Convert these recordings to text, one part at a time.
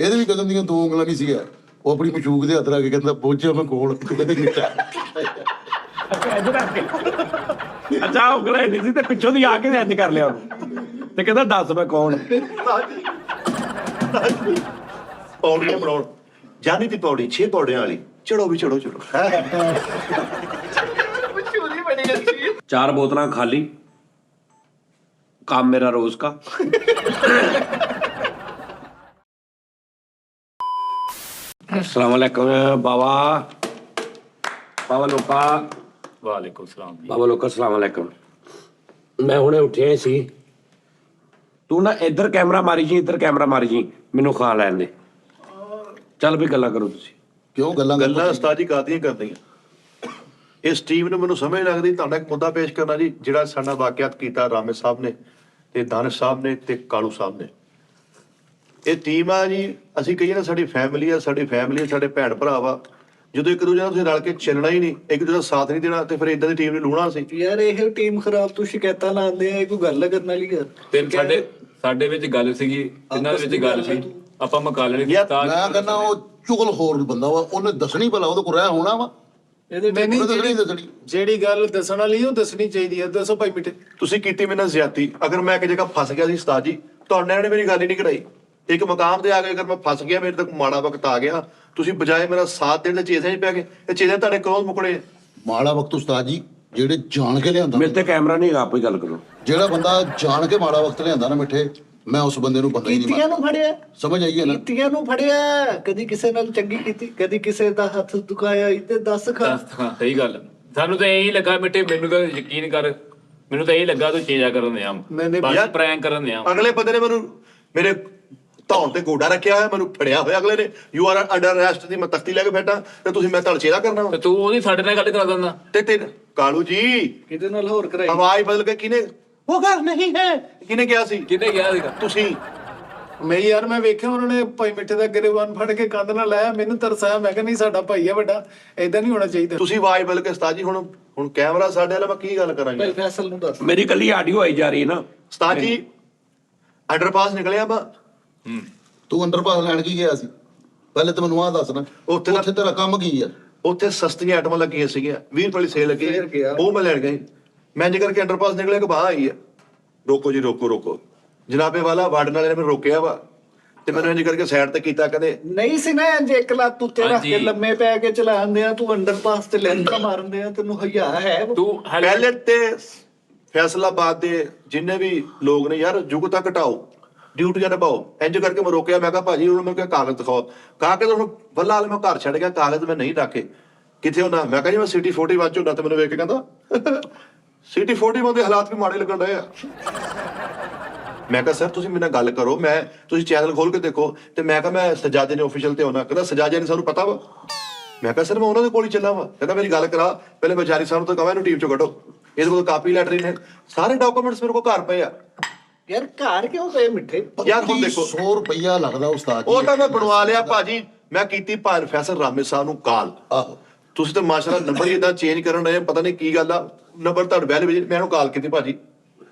ਇਹਦੇ ਵੀ ਕਦਮ ਦੀਆਂ 2 ਉਂਗਲਾਂ ਨਹੀਂ ਸੀਗਾ। ਉਹ ਆਪਣੀ ਮਸ਼ੂਕ ਦੇ ਹੱਥ ਰੱਖ ਕੇ ਕਹਿੰਦਾ ਪਹੁੰਚਿਆ ਮੈਂ ਕੋਲ ਅੱਛਾ ਉਂਗਲਾਂ ਨਹੀਂ ਸੀ ਤੇ ਪਿੱਛੋਂ ਦੀ ਆ ਕੇ ਇੰਜ ਕਰ ਲਿਆ ਉਹਨੂੰ ਤੇ ਕਹਿੰਦਾ ਦੱਸ ਮੈਂ ਕੌਣ। ਪੌੜੀਆਂ ਬਣਾਉਣ ਜਾਨੀ ਦੀ ਪੌੜੀ 6 ਪੌੜੀਆਂ ਵਾਲੀ ਚੜੋ ਵੀ ਚੜੋ ਚੜੋ। 4 बोतलां खाली, काम मेरा रोज का। अस्सलाम वालेकुम बाबा। बाबा लोका। वालेकुम सलाम। बाबा लोका अस्सलाम वालेकुम। मैं हुणे उठिया ही सी, तू ना इधर कैमरा मारी जी, इधर कैमरा मारी जी, मैनू खा लैन दे। चल भी गल्लां करो तुसीं। ਕਿਉਂ ਗੱਲਾਂ ਗੱਲਾਂ ਉਸਤਾਦ ਜੀ ਕਾਦੀਆਂ ਕਰਦੀਆਂ। ਇਸ ਟੀਮ ਨੂੰ ਮੈਨੂੰ ਸਮਝ ਲੱਗਦੀ ਤੁਹਾਡਾ ਇੱਕ ਮੁੱਦਾ ਪੇਸ਼ ਕਰਨਾ ਜੀ, ਜਿਹੜਾ ਸਾਡਾ ਵਾਕਿਆਤ ਕੀਤਾ ਰਾਮੇ ਸਾਹਿਬ ਨੇ ਤੇ ਦਾਨਿਸ਼ ਸਾਹਿਬ ਨੇ ਤੇ ਕਾਲੂ ਸਾਹਿਬ ਨੇ। ਇਹ ਟੀਮ ਆ ਜੀ, ਅਸੀਂ ਕਹੀਏ ਨਾ ਸਾਡੀ ਫੈਮਿਲੀ ਆ, ਸਾਡੀ ਫੈਮਿਲੀ ਸਾਡੇ ਭੈਣ ਭਰਾ ਵਾ। ਜਦੋਂ ਇੱਕ ਦੂਜੇ ਨਾਲ ਤੁਸੀਂ ਰਲ ਕੇ ਚੱਲਣਾ ਹੀ ਨਹੀਂ, ਇੱਕ ਦੂਜੇ ਦਾ ਸਾਥ ਨਹੀਂ ਦੇਣਾ, ਤੇ ਫਿਰ ਇਦਾਂ ਦੀ ਟੀਮ ਨੂੰ ਲੂਣਾ ਸੀ ਯਾਰ। ਇਹ ਟੀਮ ਖਰਾਬ ਤੂੰ ਸ਼ਿਕਾਇਤਾਂ ਲਾਉਂਦੇ ਆ, ਇਹ ਕੋਈ ਗੱਲ ਕਰਨ ਵਾਲੀ ਗੱਲ? ਤੇ ਸਾਡੇ ਵਿੱਚ ਗੱਲ ਸੀਗੀ, ਇਹਨਾਂ ਦੇ ਵਿੱਚ ਗੱਲ ਸੀ, ਆਪਾਂ ਮੁਕਾ ਲੈਣੀ। ਮੈਂ ਕਹਿੰਦਾ ਉਹ ਚੁਗਲ ਹੋਰ ਬੰਦਾ ਵਾ, ਉਹਨੇ ਦੱਸਣੀ ਭਲਾ ਉਹਦੇ ਕੋਲ ਰਹਿ ਹੋਣਾ ਵਾ। ਇਹਦੇ ਦੱਸਣੀ ਜਿਹੜੀ ਗੱਲ ਦੱਸਣ ਵਾਲੀ ਉਹ ਦੱਸਣੀ ਚਾਹੀਦੀ ਹੈ। ਦੱਸੋ ਭਾਈ ਮਿੱਠੇ। ਤੁਸੀਂ ਕੀਤੀ ਮੇਰੇ ਨਾਲ ਜ਼ਿਆਦਤੀ। ਅਗਰ ਮੈਂ ਇੱਕ ਜਗ੍ਹਾ ਫਸ ਗਿਆ ਸੀ ਉਸਤਾਦ ਜੀ, ਤੁਹਾਡੇ ਨੇ ਮੇਰੀ ਗੱਲ ਹੀ ਨਹੀਂ ਕਢਾਈ। ਇੱਕ ਮਕਾਮ ਤੇ ਆ ਕੇ ਅਗਰ ਮੈਂ ਫਸ ਗਿਆ, ਮੇਰੇ ਤੱਕ ਮਾੜਾ ਵਕਤ ਆ ਗਿਆ, ਤੁਸੀਂ ਬਜਾਏ ਮੇਰਾ ਸਾਥ ਦੇਣ ਦੇ ਚੇਜ਼ਾਂ 'ਚ ਪੈ ਗਏ। ਇਹ ਚੇਜ਼ਾਂ ਤੁਹਾਡੇ ਕੋਲ ਮੁਕੜੇ। ਮਾੜਾ ਵਕਤ ਉਸਤਾਦ ਜੀ ਜਿਹੜੇ ਜਾਣ ਕੇ ਲਿਆਂਦਾ, मेरे ते कैमरा नहीं, आप ही गल करो। ਜਿਹੜਾ ਬੰਦਾ ਜਾਣ ਕੇ ਮਾੜਾ ਵਕਤ ਲਿਆਂਦਾ ਨਾ ਮਿੱਠੇ, ਮੈਂ ਉਸ ਬੰਦੇ ਨੂੰ ਬੰਦਾ ਹੀ ਨਹੀਂ ਕੀਤੀਆਂ ਨੂੰ ਫੜਿਆ, ਸਮਝ ਆਈ ਹੈ ਨਾ। ਕੀਤੀਆਂ ਨੂੰ ਫੜਿਆ, ਕਦੀ ਕਿਸੇ ਨਾਲ ਚੰਗੀ ਕੀਤੀ, ਕਦੀ ਕਿਸੇ ਦਾ ਹੱਥ ਦੁਖਾਇਆ। ਇੱਥੇ ਦੱਸ ਖਾ। ਹਾਂ ਸਹੀ ਗੱਲ। ਸਾਨੂੰ ਤਾਂ ਇਹੀ ਲੱਗਾ ਮਿੱਟੇ, ਮੈਨੂੰ ਤਾਂ ਯਕੀਨ ਕਰ, ਮੈਨੂੰ ਤਾਂ ਇਹੀ ਲੱਗਾ ਤੂੰ ਚੇਂਜਾ ਕਰਨ ਦਿਆਂ, ਬਸ ਪ੍ਰੈਂਕ ਕਰਨ ਦਿਆਂ। ਅਗਲੇ ਬੰਦੇ ਨੇ ਮੈਨੂੰ ਮੇਰੇ ਧੌਣ ਤੇ ਗੋਡਾ ਰੱਖਿਆ ਹੋਇਆ, ਮੈਨੂੰ ਫੜਿਆ ਹੋਇਆ ਅਗਲੇ ਨੇ। ਯੂ ਆਰ ਅੰਡਰ ਅਰੈਸਟ ਦੀ ਮੈਂ ਤਖਤੀ ਲੈ ਕੇ ਬੈਠਾ ਤੇ ਤੁਸੀਂ ਮੈਂ ਤੁਹਾਡਾ ਚੇਰਾ ਕਰਨਾ ਤੇ ਤੂੰ ਉਹਦੀ ਸਾਡੇ ਨਾਲ ਗੱਲ ਕਰਾ ਦਿੰਦਾ। ਤੇ ਕਾਲੂ ਜੀ ਕਿਹਦੇ ਨਾਲ ਹੋਰ ਕਰਾਈ? ਆਵਾਜ਼ ਬਦਲ ਕੇ ਕਿਨੇ ਉਹ ਗੱਲ ਨਹੀਂ ਹੈ ਕਿਨੇ ਕਿਹਾ ਸੀ? ਕਿਤੇ ਗਿਆ ਸੀਗਾ ਤੁਸੀਂ। ਮੈਂ ਵੇਖਿਆ ਉਹਨਾਂ ਨੇ ਭਾਈ ਮਿੱਠੇ ਦਾ ਗਰੇਵਾਨ ਫੜ ਕੇ ਕੰਧ ਨਾਲ ਲਾਇਆ। ਮੈਨੂੰ ਤਰਸ ਆਇਆ, ਮੈਂ ਕਿਹਾ ਨਹੀਂ ਸਾਡਾ ਭਾਈ ਆ ਵੱਡਾ, ਏਦਾਂ ਨਹੀਂ ਹੋਣਾ ਚਾਹੀਦਾ। ਤੁਸੀਂ ਆਵਾਜ਼ ਬਦਲ ਕੇ ਉਸਤਾਦ ਜੀ ਹੁਣ ਕੈਮਰਾ ਸਾਡੇ ਵਾਲਾ, ਮੈਂ ਕੀ ਗੱਲ ਕਰਾਂਗਾ? ਭਾਈ ਫੈਸਲ ਨੂੰ ਦੱਸ। मेरी कल ऑडियो आई जा रही है ना ਉਸਤਾਦ ਜੀ ਅੰਡਰਪਾਸ ਨਿਕਲਿਆ ਵਾ। ਤੂੰ ਅੰਡਰਪਾਸ ਲੈਣ ਕੀ ਗਿਆ ਸੀ? ਪਹਿਲੇ ਤਾਂ ਮੈਨੂੰ ਆਹ ਦੱਸ ਨਾ, ਉੱਥੇ ਤੇਰਾ ਕੰਮ ਕੀ ਆ? ਉੱਥੇ ਸਸਤੀਆਂ ਆਈਟਮਾਂ ਲੱਗੀਆਂ ਸੀਗੀਆਂ, 20 ਰੁਪਏ ਸੇਲ ਲੱਗੀ, ਉਹ ਮੈਂ ਲੈਣ ਗਈ। ਮੈਂ ਜੇ ਕਰਕੇ ਅੰਡਰਪਾਸ ਨਿਕਲਿਆ ਕਿ ਬਾਹਰ ਆਈ ਆ। ਰੋਕੋ ਜੀ ਰੋਕੋ। ਜਨਾਬੇ ਵਾਲਾ ਵਾਰਡਨ ਵਾਲੇ ਨੇ ਮੈਨੂੰ ਰੋਕਿਆ ਵਾ ਤੇ ਮੈਨੂੰ ਇੰਜ ਕਰਕੇ ਸਾਈਡ ਤੇ ਕੀਤਾ। ਕਹਿੰਦੇ ਨਹੀਂ ਸੀ ਨਾ ਜੇ ਇੱਕ ਲੱਤ ਉੱਤੇ ਰੱਖ ਕੇ ਲੰਮੇ ਪੈ ਕੇ ਚਲਾਉਂਦੇ ਆ, ਤੂੰ ਅੰਡਰਪਾਸ ਤੇ ਲੈਂਟਾ ਮਾਰਦੇ ਆ, ਤੈਨੂੰ ਹਯਾ ਹੈ? ਤੂੰ ਪਹਿਲੇ ਤੇ ਫੈਸਲਾਬਾਦ ਦੇ ਜਿੰਨੇ ਵੀ ਲੋਕ ਨੇ ਯਾਰ, ਯੁਗਤਾ ਘਟਾਓ, ਡਿਊਟੀਆਂ ਨਿਭਾਓ। ਇੰਜ ਕਰਕੇ ਮੈਂ ਰੋਕਿਆ। ਮੈਂ ਕਿਹਾ ਭਾਜੀ ਉਹਨੂੰ ਮੈਂ ਕਿਹਾ ਕਾਗਜ਼ ਦਿਖਾਓ। ਕਾਗਜ਼ ਹੁਣ ਵੱਲਾ ਵਾਲੇ ਮੈਂ ਘਰ ਛੱਡ ਗਿਆ, ਕਾਗਜ਼ ਮੈਂ ਨਹੀਂ ਰੱਖੇ। ਕਿੱਥੇ ਹੁੰਦਾ? ਮੈਂ ਕਿਹਾ ਜੀ ਮੈਂ ਸਿਟੀ 41 ਹੁੰਦਾ। ਤੇ ਮੈਨੂੰ ਵੇਖ ਕੇ ਕਹਿੰਦਾ ਸਿਟੀ 41 ਦੇ ਹਾਲਾਤ ਵੀ ਮਾੜੇ ਲੱਗਣ ਰਹੇ ਆ। ਮੈਂ ਕਿਹਾ ਸਰ ਤੁਸੀਂ ਮੇਰੇ ਨਾਲ ਗੱਲ ਕਰੋ, ਤੁਸੀਂ ਚੈਨਲ ਖੋਲ ਕੇ ਦੇਖੋ। ਤੇ ਮੈਂ ਕਿਹਾ ਮੈਂ ਸਜਾਦੇ ਨੇ ਆਫੀਸ਼ੀਅਲ ਤੇ ਹੋਣਾ। ਕਹਿੰਦਾ ਸਜਾਦੇ ਨੇ ਸਾਨੂੰ ਪਤਾ ਵਾ। ਮੈਂ ਕਿਹਾ ਸਰ ਮੈਂ ਉਹਨਾਂ ਦੇ ਕੋਲ ਹੀ ਚੱਲਾਂ ਵਾ। ਕਹਿੰਦਾ ਮੇਰੀ ਗੱਲ ਕਰਾ ਪਹਿਲੇ, ਵਿਚਾਰੀ ਸਾਹਿਬ ਨੂੰ ਤਾਂ ਕਹਾਂ ਇਹਨੂੰ ਟੀਮ ਚੋਂ ਕੱਢੋ, ਇਹਦੇ ਕੋਲ ਕਾਪੀ ਲੈਟਰ ਨੇ, ਸਾਰੇ ਡਾਕੂਮੈਂਟਸ ਮੇਰੇ ਕੋਲ ਘਰ ਪਏ ਆ। ਯਾਰ ਘਰ ਕਿਉਂ ਪਏ ਮਿੱਠੇ? ਯਾਰ ਹੁਣ ਦੇਖੋ 100 ਰੁਪਇਆ ਲੱਗਦਾ ਉਸਤਾਦ ਜੀ। ਉਹ ਤਾਂ ਮੈਂ ਬਣਵਾ ਲਿਆ ਭਾਜੀ। ਮੈਂ ਕੀਤੀ ਭਾਨ ਫੈਸਲ ਰਾਮੇ ਸਾਹਿਬ ਨੂੰ ਕਾਲ। ਆਹੋ ਤੁਸੀਂ ਤਾਂ ਮਾਸ਼ਾਅੱਲਾ ਨੰਬਰ ਹੀ ਇਦਾਂ ਚੇਂਜ ਕਰਨ ਰਹੇ, ਪਤਾ ਨਹੀਂ ਕੀ ਗੱਲ ਆ। ਨੰਬਰ ਤੁਹਾਡੇ ਵੈਲ ਵਿੱਚ ਮੈਂ ਉਹਨੂੰ ਕਾਲ ਕੀਤੀ ਭਾਜੀ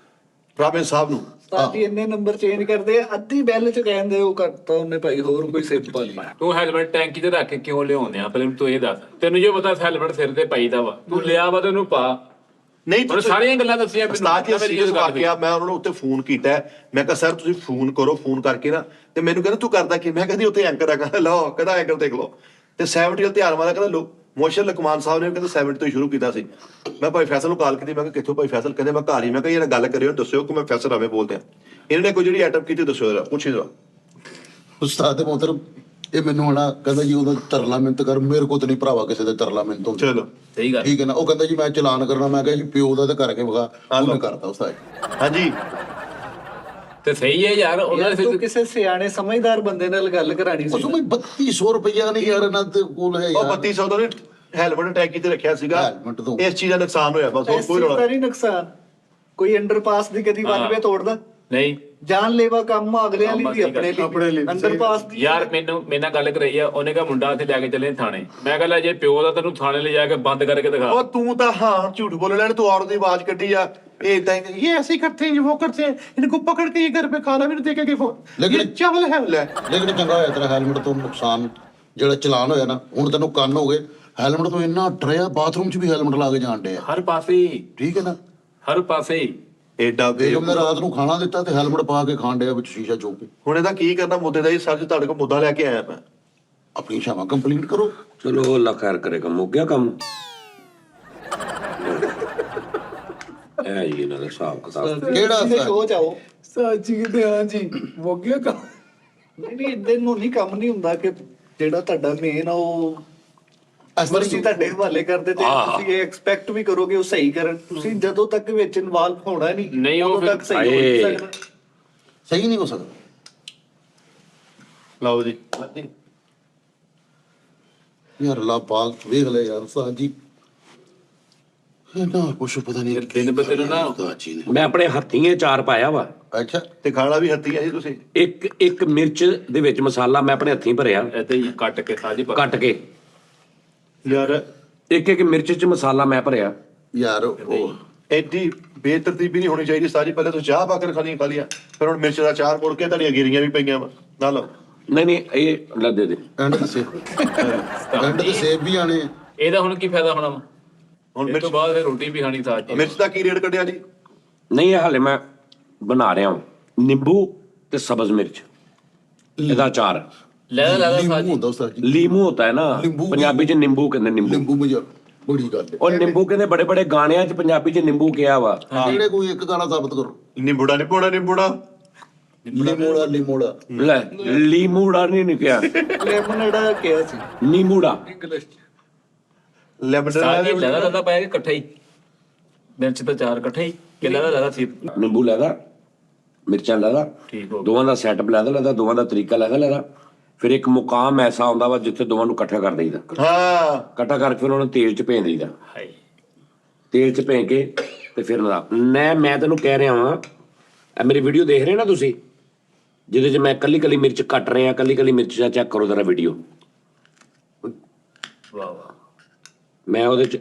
ਰਾਮੇ ਸਾਹਿਬ ਨੂੰ। ਸਾਡੀ ਇੰਨੇ ਨੰਬਰ ਚੇਂਜ ਕਰਦੇ ਆ, ਅੱਧੀ ਬੈਲ ਚ ਕਹਿੰਦੇ ਉਹ ਕਰਤਾ ਉਹਨੇ ਭਾਈ, ਹੋਰ ਕੋਈ ਸਿੰਪਲ ਨਹੀਂ। ਤੂੰ ਹੈਲਮਟ ਟੈਂਕੀ ਤੇ ਰੱਖ ਕੇ ਕਿਉਂ ਲਿਆਉਂਦੇ ਆ? ਪਹਿਲੇ ਤੂੰ ਇਹ ਦੱਸ। ਤੈਨੂੰ ਜੇ ਪਤਾ ਹੈਲਮਟ ਸਿਰ ਤੇ ਪਾਈਦਾ ਵਾ, ਤੂੰ ਲਿਆ ਵਾ ਤੇ ਉਹਨੂੰ ਪਾ। ਨਹੀਂ ਹੁਣ ਸਾਰੀਆਂ ਗੱਲਾਂ ਦੱਸੀਆਂ ਵਾਕਿਆ। ਮੈਂ ਉਹਨਾਂ ਨੂੰ ਉੱਤੇ ਫੋਨ ਕੀਤਾ। ਮੈਂ ਕਿਹਾ ਸਰ ਤੁਸੀਂ ਫੋਨ ਕਰੋ, ਫੋਨ ਕਰਕੇ ਨਾ। ਤੇ ਮੈਨੂੰ ਕਹਿੰਦਾ ਤੂੰ ਕਰਦਾ ਕੀ? ਮੈਂ ਕਹਿੰਦੀ ਉੱਥੇ ਐਂਕਰ ਆ। ਕਹਿੰਦਾ ਲਓ, ਕਹਿੰਦਾ ਐਂਕਰ ਦੇਖ ਲਓ। ਤੇ 70 ਵੱਲ ਧਿਆਨ ਵਾਲਾ ਕਹਿੰਦਾ ਲੋ ਮੋਸ਼ਨ ਲਕਮਾਨ ਸਾਹਿਬ ਨੇ ਕਹਿੰਦਾ 70 ਤੋਂ ਹੀ ਸ਼ੁਰੂ ਕੀਤਾ ਸੀ। ਮੈਂ ਭਾਈ ਫੈਸਲ ਨੂੰ ਕਾਲ ਕੀਤੀ। ਮੈਂ ਕਿਹਾ ਕਿੱਥੋਂ ਭਾਈ ਫੈਸਲ? ਕਹਿੰਦੇ ਮੈਂ ਘਰ ਹੀ। ਮੈਂ ਕਿਹਾ ਇਹਨਾਂ ਗੱਲ ਕਰਿਓ, ਦੱਸਿਓ ਕਿ ਮੈਂ ਫੈਸਲ ਰਾਵੇਂ ਬੋਲਦੇ ਆ। ਇਹਨਾਂ ਨੇ ਕੋਈ ਜਿਹੜੀ ਆਈਟਮ ਕੀਤੀ ਦੱਸਿਓ ਜਰਾ, ਪੁੱਛੀ ਜਰਾ। ਉਸਤਾਦ ਦੇ ਮੋਹਤਰਮ ਇਹ ਮੈਨੂੰ ਹਣਾ ਕਹਿੰਦਾ ਜੀ ਉਹਦਾ ਤਰਲਾ ਮਿੰਤ ਕਰ। ਮੇਰੇ ਕੋਲ ਤਾਂ ਨਹੀਂ ਭਰਾਵਾ ਕਿਸੇ ਦੇ ਤਰਲਾ ਮਿੰਤ ਹੁੰਦਾ। ਚਲੋ ਸਹੀ ਗੱਲ। ਠੀਕ ਹੈ ਨਾ। ਉਹ ਕਹਿੰਦਾ ਜੀ ਮੈਂ ਚਲਾਨ ਕਰਨਾ। ਮੈਂ ਕਿਹਾ ਜੀ ਪਿਓ ਦਾ ਤੇ ਕਰਕੇ ਵਿਖਾ। ਉਹਨੇ ਕਰਤਾ ਉਸਤਾਦ। ਹਾਂਜੀ ਤੇ ਸਹੀ ਹੈ ਯਾਰ। ਉਹਨਾਂ ਨੇ ਤੂੰ ਕਿਸੇ ਸਿਆਣੇ ਸਮਝਦਾਰ ਬੰਦੇ ਨਾਲ ਗੱਲ ਕਰਾਣੀ ਸੀ। ਉਸ ਨੂੰ 3200 ਰੁਪਇਆ ਨਹੀਂ ਯਾਰ ਇਹਨਾਂ ਦੇ ਕੋਲ ਹੈ ਉਹ ਯਾਰ। 3200 ਤੋਂ ਹੈਲਮਟ ਟੈਂਕੀ ਤੇ ਰੱਖਿਆ ਸੀਗਾ। ਹੈਲਮਟ ਤੋਂ ਇਸ ਚੀਜ਼ ਦਾ ਨੁਕਸਾਨ ਹੋਇਆ ਬਸ, ਹੋਰ ਕੋਈ ਕੋਈ ਰੌਲਾ ਨਹੀਂ ਨੁਕਸਾਨ। ਕੋਈ ਅੰਡਰਪਾਸ ਦੀ ਕਦੀ 92 ਤੋੜਦਾ? ਨਹੀਂ ਜਾਨਲੇਵਾ ਕੰਮ ਅਗਲਿਆਂ ਲਈ ਵੀ ਆਪਣੇ ਲਈ ਅੰਡਰਪਾਸ ਦੀ ਯਾਰ ਮੇਰੇ ਨਾਲ ਗੱਲ ਕਰਾਈ ਆ, ਉਹਨੇ ਕਿਹਾ ਮੁੰਡਾ ਇੱਥੇ ਲੈ ਕੇ ਚੱਲੇ ਥਾਣੇ। ਮੈਂ ਕਹਿੰਦਾ ਜੇ ਪਿਓ ਦਾ ਤੈਨੂੰ ਥਾਣੇ ਲੈ ਜਾ ਕੇ ਬੰਦ ਕਰਕੇ ਦਿਖਾ। ਉਹ ਤੂੰ ਤਾਂ ਹਾਂ ਝੂਠ ਬੋਲ ਲੈਣ, ਤੂੰ औरत ਦੀ ਆਵਾਜ਼ ਕੱਢੀ ਆ ਇਦਾਂ ये ऐसे करते हैं वो करते हैं, इनको पकड़ के ये घर पे खाना भी नहीं देके कि लेकिन- ये चावल है ले ਲੇਕਿਨ ਚੰਗਾ ਹੋਇਆ ਤੇਰਾ ਹੈਲਮਟ ਤੋਂ ਨੁਕਸਾਨ ਜਿਹੜਾ ਚਲਾਨ ਹੋਇਆ ਨਾ, ਹੁਣ ਤੈਨੂੰ ਕੰਨ ਹੋ ਗਏ। ਹੈਲਮਟ ਤੋਂ ਇੰਨਾ ਡਰਿਆ, ਬਾਥਰੂਮ 'ਚ ਵੀ ਹੈਲਮਟ ਲਾ ਕੇ ਜਾਣ ਡੇ ਆ। ਹਰ ਪਾਸੇ ਠੀਕ ਹੈ ਨਾ, ਹਰ ਪਾਸੇ ਐਡਾ ਬੇਗਮ ਨੇ ਰਾਤ ਨੂੰ ਖਾਣਾ ਦਿੱਤਾ ਤੇ ਹੈਲਮਟ ਪਾ ਕੇ ਖਾਣ ਡਿਆ ਵਿੱਚ ਸ਼ੀਸ਼ਾ ਚੋਕ ਕੇ। ਹੁਣ ਇਹਦਾ ਕੀ ਕਰਨਾ ਮੁੱਦੇ ਦਾ? ਜੀ ਸਰ ਜੀ ਤੁਹਾਡੇ ਕੋਲ ਮੁੱਦਾ ਲੈ ਕੇ ਆਇਆ ਮੈਂ। ਆਪਣੀ ਸ਼ਾਮਾ ਕੰਪਲੀਟ ਕਰੋ। ਚਲੋ ਅੱਲਾ ਖੈਰ ਕਰੇਗਾ, ਮੁੱਕ ਗਿਆ ਕੰਮ। ਇਹ ਜੀ ਇਹਨਾਂ ਦਾ ਹਿਸਾਬ ਕਿਤਾਬ। ਕਿਹੜਾ ਸੋਚ ਆਓ ਸਾਜੀ ਕਿਤੇ ਹਾਂ ਜੀ ਹੋ ਗਿਆ ਕੰਮ। ਨਹੀਂ ਇਦਾਂ ਨੂੰ ਨਹੀਂ ਕੰਮ ਨਹੀਂ ਹੁੰਦਾ ਕਿ ਜਿਹੜਾ ਤੁਹਾਡਾ ਮੇਨ ਆ ਉਹ ਮਰਜ਼ੀ ਤੁਹਾਡੇ ਹਵਾਲੇ ਕਰਦੇ ਤੇ ਤੁਸੀਂ ਇਹ ਐਕਸਪੈਕਟ ਵੀ ਕਰੋਗੇ ਉਹ ਸਹੀ ਕਰਨ। ਤੁਸੀਂ ਜਦੋਂ ਤੱਕ ਵਿੱਚ ਇਨਵੋਲਵ ਹੋਣਾ ਨਹੀਂ ਉਹ ਉਦੋਂ ਤੱਕ ਸਹੀ ਹੋ ਨਹੀਂ ਸਕਦਾ। ਸਹੀ ਨਹੀਂ ਹੋ ਸਕਦਾ। ਲਓ ਜੀ ਯਾਰ ਅੱਲਾ ਪਾਕ ਵੇਖ ਲੈ ਯਾਰ ਸਾਜੀ, ਇਹਨਾਂ ਕੁਛ ਪਤਾ ਨਹੀਂ ਦਿਨ ਬ ਦਿਨ ਨਾ ਦਾਜੀ ਨੇ। ਮੈਂ ਆਪਣੇ ਹੱਥੀਂ ਇਹ ਚਾਰ ਪਾਇਆ ਵਾ। ਅੱਛਾ, ਤੇ ਖਾਣਾ ਵੀ ਹੱਥੀ ਆ ਜੀ ਤੁਸੀਂ। ਇੱਕ ਮਿਰਚ ਦੇ ਵਿੱਚ ਮਸਾਲਾ ਮੈਂ ਆਪਣੇ ਹੱਥੀਂ ਭਰਿਆ, ਏਦਾਂ ਹੀ ਕੱਟ ਕੇ ਸਾਜੀ ਕੱਟ ਕੇ। ਯਾਰ ਇੱਕ ਮਿਰਚ 'ਚ ਮਸਾਲਾ ਮੈਂ ਭਰਿਆ। ਯਾਰ ਉਹ ਐਡੀ ਬੇਤਰਤੀਬੀ ਨਹੀਂ ਹੋਣੀ ਚਾਹੀਦੀ ਸਾਜੀ। ਪਹਿਲੇ ਤੂੰ ਚਾਹ ਪਾ ਕੇ ਖਾਣੀ ਖਾ ਲਿਆ, ਫਿਰ ਹੁਣ ਮਿਰਚ ਦਾ ਚਾਰ ਮੁੜ ਕੇ ਤੁਹਾਡੀਆਂ ਗਿਰੀਆਂ ਵੀ ਪਈਆਂ ਵਾ ਨਾ। ਲਓ ਨਹੀਂ ਇਹ ਲੈ ਦੇ ਐਂਡ ਤੇ ਸੇਬ, ਐਂਡ ਤੇ ਸੇਬ ਵੀ ਆਣੇ ਆ। ਇਹਦਾ ਹੁਣ ਕੀ ਫਾਇਦਾ ਹੋਣਾ ਵਾ? ਹੁਣ ਇਸ ਤੋਂ ਬਾਅਦ ਫਿਰ ਰੋਟੀ ਵੀ ਖਾਣੀ ਸਾਜੀ। ਮਿਰਚ ਦਾ ਕੀ ਰੇਟ ਕੱਢਿਆ ਜੀ? ਨਹੀਂ ਇਹ ਹਾਲੇ ਮੈਂ ਬਣਾ ਰਿਹਾ ਹਾਂ। ਨਿੰਬੂ ਤੇ ਸਬਜ਼ ਮਿਰਚ, ਇਹਦਾ ਅਚਾਰ। ਲੈ ਲੀਮੂ ਸਾਜੀ ਹੁੰਦਾ ਸਾਜੀ, ਲੀਮੂ ਹੁੰਦਾ ਹੈ ਨਾ, ਨਿੰਬੂ ਪੰਜਾਬੀ 'ਚ ਨਿੰਬੂ ਕਹਿੰਦੇ। ਨਿੰਬੂ ਨਿੰਬੂ ਮਜਾ ਬੜੀ ਗੱਲ ਹੈ। ਔਰ ਨਿੰਬੂ ਕਹਿੰਦੇ ਬੜੇ ਗਾਣਿਆਂ 'ਚ ਪੰਜਾਬੀ 'ਚ ਨਿੰਬੂ ਕਿਹਾ ਵਾ। ਜਿਹੜੇ ਕੋਈ ਇੱਕ ਗਾਣਾ ਸਾਬਤ ਕਰੋ। ਨਿੰਬੂੜਾ ਲਿਮੋੜਾ ਲੈ ਲੀਮੂੜਾ ਨਹੀਂ ਕਿਹਾ, ਲੈਮਨੇਡਾ ਕਿਹਾ ਸੀ ਨੀਮੂੜਾ। ਲੈਮਨ ਸਾਜੀ ਲੈਦਾ ਪਾਇਆ ਕਿ ਇਕੱਠਾ ਹੀ ਮਿਰਚ ਤਾਂ ਚਾਰ ਇਕੱਠਾ ਹੀ ਕਿ ਲੈਦਾ ਸੀ। ਨਿੰਬੂ ਲੈਦਾ, ਮਿਰਚਾਂ ਲੈਦਾ, ਠੀਕ ਹੋ ਗਿਆ। ਦੋਵਾਂ ਦਾ ਸੈਟਅਪ ਲੈਦਾ, ਦੋਵਾਂ ਦਾ ਤਰੀਕਾ ਲੈਦਾ। ਫਿਰ ਇੱਕ ਮੁਕਾਮ ਐਸਾ ਆਉਂਦਾ ਵਾ ਜਿੱਥੇ ਦੋਵਾਂ ਨੂੰ ਇਕੱਠਾ ਕਰ ਦਈਦਾ। ਹਾਂ ਇਕੱਠਾ ਕਰਕੇ ਫਿਰ ਉਹਨਾਂ ਨੂੰ ਤੇਲ 'ਚ ਭੇਜ ਦਈਦਾ। ਹਾਏ ਤੇਲ 'ਚ ਭੇਜ ਕੇ ਤੇ ਫਿਰ ਮੈਂ ਤੈਨੂੰ ਕਹਿ ਰਿਹਾ ਵਾਂ, ਇਹ ਮੇਰੀ ਵੀਡੀਓ ਦੇਖ ਰਹੇ ਨਾ ਤੁਸੀਂ, ਜਿਹਦੇ 'ਚ ਮੈਂ ਕੱਲੀ ਮਿਰਚ ਕੱਟ ਰਿਹਾ, ਕੱਲੀ ਮਿਰਚ ਦਾ ਚੈੱਕ ਕਰੋ ਜ਼ਰਾ ਵੀਡੀਓ। ਵਾਹ ਵਾਹ ਮੈਂ ਉਹਦੇ 'ਚ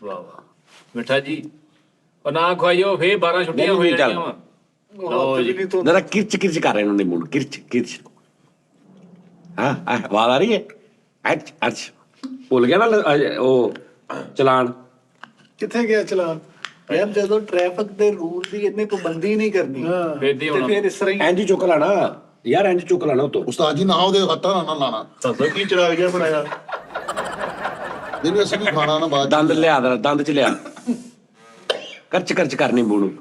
ਵਾਹ ਮਿੱਠਾ ਜੀ ਉਹ ਨਾ ਖਵਾਈਓ ਫੇਰ 12 ਛੁੱਟੀਆਂ ਹੋ ਜਾਣੀਆਂ ਵਾ। ਲਓ ਜੀ ਜ਼ਰਾ ਕਿਰਚ ਕਰ ਰਹੇ ਨੇ ਨਿੰਬੂ ਨੂੰ, ਕਿਰਚ। ਹਾਂ ਆਵਾਜ਼ ਆ ਰਹੀ ਹੈ? ਅੱਛ ਭੁੱਲ ਗਿਆ ਨਾ ਉਹ ਚਲਾਨ। ਕਿੱਥੇ ਗਿਆ ਚਲਾਨ? ਯਾਰ ਜਦੋਂ ਟ੍ਰੈਫਿਕ ਦੇ ਰੂਲ ਦੀ ਇਹਨੇ ਪਾਬੰਦੀ ਨਹੀਂ ਕਰਨੀ ਫੇਰ ਦੀ ਤੇ ਹੋਣਾ ਫਿਰ ਇਸ ਤਰ੍ਹਾਂ ਹੀ ਇੰਜ ਚੁੱਕ ਲੈਣਾ ਯਾਰ, ਇੰਜ ਚੁੱਕ ਲੈਣਾ ਉਤੋਂ। ਉਸਤਾਦ ਜੀ ਨਾ ਉਹਦੇ ਹੱਥਾਂ ਨਾਲ ਲਾਣਾ। ਤਾਂ ਕੀ ਚਰਾਗ ਜਿਹਾ ਬਣਾਇਆ। ਜਿਹਨੂੰ ਅਸੀਂ ਵੀ ਖਾਣਾ ਨਾ ਬਾਅਦ ਦੰਦ ਲਿਆ ਦੇ, ਦੰਦ 'ਚ ਲਿਆ, ਕਰਚ ਕਰ ਨਿੰਬੂ ਨੂੰ।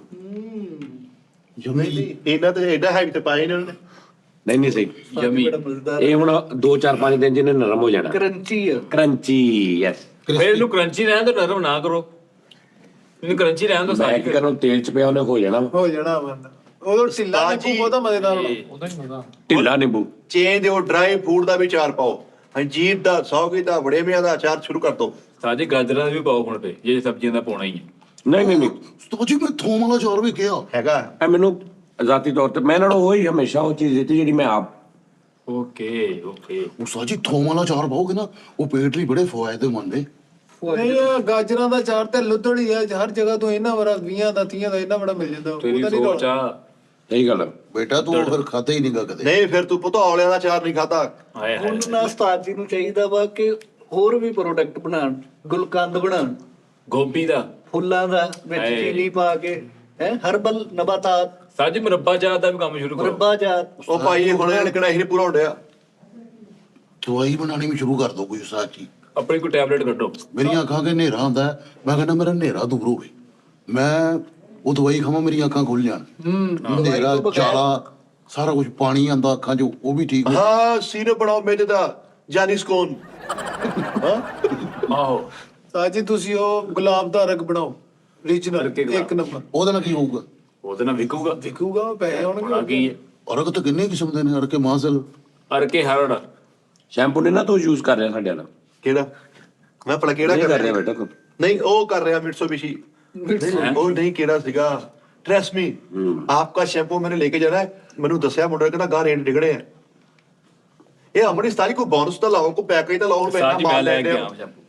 ਜਮੀ ਇਹਨਾਂ ਤੇ ਐਡਾ ਹੈਵੀ ਤੇ ਪਾਏ ਇਹਨਾਂ ਨੇ। ਨਹੀਂ ਸਹੀ ਜਮੀ ਬੜਾ ਮਜ਼ੇਦਾਰ ਇਹ ਹੁਣ 2-4-5 ਦਿਨ ਜਿਹਨੇ ਨਰਮ ਹੋ ਜਾਣਾ। ਕਰੰਚੀ ਆ। Crunchy, yes. ਫੇਰ ਇਹਨੂੰ ਕਰੰਚੀ ਰਹਿਣ ਤੋਂ ਨਰਮ ਨਾ ਕਰੋ, ਇਹਨੂੰ ਕਰੰਚੀ ਰਹਿਣ ਤੋਂ ਮੈਂ ਸਾਜੀ ਕੀ ਕਰਾਂ, ਤੇਲ 'ਚ ਪਿਆ ਉਹਨੇ ਹੋ ਜਾਣਾ ਹੋ ਜਾਣਾ ਬੰਦਾ। ਉਦੋਂ ਢਿੱਲਾ ਨਿੰਬੂ ਬਹੁਤਾ ਮਜ਼ੇਦਾਰ ਹੋਣਾ। ਢਿੱਲਾ ਨਿੰਬੂ। ਚੇਂਜ ਦਿਓ, ਡਰਾਈ ਫੂਡ ਦਾ ਵੀ ਚਾਰ ਪਾਓ, ਅੰਜੀਰ ਦਾ, ਸੌਗੀ ਦਾ, ਵੜੇਵਿਆਂ ਦਾ ਅਚਾਰ ਸ਼ੁਰੂ ਕਰ ਦੋ। ਸਾਜੀ ਗਾਜਰਾਂ ਦਾ ਵੀ ਪਾਓ ਹੁਣ ਤੇ, ਜੇ ਸਬਜ਼ੀਆਂ ਦਾ ਪਾਉਣਾ ਹੀ ਹੈ। ਨਹੀਂ ਉਸਤਾਦ ਜੀ ਮੈਂ ਥੋਮ ਵਾਲਾ ਚਾਰ ਵੀ ਕਿਹਾ। ਹੈਗਾ ਇਹ ਮੈਨੂੰ ਜ਼ਾਤੀ ਤੌਰ ਤੇ ਮੈਂ ਇਹਨਾਂ ਨੂੰ ਉਹੀ ਹਮੇਸ਼ਾ ਉਹ ਚੀਜ਼ ਦਿੱਤੀ ਜਿਹੜੀ ਮੈਂ ਆਪ। ਓਕੇ ਉਸਤਾਦ ਜੀ ਥੋਮ ਵਾਲਾ ਚਾਰ ਪਾਓਗੇ ਨਾ, ਉਹ ਪੇਟ ਲਈ ਬੜੇ ਫਾਇਦੇਮੰਦ ਨੇ। ਨਹੀਂ ਇਹ ਗਾਜਰਾਂ ਦਾ ਚਾਰ ਤੇ ਲੁੱਦੜੀ ਆ ਹਰ ਜਗ੍ਹਾ ਤੋਂ ਇਹਨਾਂ ਵਰਾ 20 ਦਾ 30 ਦਾ ਇਹਨਾਂ ਬੜਾ ਮਿਲ ਜਾਂਦਾ। ਤੇਰੀ ਉਹਦਾ ਨਹੀਂ ਸੋਚ ਰੌਲਾ। ਆ। ਸਹੀ ਗੱਲ ਆ। ਬੇਟਾ ਤੂੰ ਫਿਰ ਖਾਤੇ ਹੀ ਨਹੀਂਗਾ ਕਦੇ। ਨਹੀਂ ਫਿਰ ਤੂੰ ਪੁੱਤ ਔਲਿਆਂ ਦਾ ਅਚਾਰ ਨਹੀਂ ਖਾਦਾ। ਹਾਏ ਹਾਏ ਹੁਣ ਨਾ ਉਸਤਾਦ ਜੀ ਨੂੰ ਚਾਹੀਦਾ ਵਾ ਕਿ ਹੋਰ ਵੀ ਪ੍ਰੋਡਕਟ ਬਣਾਉਣ, ਗੁਲਕੰਦ ਬਣਾਉਣ, ਗੋਭੀ ਦਾ ਫੁੱਲਾਂ ਦਾ ਵਿੱਚ ਹਾਏ। ਚੀਨੀ ਪਾ ਕੇ, ਹਰਬਲ ਨਬਾਤਾਤ, ਸਾਜੀ ਮੁਰੱਬਾ ਚਾਹ ਦਾ ਵੀ ਕੰਮ ਸ਼ੁਰੂ ਕਰੋ। ਮੁਰੱਬਾ ਜਾਤ। ਉਹ ਭਾਈ ਹੁਣ ਨਿਕਣਾ ਹੀ ਨਹੀਂ ਪੂਰਾ ਹੁੰਦਿਆ। ਦਵਾਈ ਬਣਾਉਣੀ ਵੀ ਸ਼ੁਰੂ ਕਰ ਦੋ ਕੋਈ ਉਸਤਾਦ ਜੀ। ਆਪਣੀ ਕੋਈ ਟੈਬਲੇਟ ਕੱਢੋ। ਮੇਰੀਆਂ ਅੱਖਾਂ ਕੇ ਹਨੇਰਾ ਹੁੰਦਾ ਹੈ, ਮੈਂ ਕਹਿੰਦਾ ਮੇਰਾ ਹਨੇਰਾ ਦੂਰ ਹੋਵੇ, ਮੈਂ ਉਹ ਦਵਾਈ ਖਾਵਾਂ ਮੇਰੀਆਂ ਅੱਖਾਂ ਖੁੱਲ ਜਾਣ। ਹਨੇਰਾ ਜਾਲਾ ਸਾਰਾ ਕੁਝ ਪਾਣੀ ਆਂਦਾ ਅੱਖਾਂ 'ਚ, ਉਹ ਵੀ ਠੀਕ ਹੋ। ਹਾਂ ਸੀਰਪ ਬਣਾਓ ਮੇਦੇ ਦਾ, ਜਾਨੀ ਸਕੋਨ। ਆਹੋ ਉਸਤਾਦ ਜੀ ਤੁਸੀਂ ਉਹ ਗੁਲਾਬ ਦਾ ਰਗ ਬਣਾਓ, ਰੀਜਨਲ ਇੱਕ ਨੰਬਰ। ਉਹਦੇ ਨਾਲ ਕੀ ਹੋਊਗਾ? ਉਹਦੇ ਨਾਲ ਵਿਕੂਗਾ। ਵਿਕੂਗਾ, ਪੈਸੇ ਹੋਣਾ ਆਉਣਗੇ। ਕੀ ਹੈ ਅਰਕ ਤਾਂ ਕਿੰਨੇ ਕਿਸਮ ਦੇ ਨੇ, ਅਰਕੇ ਮਾਜ਼ਲ। ਅਰਕੇ ਹਰੜ ਸ਼ੈਂਪੂ ਨੇ ਨਾ ਤੂੰ ਯੂਜ਼ ਕਰ ਰਿਹਾ ਸਾਡੇ ਨਾਲ। ਕਿਹੜਾ? ਮੈਂ ਭਲਾ ਕਿਹੜਾ ਨਹੀਂ ਕਰ ਕਰ ਰਿਹਾ ਰਿਹਾ? ਬੇਟਾ ਤੂੰ। ਨਹੀਂ ਉਹ ਕਰ ਰਿਹਾ ਮਿਟਸੂਬਿਸ਼ੀ ਉਹ ਨਹੀਂ ਕਿਹੜਾ ਸੀਗਾ ਟਰਸਟ ਮੀ ਆਪਕਾ ਸ਼ੈਂਪੂ ਮੈंने लेके जाना है ਮੈਨੂੰ ਦੱਸਿਆ ਮੁੰਡਾ ਕਹਿੰਦਾ ਗਾਂ ਰੇਟ ਡਿਗੜੇ ਆ ਇਹ ਆਪਣੀ ਸਤਾਰੀ ਕੋ ਬੋਨਸ ਤਾਂ ਲਾਓ ਕੋ ਪੈਕੇਜ ਤਾਂ ਲਾਓ ਹੁਣ ਸਾਜੀ ਮੈਂ ਮਾਲ ਲੈ ਲੈ ਕੇ ਕੇ ਆਵਾਂ ਸ਼ੈਂਪੂ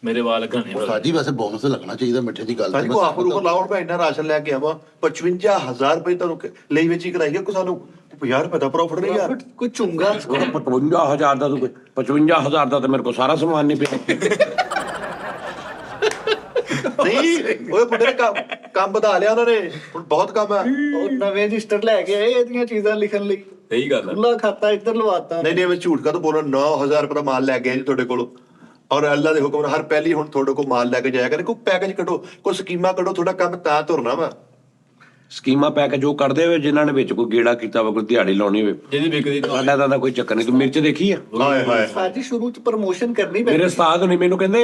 ਮੇਰੇ ਵਾਲ ਘਣੇ ਉਹ ਸਾਜੀ ਵੈਸੇ ਬੋਨਸ ਲੱਗਣਾ ਚਾਹੀਦਾ ਮਿੱਠੇ ਦੀ ਗੱਲ ਸਾਡੀ ਕੋ ਆਪ ਨੂੰ ਲਾਓ ਮੈਂ ਇੰਨਾ ਰਾਸ਼ਨ ਲੈ ਕੇ ਆਵਾਂ 55000 ਰੁਪਏ ਤੁਹਾਨੂੰ ਲਈ ਵੇਚੀ ਕਰਾਈਏ ਕੋ ਸਾਨੂੰ 50 ਰੁਪਏ ਦਾ ਪ੍ਰੋਫਿਟ ਨਹੀਂ ਯਾਰ ਕੋਈ ਚੁੰਗਾ 55000 ਦਾ ਤੂੰ 55000 ਦਾ ਤੇ ਮੇਰੇ ਕੋਲ ਸਾਰਾ ਸਮਾਨ ਨਹੀਂ ਪਿਆ ਨਹੀਂ ਓਏ ਮੁੰਡੇ ਨੇ ਕੰਮ ਵਧਾ ਲਿਆ ਉਹਨਾਂ ਨੇ ਹੁਣ ਬਹੁਤ ਕੰਮ ਹੈ ਉਹ ਨਵੇਂ ਰਜਿਸਟਰ ਲੈ ਕੇ ਆਏ ਇਹਦੀਆਂ ਚੀਜ਼ਾਂ ਲਿਖਣ ਲਈ ਸਹੀ ਗੱਲ ਹੈ ਖੁੱਲਾ ਖਾਤਾ ਇੱਧਰ ਲਵਾਤਾ ਨਹੀਂ ਮੈਂ ਝੂਠ ਕਾ ਬੋਲਣਾ 9000 ਰੁਪਏ ਦਾ ਮਾਲ ਲੈ ਕੇ ਆਏ ਜੀ ਤੁਹਾਡੇ ਕੋਲੋਂ ਔਰ ਅੱਲਾ ਦੇ ਹੁਕਮ ਨਾਲ ਹਰ ਪਹਿਲੀ ਹੁਣ ਤੁਹਾਡੇ ਕੋਲ ਮਾਲ ਲੈ ਕੇ ਜਾਇਆ ਕਰੇ ਕੋਈ ਪੈਕੇਜ ਕੱਢੋ ਕੋਈ ਸਕੀਮਾਂ ਕੱਢੋ ਤੁਹਾਡਾ ਕੰਮ ਤਾਂ ਧੁਰਨਾ ਵਾ ਸਕੀਮਾਂ ਪੈਕੇਜ ਉਹ ਕੱਢਦੇ ਹੋਏ ਜਿਨ੍ਹਾਂ ਨੇ ਵਿੱਚ ਕੋਈ ਗੇੜਾ ਕੀਤਾ ਵਾ ਕੋਈ ਦਿਹਾੜੀ ਲਾਉਣੀ ਹੋਵੇ ਜਿਹਦੀ ਵਿਕਦੀ ਸਾਡਾ ਤਾਂ ਕੋਈ ਚੱਕਰ ਨਹੀਂ ਤੂੰ ਮਿਰਚ ਦੇਖੀ ਆ ਹਾਏ ਹਾਏ ਸਾਜੀ ਸ਼ੁਰੂ ਚ ਪ੍ਰਮੋਸ਼ਨ ਕਰਨੀ मेरे उस्ताद ने मेनू कहते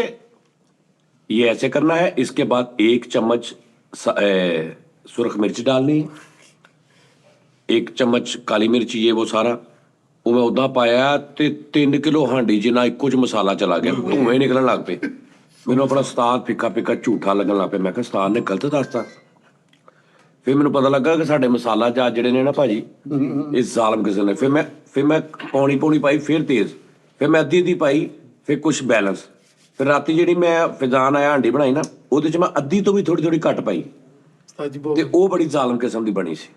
ये ऐसे करना है इसके बाद 1 चम्मच सुरख मिर्च डालनी 1 चम्मच काली मिर्च ये वो सारा वो मैं उदा पाया ते 3 किलो हांडी जिन्ना इक्को च मसाला चला गया धुएं निकलन लग पे मैनू अपना उस्ताद फिक्का फिक्का झूठा लगन लग पे मैं कहा उस्ताद ने गलत दसता फिर मैनू पता लगा कि साडे मसाला जहाज जिहड़े ने ना भाजी इस जालम किसी ने फिर मैं पौनी पाई फिर तेज फिर मैं अद्धी पाई फिर कुछ बैलेंस फिर राती ਜਿਹੜੀ ਮੈਂ ਫਿਜ਼ਾਨ ਆਇਆ ਹਾਂਡੀ ਬਣਾਈ ਨਾ ਉਹਦੇ ਚ ਮੈਂ ਅੱਧੀ ਤੋਂ ਵੀ ਥੋੜੀ ਘੱਟ ਪਾਈ ਤੇ ਉਹ ਬੜੀ ਜ਼ਾਲਮ ਕਿਸਮ ਦੀ ਬਣੀ ਸੀ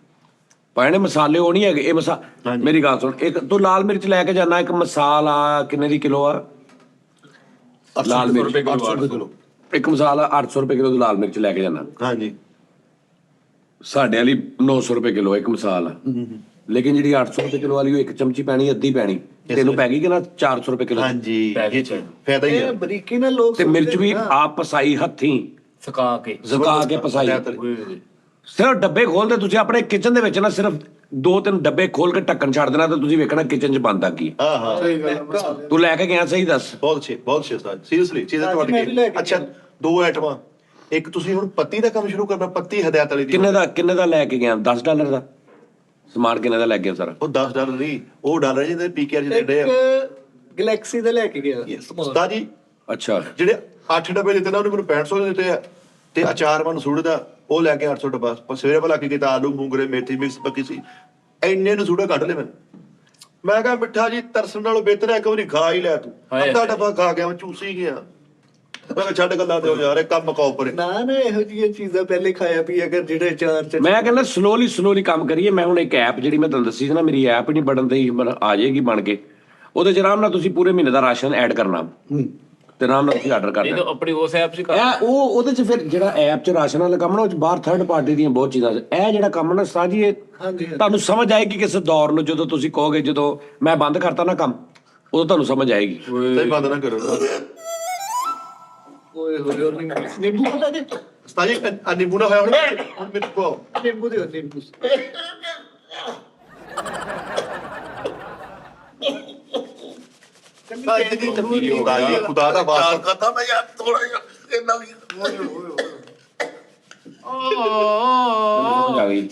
ਪਾਏ ਨੇ ਮਸਾਲੇ ਉਹ ਨਹੀਂ ਹੈਗੇ ਇਹ ਮੇਰੀ ਗੱਲ ਸੁਣ ਇੱਕ ਤੂੰ ਲਾਲ ਮਿਰਚ ਲੈ ਕੇ ਜਾਣਾ ਇੱਕ ਮਸਾਲਾ ਕਿੰਨੇ ਦੀ ਕਿਲੋ ਆ ਲਾਲ ਮਿਰਚ 800 ਰੁਪਏ ਕਿਲੋ ਇੱਕ ਮਸਾਲਾ 800 ਰੁਪਏ ਕਿਲੋ ਦੀ ਲਾਲ ਮਿਰਚ ਲੈ ਕੇ ਜਾਣਾ ਹਾਂਜੀ ਸਾਡੇ ਵਾਲੀ 900 ਰੁਪਏ ਕਿਲੋ ਇੱਕ ਮਸਾਲਾ ਲੇਕਿਨ ਜਿਹੜੀ 800 ਰੁਪਏ ਕਿਲੋ ਵਾਲੀ ਉਹ ਇੱਕ ਚਮਚੀ ਪੈਣੀ ਅੱਧੀ ਪੈਣੀ ਤੈਨੂੰ ਪੈ ਗਈ ਕਿ ਨਾ 400 ਰੁਪਏ ਕਿਲੋ ਹਾਂਜੀ ਪੈਸੇ ਇਹ ਚ। ਫਾਇਦਾ ਹੀ ਇਹ ਹੈ ਬਰੀਕੀ ਨਾਲ ਲੋਕ ਤੇ ਮਿਰਚ ਵੀ ਆਪ ਪਸਾਈ ਹੱਥੀਂ ਸੁਕਾ ਕੇ ਜ਼ੁਕਾ ਕੇ ਪਸਾਈ ਸਿਰਫ ਡੱਬੇ ਖੋਲਦੇ ਤੁਸੀਂ ਆਪਣੇ ਕਿਚਨ ਦੇ ਵਿੱਚ ਨਾ ਸਿਰਫ 2-3 ਡੱਬੇ ਖੋਲ ਕੇ ਢੱਕਣ ਛੱਡ ਦੇਣਾ ਤਾਂ ਤੁਸੀਂ ਵੇਖਣਾ ਕਿਚਨ 'ਚ ਬੰਦ ਆ ਗਈ ਹਾਂ ਹਾਂ ਤੂੰ ਲੈ ਕੇ ਗਿਆ ਸਹੀ ਦੱਸ ਬਹੁਤ ਅੱਛੇ ਉਸਤਾਦ ਸੀਰੀਅਸਲੀ ਚੀਜ਼ਾਂ ਤੁਹਾਡੇ ਮੈਂ ਵੀ ਲੈ ਕੇ ਅੱਛਾ ਦੋ ਆਈਟਮਾਂ ਇੱਕ ਤੁਸੀਂ ਹੁਣ ਪੱਤੀ ਦਾ ਕੰਮ ਸ਼ੁਰੂ ਕਰਨਾ ਪੱਤੀ ਹਦਾਇਤ ਵਾਲੀ ਦੀ ਕਿੰਨੇ ਦਾ ਲੈ ਕੇ ਗਿਆ $10 ਦਾ ਸਮਾਨ ਕਿੰਨੇ ਦਾ ਲੈ ਗਿਆ ਸਾਰਾ ਉਹ $10 ਨਹੀਂ ਉਹ ਡਾਲਰ ਜਿਹਦੇ ਪੀਕੇਆਰ ਜਿਹਦੇ ਡੇ ਇੱਕ ਗੈਲੈਕਸੀ ਦੇ ਲੈ ਕੇ ਗਿਆ ਉਸਤਾਦ ਜੀ ਅੱਛਾ ਜਿਹੜੇ 8 ਡੱਬੇ ਦਿੱਤੇ ਨਾ ਉਹਨੇ ਮੈਨੂੰ 6500 ਦੇ ਦਿੱਤੇ ਆ ਤੇ ਅਚਾਰ ਮਨ ਸੂੜ ਦਾ ਉਹ ਲੈ ਕੇ 800 ਡੱਬਾ ਪਰ ਸਵੇਰੇ ਭਲਾ ਕੀ ਕੀਤਾ ਆਲੂ ਮੂੰਗਰੇ ਮੇਥੀ ਮਿਕਸ ਪੱਕੀ ਸੀ ਇੰਨੇ ਨੂੰ ਸੂੜਾ ਕੱਢ ਲੈ ਮੈਂ ਕਿਹਾ ਮਿੱਠਾ ਜੀ ਤਰਸਣ ਨਾਲੋਂ ਬਿਹਤਰ ਹੈ ਇੱਕ ਵਾਰੀ ਖਾ ਹੀ ਲੈ ਤੂੰ ਹਾਏ ਅੱਧਾ ਡੱਬਾ ਖਾ ਗਿਆ ਮੈਂ ਚੂਸੀ ਗਿਆ ਮੈਂ ਕਿਹਾ ਛੱਡ ਗੱਲਾਂ ਤੇ ਯਾਰ ਇਹ ਕੰਮ ਮਕਾਓ ਪਰੇ ਨਾ ਇਹੋ ਜਿਹੀਆਂ ਚੀਜ਼ਾਂ ਪਹਿਲੇ ਖਾਇਆ ਪੀਆ ਕਰ ਜਿਹੜੇ ਚਾਰ ਚ ਮੈਂ ਕਹਿੰਦਾ ਸਲੋਲੀ ਕੰਮ ਕਰੀਏ ਮੈਂ ਹੁਣ ਇੱਕ ਐਪ ਜਿਹੜੀ ਮੈਂ ਤੁਹਾਨੂੰ ਦੱਸੀ ਸੀ ਨਾ ਮੇਰੀ ਐਪ ਨਹੀਂ ਬੜਨ ਦੀ ਆ ਜਾਏਗੀ ਬਣ ਕੇ ਉਹਦੇ ਚ ਆਰਾਮ ਨਾਲ ਤੁਸੀਂ ਪੂਰੇ ਮਹੀਨੇ ਦਾ ਰਾਸ਼ਨ ਐਡ ਕਰਨਾ ਤੇ ਆਰਾਮ ਨਾਲ ਤੁਸੀਂ ਆਰਡਰ ਕਰ ਇਹ ਦੇਣਾ ਤਾਂ ਆਪਣੀ ਉਸ ਐਪ 'ਚ ਕਰ ਇਹ ਉਹਦੇ ਚ ਫਿਰ ਜਿਹੜਾ ਐਪ ਚ ਰਾਸ਼ਨ ਵਾਲਾ ਕੰਮ ਨਾ ਉਹ ਚ ਬਾਹਰ ਥਰਡ ਪਾਰਟੀ ਦੀਆਂ ਬਹੁਤ ਚੀਜ਼ਾਂ ਇਹ ਜਿਹੜਾ ਕੰਮ ਨਾ ਸਾਜੀ ਇਹ ਹਾਂਜੀ ਤੁਹਾਨੂੰ ਸਮਝ ਆਏਗੀ ਕਿਸੇ ਦੌਰ ਨੂੰ ਜਦੋਂ ਤੁਸੀਂ ਕਹੋਗੇ ਜਦੋਂ ਮੈਂ ਬੰਦ ਕਰਤਾ ਨਾ ਕੰਮ ਉਦੋਂ ਤੁਹਾਨੂੰ ਸਮਝ ਆਏਗੀ ਸਹੀ ਬੰਦ ਨਾ ਕਰੋ ਓਏ ਹੋਏ ਨਿੰਬੂ ਪਤਾ ਜੀ ਉਸਤਾਦ ਜੀ ਨਿੰਬੂ ਨਾ ਹੋਇਆ ਹੁਣ ਮੈਨੂੰ ਕੋ ਨਿੰਬੂ ਦੇ ਨਿੰਬੂ ਖੁਦਾ ਦਾ ਵਾਸਤਾ ਕਰਦਾ ਮੈਂ ਯਾਰ ਥੋੜਾ ਜਿਹਾ ਇਹਨਾਂ ਦੀ ਸਮਝ ਆ ਗਈ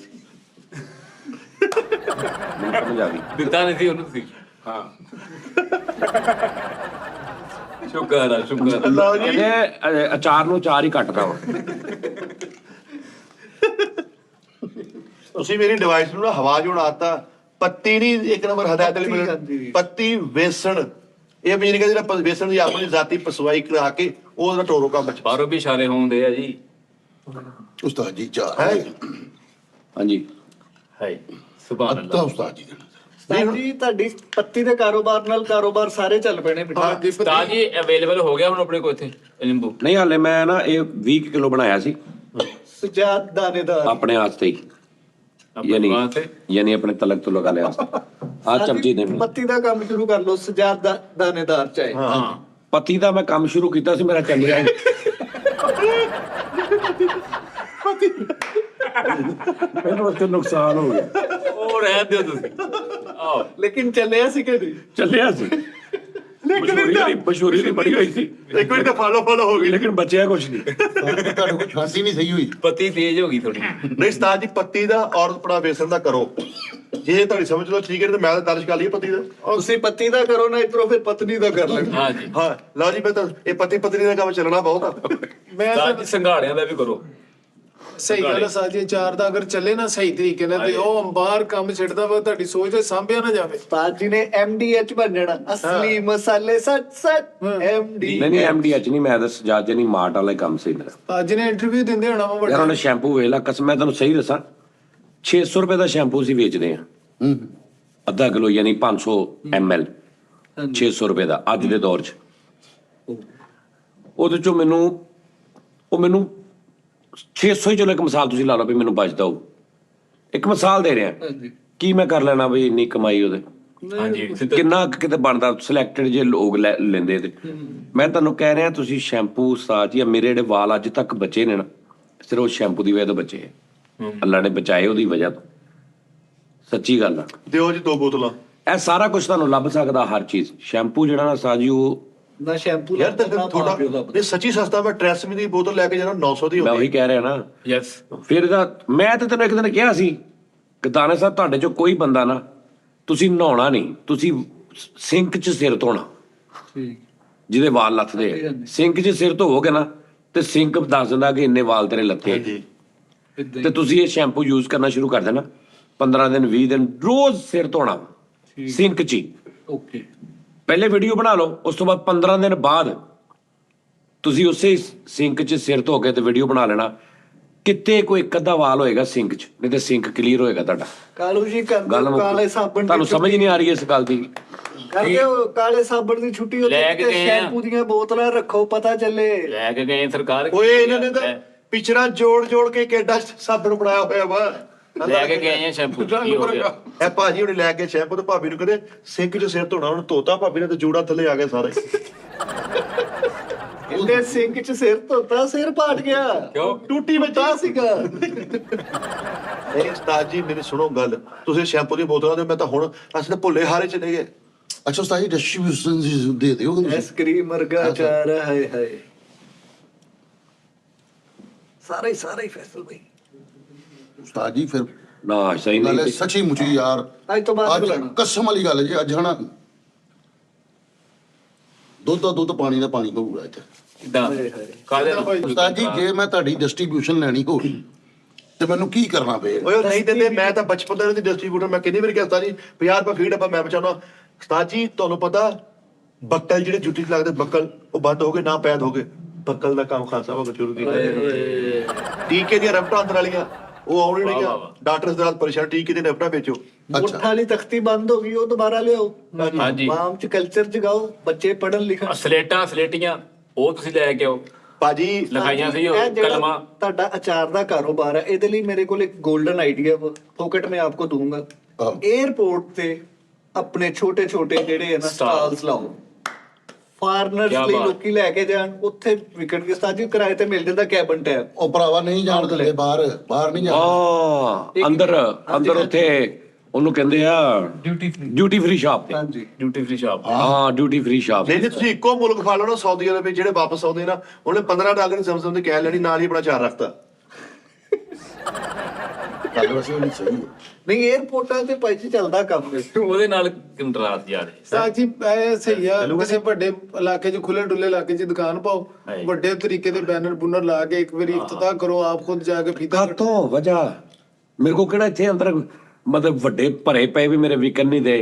ਮੈਨੂੰ ਸਮਝ ਆ ਗਈ ਦਿੱਤਾ ਨਹੀਂ ਸੀ ਉਹਨੂੰ ਤੁਸੀਂ ਹਾਂ ਸ਼ੁਕਰ ਆ ਲਓ ਜੀ ਕਹਿੰਦੇ ਅਚਾਰ ਨੂੰ ਅਚਾਰ ਹੀ ਕੱਟਦਾ ਵਾ ਤੁਸੀਂ ਮੇਰੀ ਡਿਵਾਈਸ ਨੂੰ ਨਾ ਹਵਾ ਜੋੜ ਆਤਾ ਪੱਤੀ ਨਹੀਂ ਇੱਕ ਨੰਬਰ ਹਦਾਇਤ ਵਾਲੀ ਹਾਂਜੀ। ਮਿਲਣ ਪੱਤੀ ਵੇਸਣ ਇਹ ਵੀ ਜਿਹੜਾ ਵੇਸਣ ਦੀ ਆਪਣੀ ਜ਼ਾਤੀ ਪਸਵਾਈ ਕਰਾ ਕੇ ਉਹਦਾ ਟੋਰੋ ਕੰਮ ਚ ਬਾਹਰੋਂ ਵੀ ਇਸ਼ਾਰੇ ਹੁੰਦੇ ਆ ਜੀ ਉਸਤਾਦ ਜੀ ਚਾਹ ਹੈ ਹਾਂਜੀ ਹੈ ਸੁਭਾਨ ਅੱਤਾ ਅੱਲਾਹ ਉਸਤਾਦ ਜੀ ਦੇ ਸਾਜੀ ਤੁਹਾਡੀ ਪੱਤੀ ਦੇ ਕਾਰੋਬਾਰ ਨਾਲ ਕਾਰੋਬਾਰ ਸਾਰੇ ਚੱਲ ਪੈਣੇ ਮਿੱਠਾ ਉਸਤਾਦ ਜੀ ਅਵੇਲੇਬਲ ਹੋ ਗਿਆ ਹੁਣ ਆਪਣੇ ਕੋਲ ਇੱਥੇ ਨਿੰਬੂ ਨਹੀਂ ਹਾਲੇ ਮੈਂ ਨਾ ਇਹ 20 ਕਿਲੋ ਬਣਾਇਆ ਸੀ ਸੁਜਾਤ ਦਾਣੇਦਾਰ ਆਪਣੇ ਹੱਥ ਤੇ ਹੀ ਆਪਣੇ ਯਾਨੀ ਦੁਕਾਨ ਤੇ ਯਾਨੀ ਆਪਣੇ ਤਲਕ ਤੋਂ ਲਗਾ ਲਿਆ ਆ ਚਮਚੀ ਦੇ ਪੱਤੀ ਦਾ ਕੰਮ ਸ਼ੁਰੂ ਕਰ ਲਓ ਸੁਜਾਤ ਦਾਣੇਦਾਰ ਚਾਹੇ ਹਾਂ ਪਤੀ ਦਾ ਮੈਂ ਕੰਮ ਸ਼ੁਰੂ ਕੀਤਾ ਸੀ ਮੇਰਾ ਚੱਲਿਆ ਮੈਨੂੰ ਉਸ ਨੁਕਸਾਨ ਹੋ ਗਿਆ ਉਹ ਰਹਿਣ ਦਿਓ ਤੁਸੀਂ ਆਓ ਲੇਕਿਨ ਚੱਲਿਆ ਸੀ ਕਿ ਨਹੀਂ ਚੱਲਿਆ ਸੀ ਮਸ਼ਹੂਰੀ ਦੀ ਬੜੀ ਹੋਈ ਸੀ ਇੱਕ ਵਾਰੀ ਤਾਂ ਫਾਲੋ ਹੋ ਗਈ ਲੇਕਿਨ ਬਚਿਆ ਕੁਛ ਨਹੀਂ ਤੁਹਾਡੇ ਕੋਲ ਛਾਤੀ ਨਹੀਂ ਸਹੀ ਹੋਈ ਪਤੀ ਤੇਜ਼ ਹੋ ਗਈ ਥੋੜੀ ਨਹੀਂ ਉਸਤਾਦ ਜੀ ਪੱਤੀ ਦਾ ਔਰ ਆਪਣਾ ਵੇਸਣ ਦਾ ਕਰੋ ਜੇ ਤੁਹਾਡੀ ਸਮਝ ਲਓ ਠੀਕ ਹੈ ਤੇ ਮੈਂ ਤਾਂ ਦਰਜ ਕਰ ਲਈ ਪਤੀ ਦਾ। ਤੁਸੀਂ ਪਤੀ ਦਾ ਕਰੋ ਨਾ, ਇਧਰੋਂ ਫਿਰ ਪਤਨੀ ਦਾ ਕਰ ਲੈਣਾ। ਹਾਂ ਜੀ ਹਾਂ ਲਓ ਜੀ, ਮੈਂ ਤਾਂ ਇਹ ਪਤੀ ਪਤਨੀ ਦਾ ਕੰਮ ਚੱਲਣਾ ਬਹੁਤ ਆ। ਮੈਂ ਉਸਤਾਦ ਜੀ ਸੰਘਾੜਿਆਂ ਦਾ ਵੀ ਕਰੋ। ਸਹੀ ਗੱਲ ਹੈ ਸਾਜੀ, ਚਾਰ ਦਾ ਅਗਰ ਚੱਲੇ ਨਾ ਸਹੀ ਤਰੀਕੇ ਨਾਲ ਤੇ ਉਹ ਅੰਬਾਰ ਕੰਮ ਛੱਡਦਾ ਵਾ, ਤੁਹਾਡੀ ਸੋਚ ਤੇ ਸਾਂਭਿਆ ਨਾ ਜਾਵੇ। ਉਸਤਾਦ ਜੀ ਨੇ MDH ਬਣ ਜਾਣਾ, ਅਸਲੀ ਮਸਾਲੇ ਸੱਚ ਸੱਚ MD। ਨਹੀਂ MDH ਨਹੀਂ, ਮੈਂ ਤਾਂ ਸਜਾਦ ਨਹੀਂ ਮਾਰਟ ਵਾਲਾ ਕੰਮ ਸਹੀ ਮੇਰਾ। ਅੱਜ ਨੇ ਇੰਟਰਵਿਊ ਦਿੰਦੇ ਹੋਣਾ ਵਾ ਯਾਰ ਵੱਡਾ। ਉਹਨੇ ਸ਼ੈਂਪੂ ਵੇਖ ਲਾ, ਕਸਮ ਮੈਂ ਤੁਹਾਨੂੰ ਸਹੀ ਦੱਸਾਂ 600 ਰੁਪਏ ਦਾ ਸ਼ੈਂਪੂ ਅਸੀਂ ਵੇਚਦੇ ਆ, ਅੱਧਾ ਕਿਲੋ ਯਾਨੀ 500 ml 600 ਰੁਪਏ ਦਾ ਅੱਜ ਦੇ ਦੌਰ 'ਚ। ਉਹਦੇ 'ਚੋਂ ਮੈਨੂੰ 600 ਹੀ, ਚਲੋ ਇੱਕ ਮਿਸਾਲ ਤੁਸੀਂ ਲਾ ਲਓ ਵੀ ਮੈਨੂੰ ਬਚਦਾ ਹੋ, ਇੱਕ ਮਿਸਾਲ ਦੇ ਰਿਹਾ ਕੀ ਮੈਂ ਕਰ ਲੈਣਾ ਬਈ ਇੰਨੀ ਕਮਾਈ ਉਹਦੇ, ਹਾਂਜੀ ਕਿੰਨਾ ਕੁ ਕਿਤੇ ਬਣਦਾ ਸਿਲੈਕਟਡ ਜੇ ਲੋਕ ਲੈਂਦੇ ਤੇ। ਮੈਂ ਤੁਹਾਨੂੰ ਕਹਿ ਰਿਹਾ ਤੁਸੀਂ ਸ਼ੈਂਪੂ ਸਾਜ ਜਾਂ ਮੇਰੇ ਜਿਹੜੇ ਵਾਲ ਅੱਜ ਤੱਕ ਬਚੇ ਨੇ ਨਾ, ਸਿਰਫ ਉਹ ਸ਼ੈਂਪੂ ਦੀ ਵਜ੍ਹਾ ਤੋਂ ਬਚੇ ਹੈ। ਅੱਲਾ ਨੇ ਬਚਾਏ ਉਹਦੀ ਵਜ੍ਹਾ ਤੋਂ, ਸੱਚੀ ਗੱਲ ਆ। ਦਿਓ ਜੀ 2 ਬੋਤਲਾਂ। ਇਹ ਸਾਰਾ ਕੁਝ ਤੁਹਾਨੂੰ ਲੱਭ ਸਕਦਾ, ਹਰ ਚੀਜ਼। ਸ਼ੈਂਪੂ ਜਿਹੜਾ ਨਾ ਸਾਜੀ ਉਹ ਨਾ ਸ਼ੈਂਪੂ ਯਾਰ ਤਾਂ ਥੋੜਾ ਇਹ ਸੱਚੀ ਸਸਤਾ। ਮੈਂ ਟ੍ਰੈਸਮੀ ਦੀ ਬੋਤਲ ਲੈ ਕੇ ਜਾਣਾ 900 ਦੀ ਮੈਂ ਹੁੰਦੀ। ਉਹੀ ਕਹਿ ਰਿਹਾ ਨਾ। ਯੈਸ ਫਿਰ ਇਹਦਾ ਮੈਂ ਤਾਂ ਤੈਨੂੰ ਇੱਕ ਦਿਨ ਕਿਹਾ ਸੀ ਕਿ ਦਾਨੇ ਸਾਹਿਬ ਤੁਹਾਡੇ ਚੋਂ ਕੋਈ ਬੰਦਾ ਨਾ, ਤੁਸੀਂ ਨਹਾਉਣਾ ਨਹੀਂ, ਤੁਸੀਂ ਸਿੰਕ 'ਚ ਸਿਰ ਧੋਣਾ, ਜਿਹਦੇ ਵਾਲ ਲੱਥਦੇ ਆ। ਸਿੰਕ 'ਚ ਸਿਰ ਧੋਵੋਗੇ ਨਾ ਤੇ ਸਿੰਕ ਦੱਸ ਦਿੰਦਾ ਕਿ ਇੰਨੇ ਵਾਲ ਤੇਰੇ ਲੱਥੇ ਆ। ਤੇ ਤੁਸੀਂ ਇਹ ਸ਼ੈਂਪੂ ਯੂਜ਼ ਕਰਨਾ ਸ਼ੁਰੂ ਕਰ ਦੇਣਾ, 15 ਦਿਨ 20 ਦਿਨ ਰੋਜ਼ ਸਿਰ ਧੋਣਾ ਸਿੰਕ 'ਚ ਹੀ। ਓਕੇ। ਪਹਿਲੇ ਵੀਡੀਓ ਬਣਾ ਲਓ, ਉਸ ਤੋਂ ਬਾਅਦ 15 ਦਿਨ ਬਾਅਦ ਤੁਸੀਂ ਉਸੇ ਸਿੰਕ 'ਚ ਸਿਰ ਧੋ ਕੇ ਤੇ ਵੀਡੀਓ ਬਣਾ ਲੈਣਾ। ਕਿਤੇ ਕੋਈ ਇੱਕ ਅੱਧਾ ਵਾਲ ਹੋਏਗਾ ਸਿੰਕ 'ਚ, ਨਹੀਂ ਤੇ ਸਿੰਕ ਕਲੀਅਰ ਹੋਏਗਾ ਤੁਹਾਡਾ। ਕਾਲੂ ਜੀ ਕਰ ਗੱਲ ਦਿਓ ਮੁੱਕ ਕਾਲੇ ਗਈ। ਸਾਬਣ ਤੁਹਾਨੂੰ ਸਮਝ ਨਹੀਂ ਆ ਰਹੀ ਇਸ ਗੱਲ ਦੀ। ਕਰ ਦਿਓ ਕਾਲੇ ਸਾਬਣ ਦੀ ਛੁੱਟੀ ਹੋ ਲੈ ਕੇ ਤੇ ਗਏ ਆ। ਸ਼ੈਂਪੂ ਦੀਆਂ ਬੋਤਲਾਂ ਰੱਖੋ, ਪਤਾ ਚੱਲੇ। ਲੈ ਕੇ ਗਏ ਸਰਕਾਰ। ਓਏ ਇਹਨਾਂ ਨੇ ਤਾਂ ਪਿਕਚਰਾਂ ਜੋੜ ਕੇ ਕਿੱਡਾ ਸਾਬਣ ਬਣਾਇਆ ਹੋਇਆ ਵਾ। ਲੈ ਕੇ ਗਏ ਆ ਸ਼ੈਂਪੂ, ਕੀ ਹੋ ਗਿਆ? ਇਹ ਭਾਜੀ ਹੁਣੇ ਲੈ ਕੇ ਸ਼ੈਂਪੂ ਤੇ ਭਾਬੀ ਨੂੰ ਕਹਿੰਦੇ ਸਿੰਕ 'ਚ ਸਿਰ ਧੋਣਾ, ਉਹਨੂੰ ਧੋਤਾ ਭਾਬੀ ਨੇ ਤੇ ਜੂੜਾ ਥੱਲੇ ਆ ਗਿਆ ਸਾਰੇ। ਇਹਦੇ ਸਿੰਕ 'ਚ ਸਿਰ ਧੋਤਾ, ਸਿਰ ਪਾਟ ਗਿਆ। ਕਿਉਂ? ਟੂਟੀ ਵਿੱਚ ਤਾਂ ਸੀਗਾ। ਇਹ ਉਸਤਾਦ ਜੀ ਮੇਰੀ ਸੁਣੋ ਗੱਲ, ਤੁਸੀਂ ਸ਼ੈਂਪੂ ਦੀ ਬੋਤਲਾਂ ਦੇ ਮੈਂ ਤਾਂ ਹੁਣ ਅਸੀਂ ਤਾਂ ਭੁੱਲੇ ਹਾਰੇ ਚਲੇ ਗਏ। ਅੱਛਾ ਉਸਤਾਦ ਜੀ ਡਿਸਟ੍ਰੀਬਿਊਸ਼ਨ ਦੇ ਦਿਓ ਤੁਸੀਂ। ਆਈਸਕ੍ਰੀਮ ਵਰਗਾ ਚਾਰ ਹਾਏ ਹਾਏ। ਸਾਰਾ ਹੀ ਫੈਸਲ ਬਈ। ਉਸਤਾਦ ਜੀ ਫਿਰ ਨਾ ਸਹੀ ਗੱਲ ਹੈ, ਨਹੀਂ। ਸੱਚੀ ਮੁੱਚੀ ਯਾਰ ਅੱਜ ਤੋਂ ਬਾਅਦ ਅੱਜ ਬੁਲਾਣਾ। ਕਸਮ ਵਾਲੀ ਗੱਲ ਹੈ ਜੀ। ਅੱਜ ਹਨਾ ਦੁੱਧ ਦਾ ਦੁੱਧ, ਪਾਣੀ ਦਾ ਪਾਣੀ ਹੋਊਗਾ ਇੱਥੇ। ਕਿੱਦਾਂ ਕਾਹਦੇ ਉਸਤਾਦ ਜੀ ਜੇ ਮੈਂ ਤੁਹਾਡੀ ਡਿਸਟ੍ਰੀਬਿਊਸ਼ਨ ਲੈਣੀ ਹੋਵੇ ਤੇ ਮੈਨੂੰ ਕੀ ਕਰਨਾ ਪਏਗਾ? ਓਏ ਉਹ ਨਹੀਂ ਦਿੰਦੇ। ਮੈਂ ਤਾਂ ਬਚਪਨ ਤੋਂ ਦੀ ਡਿਸਟ੍ਰੀਬਿਊਟਰ, ਮੈਂ ਕਿੰਨੀ ਵਾਰੀ ਕਿਹਾ ਉਸਤਾਦ ਜੀ 50 ਰੁਪਏ ਫੀਡ ਆਪਾਂ ਮੈਂ ਬਚਾਉਣਾ। ਉਸਤਾਦ ਜੀ ਤੁਹਾਨੂੰ ਪਤਾ ਬੱਕਲ ਜਿਹੜੇ ਜੁੱਤੀ 'ਚ ਲੱਗਦੇ ਬੱਕਲ, ਉਹ ਬੰਦ ਹੋ ਗਏ ਨਾ ਪੈਦ ਹੋ ਗਏ। ਬੱਕਲ ਦਾ ਕੰਮ ਖਾਨ ਸਾਹਿਬ ਸ਼ੁਰੂ ਕੀਤਾ। ਟੀਕੇ ਦੀਆਂ ਰਫਟਾਂ ਅੰਦਰ ਵਾਲੀਆਂ ਉਹ ਆਉਣ ਨਹੀਂ ਗਿਆ। ਡਾਕਟਰ ਦੇ ਨਾਲ ਪਰੇਸ਼ਾਨ, ਟੀਕੇ ਦੀਆਂ ਰਫਟਾਂ ਵੇਚੋ। ਮੁੱਠ ਵਾਲੀ ਤਖਤੀ ਬੰਦ ਹੋ ਗਈ, ਉਹ ਦੁਬਾਰਾ ਲਿਆਓ। ਹਾਂਜੀ। ਮਾਮ 'ਚ ਕਲਚਰ ਜਗਾਓ, ਬੱਚੇ ਪੜਨ ਲਿਖਣ। ਸਲੇਟੀਆਂ ਉਹ ਤੁਸੀਂ ਲੈ ਕੇ ਆਓ। ਭਾਜੀ ਲਿਖਾਈਆਂ ਸੀ ਉਹ ਇਹ ਜਿਹੜਾ ਕਲਮਾਂ। ਤੁਹਾਡਾ ਅਚਾਰ ਦਾ ਕਾਰੋਬਾਰ ਹੈ, ਇਹਦੇ ਲਈ ਮੇਰੇ ਕੋਲ ਇੱਕ 골ਡਨ ਆਈਡੀਆ ਪॉकेट में आपको दूंगा। 에어ਪੋਰਟ ਤੇ ਆਪਣੇ ਛੋਟੇ ਜਿਹੜੇ ਹੈ ਨਾ ਸਟਾਲਸ ਲਾਓ, ਫਾਰਨਰਸ ਕਿਆ ਲਈ ਬਾਤ। ਲੋਕੀ ਲੈ ਕੇ ਜਾਣ, ਉੱਥੇ ਵਿਕਣਗੇ। ਸਾਜੀ ਕਿਰਾਏ ਤੇ ਮਿਲ ਜਾਂਦਾ ਕੈਬਨ ਟੈਬ। ਉਹ ਭਰਾਵਾ ਨਹੀਂ ਜਾਣ ਦਿੰਦੇ ਬਾਹਰ ਨਹੀਂ ਜਾਣ। ਹਾਂ ਅੰਦਰ ਉੱਥੇ ਉਹਨੂੰ ਕਹਿੰਦੇ ਆ ਡਿਊਟੀ ਫ੍ਰੀ ਸ਼ਾਪ ਤੇ। ਹਾਂਜੀ। Duty free shop. ਹਾਂ ਡਿਊਟੀ ਫ੍ਰੀ ਸ਼ਾਪ। ਨਹੀਂ ਤੁਸੀਂ ਇੱਕੋ ਮੁਲਕ ਫੜ ਲਓ ਨਾ, ਸਾਊਦੀ ਅਰਬ ਵਿੱਚ ਜਿਹੜੇ ਵਾਪਸ ਆਉਂਦੇ ਨਾ, ਉਹਨੇ 15 dollar the Zamzam the can ਲੈਣੀ, ਨਾਲ ਹੀ ਆਪਣਾ ਚਾਰ ਰੱਖਤਾ। ਗੱਲ ਵੈਸੇ ਨਹੀਂ ਸਹੀ ਹੈ। ਨਹੀਂ 에어ਪੋਰਟਾਂ ਤੇ ਭਾਈ ਜੀ ਚੱਲਦਾ ਕੰਮ ਹੈ। ਉਹਦੇ ਨਾਲ ਕੰਟਰਾਸਟ ਯਾਰ। ਸਾਜੀ ਇਹ ਸਹੀ ਆ, ਕਿਸੇ ਵੱਡੇ ਇਲਾਕੇ 'ਚ ਖੁੱਲੇ ਡੁੱਲੇ ਇਲਾਕੇ 'ਚ ਦੁਕਾਨ ਪਾਓ, ਵੱਡੇ ਤਰੀਕੇ ਦੇ ਬੈਨਰ ਬੁਨਰ ਲਾ ਕੇ ਇੱਕ ਵਾਰੀ ਇਫਤਤਾਹ ਕਰੋ, ਆਪ ਖੁਦ ਜਾ ਕੇ ਫੀਤਾ ਕੱਟੋ। ਕਾਤੋਂ ਵਜ੍ਹਾ ਮੇਰੇ ਕੋ ਕਿਹੜਾ ਇੱਥੇ ਅੰਦਰ ਮਤਲਬ ਵੱਡੇ ਭਰੇ ਪਏ ਵੀ ਮੇਰੇ ਵਿਕਣ ਨਹੀਂ ਦੇ।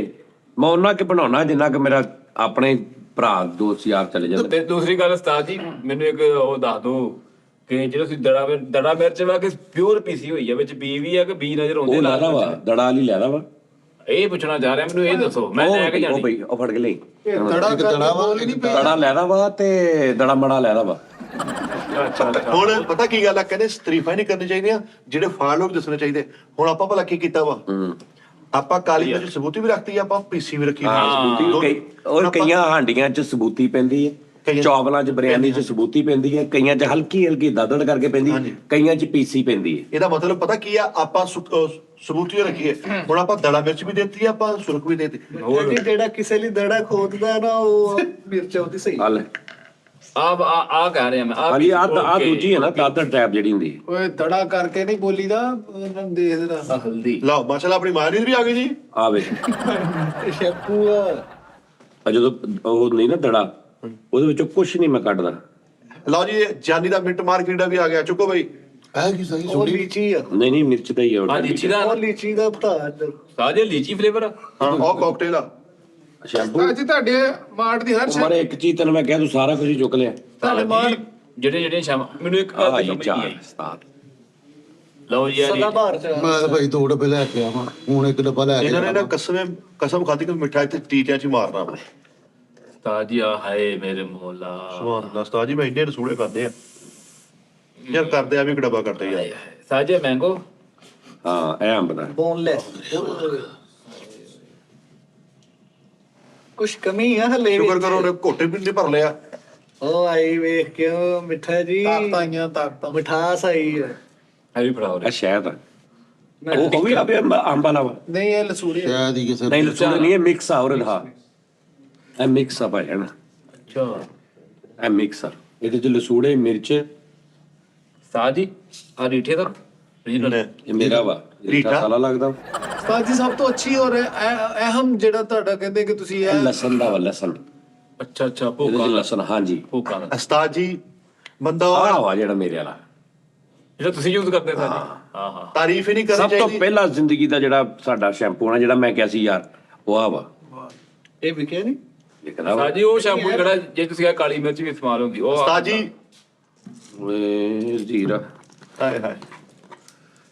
ਮੈਂ ਉਹਨਾਂ ਕੇ ਬਣਾਉਣਾ ਜਿੰਨਾ ਕਿ ਮੇਰਾ ਆਪਣੇ ਭਰਾ ਦੋਸਤ ਯਾਰ ਚਲੇ ਜਾਂਦੇ। ਤੇ ਦੂਸਰੀ ਗੱਲ ਉਸਤਾਦ ਜੀ ਮੈਨੂੰ ਇੱਕ ਉਹ ਦੱਸ ਦਿਓ ਕਿ ਜਿਹੜਾ ਤੁਸੀਂ ਦੜਾ ਮਿਰਚ ਵਾ ਕਿ ਪਿਓਰ ਪੀਸੀ ਹੋਈ ਆ, ਵਿੱਚ ਬੀ ਵੀ ਆ ਕਿ ਬੀ ਨਜ਼ਰ ਆਉਂਦੇ? ਉਹ ਲੈਦਾ ਵਾ ਦੜਾ ਵਾਲੀ ਲੈਦਾ ਵਾ। ਇਹ ਪੁੱਛਣਾ ਚਾਹ ਰਿਹਾ, ਮੈਨੂੰ ਇਹ ਦੱਸੋ। ਮੈਂ ਲੈ ਕੇ ਉਹ ਜਾਣੀ। ਬਈ ਉਹ ਫੜ ਕੇ ਲਈ ਦੜਾ ਦੜਾ ਵਾ, ਬੋਲ ਹੀ ਨਹੀਂ ਪਿਆ। ਦੜਾ ਲੈਦਾ ਵਾ ਤੇ ਦੜਾ ਮੜਾ ਲੈਦਾ ਵਾ। ਅੱਛਾ ਹੁਣ ਪਤਾ ਕੀ ਗੱਲ ਆ, ਕਹਿੰਦੇ ਤਰੀਫਾਂ ਨਹੀਂ ਕਰਨੀ ਚਾਹੀਦੀਆਂ, ਜਿਹੜੇ ਫਾਲ ਲੋਕ ਦੱਸਣੇ ਚਾਹੀਦੇ। ਹੁਣ ਆਪਾਂ ਭਲਾ ਕੀ ਕੀਤਾ ਵਾ, ਆਪਾਂ ਕਾਲੀ ਮਿਰਚ ਸਬੂਤੀ ਵੀ ਰੱਖਤੀ, ਆਪਾਂ ਪੀਸੀ ਵੀ ਰੱਖੀ। ਔਰ ਕਈਆਂ ਹਾਂਡੀਆਂ 'ਚ ਸਬੂਤੀ ਪੈਂਦੀ ਹੈ, ਚੌਵਲਾਂ 'ਚ ਬਿਰਿਆਨੀ 'ਚ ਸਬੂਤੀ ਪੈਂਦੀ ਹੈ, ਕਈਆਂ 'ਚ ਹਲਕੀ ਦਾਦੜ ਕਰਕੇ ਪੈਂਦੀ, ਕਈਆਂ 'ਚ ਪੀਸੀ ਪੈਂਦੀ ਹੈ। ਇਹਦਾ ਮਤਲਬ ਪਤਾ ਕੀ ਆ, ਆਪਾਂ ਸਬੂਤੀ ਰੱਖੀਏ। ਹੁਣ ਆਪਾਂ ਦੜਾ ਮਿਰਚ ਵੀ ਦੇਤੀ, ਆਪਾਂ ਸੁਰਖ ਵੀ ਦੇਤੀ। ਜੀ ਜਿਹੜਾ ਕਿਸੇ ਲਈ ਦੜਾ ਖੋਦਦਾ ਨਾ, ਉਹ ਮਿਰਚ ਉਹਦੀ ਸਹੀ। ਹਲ ਆ ਕਹਿ ਰਿਹਾ ਮੈਂ ਹਾਂਜੀ ਆ ਦੂਜੀ ਹੈ ਨਾ ਦਾਦਰ ਟੈਪ ਜਿਹੜੀ ਹੁੰਦੀ ਹੈ। ਓਏ ਦੜਾ ਕਰਕੇ ਨਹੀਂ ਬੋਲੀਦਾ, ਉਹਨਾਂ ਨੂੰ ਦੇਖਦਾ। ਹਲਦੀ ਲਓ ਮਾਸ਼ਾਅੱਲਾ ਆਪਣੀ ਮਾਇਨੀਜ਼ ਵੀ ਆ ਗਈ ਜੀ। ਆ ਵੇ ਸ਼ੈਪੂ ਆ ਜਦੋਂ ਉਹ ਨਹੀਂ ਨਾ ਦੜਾ, ਉਹਦੇ ਵਿੱਚੋਂ ਕੁਛ ਨਹੀਂ ਮੈਂ ਕੱਢਦਾ। ਲਓ ਜੀ ਇਹ ਜਾਨੀ ਦਾ ਮਿੰਟ ਮਾਰਕੀਟ ਦਾ ਵੀ ਆ ਗਿਆ, ਚੁੱਕੋ ਬਈ। ਇਹ ਕੀ ਸਹੀ ਉਹ ਸੁਣੀ ਲੀਚੀ ਆ, ਨਹੀਂ ਮਿਰਚ ਦਾ ਹੀ ਆ ਹਾਂ ਲੀਚੀ ਦਾ ਉਹ ਲੀਚੀ ਦਾ ਭਰਾ ਇੱਧਰ। ਸਾਜੇ ਲੀਚੀ ਫਲੇਵਰ ਹਾਂ ਉਹ ਕਾਕਟੇਲ ਆ। ਸ਼ੈਂਪੂ ਅੱਜ ਤੁਹਾਡੇ ਮਾਰਟ ਦੀ ਹਰ ਮਾਰੇ ਇੱਕ ਚੀਜ਼ ਤੈਨੂੰ ਮੈਂ ਕਿਹਾ ਤੂੰ ਸਾਰਾ ਕੁਝ ਹੀ ਚੁੱਕ ਲਿਆ। ਤੁਹਾਡੇ ਮਾਰਟ ਜਿਹੜੇ ਸ਼ਾਮ ਮੈਨੂੰ ਇੱਕ ਆ ਗੱਲ ਜੀ ਸਮਝ ਨਹੀਂ ਚਾਰ ਆਈ। ਸਤਾਰ ਲਓ ਜੀ ਸਦਾ ਬਾਹਰ ਚ ਮੈਂ ਤਾਂ ਭਾਈ 2 ਡੱਬੇ ਲੈ ਕੇ ਆਵਾਂ, ਹੁਣ 1 ਡੱਬਾ ਲੈ ਕੇ ਇਹਨਾਂ ਨੇ ਨਾ ਜਾਵਾਂ। ਕਸਮ ਖਾਦੀ ਕਿ ਮਿੱਠਾ ਇੱਥੇ ਟੀਟਿਆਂ 'ਚ ਹੀ ਮਾਰਨਾ ਵਾ। ਤਾਜੀਆ ਹਾਏ ਮੇਰੇ ਮੌਲਾ ਸੁਭਾਨ ਅੱਲਾਹ ਉਸਤਾਦ ਜੀ ਮੈਂ ਇੰਨੇ ਰਸੂਲੇ ਕਰਦੇ ਆ ਯਾਰ, ਕਰਦੇ ਆ ਵੀ ਇੱਕ ਡੱਬਾ ਕਰਦੇ ਯਾਰ। ਸਾਜੇ ਮੈਂਗੋ ਹਾਂ ਇਹ ਅੰਬ ਦਾ ਬੋਨਲੈਸ। ਕੁਛ ਕਮੀ ਆ ਹਲੇ ਸ਼ੁਕਰ ਕਰੋ ਉਹਨੇ ਘੋਟੇ ਵੀ ਨਹੀਂ ਭਰ ਲਿਆ। ਉਹ ਆਈ ਵੇਖ ਕੇ ਉਹ ਮਿੱਠਾ ਜੀ, ਤਾਕਤਾਂ ਮਿਠਾਸ ਆਈ ਹੈ। ਹੈਵੀ ਫੜਾਓ ਇਹ ਸ਼ਹਿਦ ਆ। ਉਹ ਵੀ ਆਪੇ ਅੰਬ ਵਾਲਾ ਵਾ। ਨਹੀਂ, ਇਹ ਲਸੂੜੀ ਸ਼ਾਇਦ ਹੀ ਕਿਸੇ ਨਹੀਂ ਲਸੂੜੀ ਨਹੀਂ, ਇਹ ਮਿਕਸ ਆ ਉਹਦੇ ਹਾਂ ਇਹ ਮਿਕਸ ਆ ਭਾਈ ਨਾ, ਅੱਛਾ ਇਹ ਮਿਕਸ ਆ। ਇਹਦੇ ਚ ਲਸੂੜੇ ਮਿਰਚ ਸਾਜੀ ਆ ਰੀਠੇ ਦਾ ਰੀਜਨਲ ਇਹ ਮੇਰਾ ਵਾ ਰੀਠਾ? ਸਾਲਾ ਲੱਗਦਾ। ਉਸਤਾਦ ਜੀ ਸਭ ਤੋਂ ਅੱਛੀ ਔਰ ਅਹਿਮ ਜਿਹੜਾ ਤੁਹਾਡਾ ਕਹਿੰਦੇ ਕਿ ਤੁਸੀਂ ਇਹ ਇਹ ਲਸਣ ਦਾ ਵਾ, ਲਸਣ ਅੱਛਾ ਇਹਦੇ ਭੂਕਾ ਚ ਲਸਣ। ਹਾਂਜੀ ਭੂਕਾ ਦਾ ਉਸਤਾਦ ਜੀ ਬੰਦਾ ਆਹ ਵਾ ਜਿਹੜਾ ਮੇਰੇ ਵਾਲਾ ਜਿਹੜਾ ਤੁਸੀਂ ਯੂਜ਼ ਕਰਦੇ ਸਾਜੀ ਹਾਂ ਹਾਂ ਤਾਰੀਫ ਹੀ ਨਹੀਂ ਕਰਨੀ ਸਭ ਤੋਂ ਚਾਹੀਦੀ। ਪਹਿਲਾ ਜ਼ਿੰਦਗੀ ਦਾ ਜਿਹੜਾ ਸਾਡਾ ਸ਼ੈਂਪੂ ਨਾ, ਜਿਹੜਾ ਮੈਂ ਕਿਹਾ ਸੀ ਯਾਰ ਉਹ ਆ ਵਾ ਇਹ ਵਿਕਿਆ ਨਹੀਂ ਲਿਖਦਾ ਵਾ। ਸਾਜੀ ਉਹ ਸ਼ੈਂਪੂ ਜਿਹੜਾ ਜੇ ਤੁਸੀਂ ਆ ਕਾਲੀ ਮਿਰਚ ਵੀ ਇਸਤੇਮਾਲ ਹੁੰਦੀ ਉਹ ਉਸਤਾਦ ਜੀ ਓਏ ਜ਼ੀਰਾ ਹਾਏ ਹਾਏ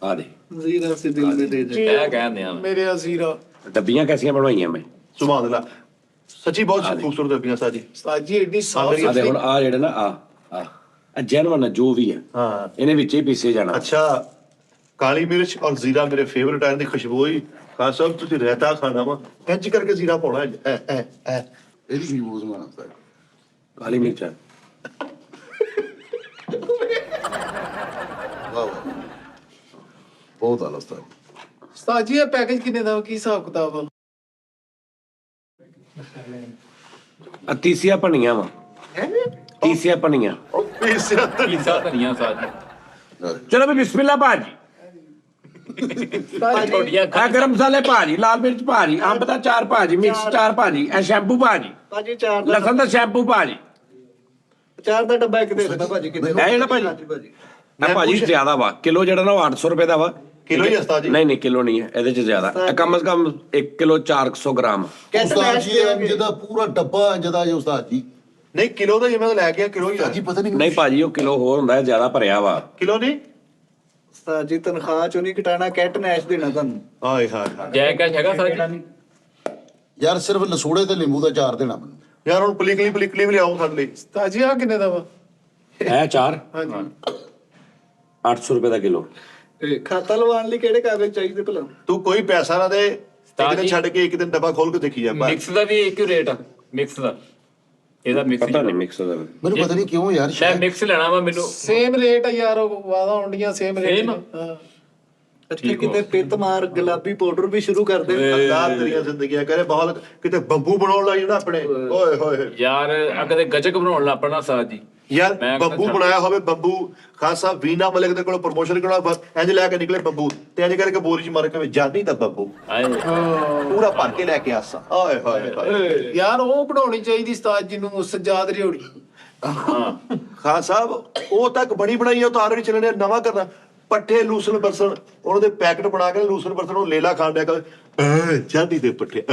ਆ ਦੇ ਜ਼ੀਰਾ ਸੇ ਦਿਲ में दे दे। ਇਹ ਕਹਿੰਦੇ ਆ ਮੇਰੇ ਅਜ਼ੀਰਾ। ਡੱਬੀਆਂ ਕੈਸੀਆਂ ਬਣਵਾਈਆਂ ਮੈਂ। ਸੁਭਾਨ ਅੱਲਾਹ ਸੱਚੀ ਬਹੁਤ ਖੂਬਸੂਰਤ ਲੱਗੀਆਂ ਉਸਤਾਦ ਜੀ। ਉਸਤਾਦ ਜੀ ਐਡੀ ਸਾਫ ਮੇਰੀ- ਆ ਦੇ ਹੁਣ ਆ ਜਿਹੜੇ ਨਾ ਆ ਜੈਨੂਨ ਜੋ ਵੀ ਆ ਹਾਂ ਇਹਨੇ ਵਿੱਚ ਹੀ ਪੀਸੇ ਜਾਣਾ। ਅੱਛਾ ਕਾਲੀ ਮਿਰਚ ਔਰ ਜ਼ੀਰਾ ਮੇਰੇ ਫੇਵਰਿਟ ਆ। ਦੀ ਖੁਸ਼ਬੂ ਹੀ ਖਾਸ ਸਾਹਿਬ ਤੁਸੀਂ ਰਹਿਤਾ ਖਾਣਾ ਵਾ ਇੰਜ ਕਰਕੇ ਜ਼ੀਰਾ ਪਾਉਣਾ ਐ ਇਹਦੀ ਕੀ ਬੂਜ਼ ਮਾਰਦਾ ਕਾਲੀ ਮਿਰਚ ਵਾਹ ਵਾਹ ਬਹੁਤ ਆਲਾ ਉਸਤਾਦ। ਉਸਤਾਦ ਜੀ ਇਹ ਪੈਕੇਜ ਕਿੰਨੇ ਦਾ ਵਾ? ਕੀ ਹਿਸਾਬ ਕਿਤਾਬ ਆ? ਆ ਤੀਸੀਆਂ ਭਣੀਆਂ ਵਾ, ਤੀਸੀਆਂ ਭਣੀਆਂ। ਪੀਸਿਆ ਪੀਜ਼ਾ ਧਨੀਆ ਸਾਜੀ ਚਲੋ ਵੀ ਬਿਸਮਿਲ੍ਲਾ ਭਾਜੀ। ਛੋਟੀਆਂ ਆ ਗਰਮ ਮਸਾਲੇ ਭਾਜੀ, ਲਾਲ ਮਿਰਚ ਭਾਜੀ, ਅੰਬ ਦਾ ਚਾਰ ਭਾਜੀ, ਮਿਕਸ ਚਾਰ ਭਾਜੀ, ਇਹ ਸ਼ੈਂਪੂ ਭਾਜੀ, ਭਾਜੀ ਚਾਰ ਦਾ ਲਸਣ ਦਾ ਸ਼ੈਂਪੂ ਭਾਜੀ। ਚਾਰ ਦਾ ਡੱਬਾ ਇੱਕ ਦੇ ਦੇਣਾ ਭਾਜੀ ਕਿੰਨੇ ਇਹ ਜਿਹੜਾ ਭਾਜੀ ਇਹ ਭਾਜੀ ਜ਼ਿਆਦਾ ਵਾ। ਕਿਲੋ ਜਿਹੜਾ ਨਾ ਉਹ 800 ਰੁਪਏ ਦਾ ਵਾ। ਕਿਲੋ ਹੀ ਉਸਤਾਦ ਜੀ? ਨਹੀਂ ਕਿਲੋ ਨਹੀਂ ਹੈ, ਇਹਦੇ ਚ ਜ਼ਿਆਦਾ। ਇਹ ਕਮ ਸੇ ਕਮ 1 ਕਿਲੋ 400 ਗ੍ਰਾਮ। ਉਸਤਾਦ ਜੀ ਇੰਜ ਦਾ ਪੂਰਾ ਡੱਬਾ ਇੰਜ ਦਾ ਜੀ ਉਸਤਾਦ ਜੀ। ਨਹੀਂ ਕਿਲੋ ਦਾ ਜਿਵੇਂ ਲੈ ਗਿਆ ਕਿਲੋ ਹੀ ਆ। ਜੀ ਪਤਾ ਨਹੀਂ ਨਹੀਂ ਭਾਜੀ ਉਹ ਕਿਲੋ ਹੋਰ ਹੁੰਦਾ ਹੈ, ਜ਼ਿਆਦਾ ਭਰਿਆ ਵਾ। ਕਿਲੋ ਨਹੀਂ ਉਸਤਾਦ ਜੀ ਤਨਖਾਹ ਚੋਂ ਨਹੀਂ ਕਟਾਣਾ, ਕੈਟ ਨੈਸ਼ ਦੇਣਾ ਤੁਹਾਨੂੰ। ਹਾਏ ਹਾਏ ਹਾਏ ਜੈ ਕੈਸ਼ ਹੈਗਾ ਸਾਜੀ ਯਾਰ ਸਿਰਫ ਲਸੂੜੇ ਤੇ ਨਿੰਬੂ ਦਾ ਚਾਰ ਦੇਣਾ ਮੈਨੂੰ। ਯਾਰ ਹੁਣ ਪਲਿਕਲੀ ਵੀ ਲਿਆਓ ਸਾਡੇ ਲਈ। ਉਸਤਾਦ ਜੀ ਆ ਕਿੰਨੇ ਦਾ ਵਾ? ਇਹ ਚਾਰ ਹਾਂਜੀ 800 ਰੁਪਏ ਦਾ ਕਿਲੋ। ਖਾਤਾ ਲਵਾਉਣ ਲਈ ਕਿਹੜੇ ਕਾਗਜ਼ ਚਾਹੀਦੇ ਭਲਾ? ਤੂੰ ਕੋਈ ਪੈਸਾ ਨਾ ਦੇ, ਇੱਕ ਉਸਤਾਦ ਦਿਨ ਜੀ। ਛੱਡ ਕੇ ਇੱਕ ਦਿਨ ਡੱਬਾ ਖੋਲ ਕੇ ਦੇਖੀ ਜਾ ਬਸ। ਮਿਕਸ ਦਾ ਵੀ ਇੱਕ ਹੀ ਰੇਟ ਆ ਮਿਕਸ ਦਾ ਇਹਦਾ ਮਿਕਸ ਪਤਾ ਨਹੀਂ ਮਿਕਸ ਦਾ। ਮੈਨੂੰ ਪਤਾ ਨਹੀਂ ਕਿਉਂ ਯਾਰ ਮੈਂ ਸ਼ਾਇਦ ਮਿਕਸ ਲੈਣਾ ਵਾ ਮੈਨੂੰ ਸੇਮ ਰੇਟ ਆ ਯਾਰ, ਉਹ ਵਾਦਾ ਹੁੰਦੀਆਂ ਸੇਮ ਰੇਟ। Same? ਹਾਂ ਇੱਥੇ ਕਿਤੇ ਪਿੱਤ ਮਾਰ ਗੁਲਾਬੀ ਪਾਊਡਰ ਵੀ ਸ਼ੁਰੂ ਕਰ ਦੇ। ਅੱਲਾਹ ਤੇਰੀਆਂ ਜ਼ਿੰਦਗੀਆਂ ਕਰੇ ਬਹੁਤ ਕਿਤੇ ਬੰਬੂ ਬਣਾਉਣ ਲੱਗ ਜਾਣਾ ਆਪਣੇ। ਓਏ ਹੋਏ ਯਾਰ ਆ ਕਦੇ ਗੱਜਕ ਬਣਾਉਣ ਲੱਗ ਪਣਾ ਸਾਜੀ ਯਾਰ ਮੈਂ ਬੰਬੂ ਕਹਿੰਦਾ ਬਣਾਇਆ ਹੋਵੇ ਬੰਬੂ ਖਾਨ ਸਾਹਿਬ ਵੀਨਾ ਮਲਿਕ ਦੇ ਕੋਲ ਪ੍ਰਮੋਸ਼ਨ ਕਰਾਉਣਾ ਬਸ ਇੰਜ ਲੈ ਕੇ ਨਿਕਲੇ ਬੰਬੂ ਤੇ ਇੰਜ ਕਰਕੇ ਬੋਰੀ ਚ ਮਾਰ ਕੇ ਜਾਨੀ ਤਾਂ ਬੰਬੂ ਆਏ ਪੂਰਾ ਭਰ ਕੇ ਲੈ ਕੇ ਆਸਾ। ਓਏ ਹੋਏ ਹੋਏ ਯਾਰ ਉਹ ਬਣਾਉਣੀ ਚਾਹੀਦੀ ਉਸਤਾਦ ਜੀ ਨੂੰ, ਸਜਾਦ ਰਿਓੜੀ। ਖਾਨ ਸਾਹਿਬ ਉਹ ਤੱਕ ਬਣੀ ਬਣਾਈ ਆ, ਉਹ ਤਾਂ ਆਲਰੇਡੀ ਚੱਲਣੇ ਨਵਾਂ ਕਰਨਾ। ਪੱਠੇ ਲੂਸਣ ਬਰਸਣ ਉਹਨਾਂ ਦੇ ਪੈਕਟ ਬਣਾ ਕੇ ਲੂਸਣ ਬਰਸਣ ਉਹ ਲੇਲਾ ਖਾਣ ਡਿਆ ਕਰ ਜਾਨੀ ਦੇ ਪੱਠੇ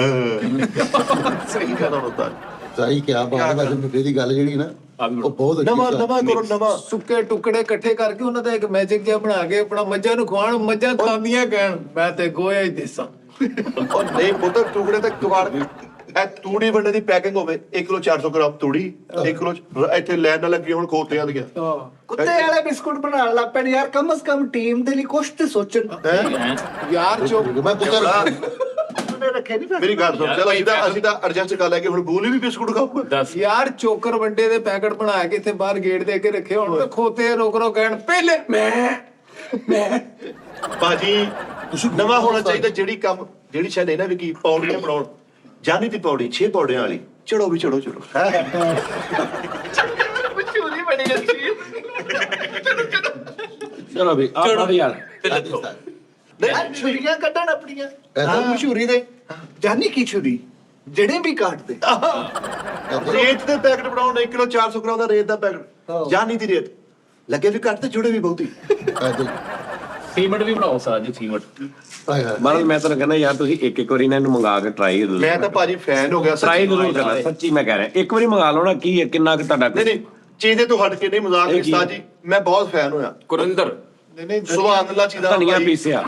ਸਹੀ ਗੱਲ ਹੁੰਦਾ। ਸਹੀ ਕਿਹਾ ਬਾਤ ਵੈਸੇ ਮਿੱਠੇ ਦੀ ਗੱਲ ਜਿਹੜੀ ਨਾ ਉਹ ਬਹੁਤ ਅੱਛੀ ਨਵਾਂ ਸੀ। ਨਵਾਂ ਕਰੋ ਨਵਾਂ। ਸੁੱਕੇ ਟੁਕੜੇ ਇਕੱਠੇ ਕਰਕੇ ਉਹਨਾਂ ਦਾ ਇੱਕ ਮੈਜਿਕ ਜਿਹਾ ਬਣਾ ਕੇ ਆਪਣਾ ਮੱਝਾਂ ਨੂੰ ਖਵਾਉਣ, ਮੱਝਾਂ ਖਾਂਦੀਆਂ ਕਹਿਣ ਮੈਂ ਤੇ ਗੋਇਆ ਹੀ ਦੇਸਾਂ। ਉਹ ਨਹੀਂ ਪੁੱਤਰ ਟੁਕੜੇ ਤੇ ਕਵਾੜ ਇਹ ਤੂੜੀ ਵੰਡੇ ਦੀ ਪੈਕਿੰਗ ਹੋਵੇ 1 ਕਿਲੋ 400 ਗ੍ਰਾਮ ਤੂੜੀ 1 ਕਿਲੋ ਇੱਥੇ ਲੈਣ ਨਾਲ ਲੱਗੀ ਹੁਣ ਖੋਤਿਆਂ ਦੀਆਂ। ਕੁੱਤੇ ਵਾਲੇ ਬਿਸਕੁਟ ਬਣਾਉਣ ਲੱਗ ਪੈਣ ਯਾਰ, ਕਮ ਸੇ ਕਮ ਟੀਮ ਦੇ ਲਈ ਕੁਛ ਤੇ ਸੋਚਣ। ਯਾਰ ਚੁੱਪ। ਮੈਂ ਪੁੱਤਰ ਉਹਨੇ ਰੱਖੇ ਨਹੀਂ ਮੇਰੀ ਗੱਲ ਸੁਣ ਚਲੋ ਅਸੀਂ ਤਾਂ ਅਰਜੈਂਟ ਕਰ ਲੈ ਕੇ ਹੁਣ ਬੂਲੀ ਵੀ ਬਿਸਕੁਟ ਖਾਊਗਾ। ਦੱਸ ਯਾਰ ਚੋਕਰ ਵੰਡੇ ਦੇ ਪੈਕਟ ਬਣਾ ਕੇ ਇੱਥੇ ਬਾਹਰ ਗੇਟ ਦੇ ਅੱਗੇ ਰੱਖੇ ਹੁਣ ਤੇ ਖੋਤੇ ਰੋਕ ਰੋ ਕਹਿਣ ਪਹਿਲੇ ਮੈਂ ਬਾਜੀ ਨਵਾਂ ਹੋਣਾ ਚਾਹੀਦਾ। ਜਿਹੜੀ ਸ਼ਾਇਦ ਇਹਨਾਂ ਵੀ ਕੀ ਪੌੜੀਆਂ ਬਣਾਉਣ ਜਾਨੀ ਦੀ ਪੌੜੀ 6 ਪੌੜੀਆਂ ਵਾਲੀ ਚੜੋ ਵੀ ਚੜੋ ਚਲੋ ਵੀ ਆਪਾਂ ਯਾਰ ਨਹੀਂ ਛੁਰੀਆਂ ਕੱਢਣ ਆਪਣੀਆਂ ਹਾਂ ਮਸ਼ਹੂਰੀ ਦੇ ਜਾਨੀ ਕੀ ਛੁਰੀ ਜਿਹੜੇ ਵੀ ਕੱਟਦੇ ਰੇਤ ਦੇ ਪੈਕਟ ਬਣਾਉਣ 1 ਕਿਲੋ 400 ਗ੍ਰਾਮ ਦਾ ਰੇਤ ਦਾ ਪੈਕਟ ਜਾਨੀ ਦੀ ਰੇਤ ਲੱਗੇ ਵੀ ਘੱਟ ਤੇ ਜੁੜੇ ਵੀ ਬਹੁਤੀ ਸੀਮਟ ਵੀ ਬਣਾਓ ਸਾਜ ਜੀ ਸੀਮਟ ਮਹਾਰਾਜ ਮੈਂ ਤੁਹਾਨੂੰ ਕਹਿੰਦਾ ਯਾਰ ਤੁਸੀਂ ਇੱਕ ਵਾਰੀ ਨਾ ਇਹਨੂੰ ਮੰਗਾ ਕੇ ਟਰਾਈ ਜ਼ਰੂਰ ਮੈਂ ਤਾਂ ਭਾਜੀ ਫੈਨ ਹੋ ਗਿਆ ਟਰਾਈ ਜ਼ਰੂਰ ਕਰਨਾ ਸੱਚੀ ਮੈਂ ਕਹਿ ਰਿਹਾ ਇੱਕ ਵਾਰੀ ਮੰਗਾ ਲਓ ਨਾ ਕੀ ਹੈ ਕਿੰਨਾ ਕੁ ਤੁਹਾਡਾ ਨਹੀਂ ਚੀਜ਼ ਦੇ ਤੋਂ ਹਟ ਕੇ ਨਹੀਂ ਮਜ਼ਾਕ ਨਹੀਂ ਉਸਤਾਦ ਜੀ ਮੈਂ ਬਹੁਤ ਫੈਨ ਹੋਇਆ ਕੁਰਿੰਦਰ ਨਹੀਂ ਸੁਭਾਨ ਅੱਲਾਹ ਚੀਜ਼ਾਂ ਧਨੀਆ ਪੀਸਿਆ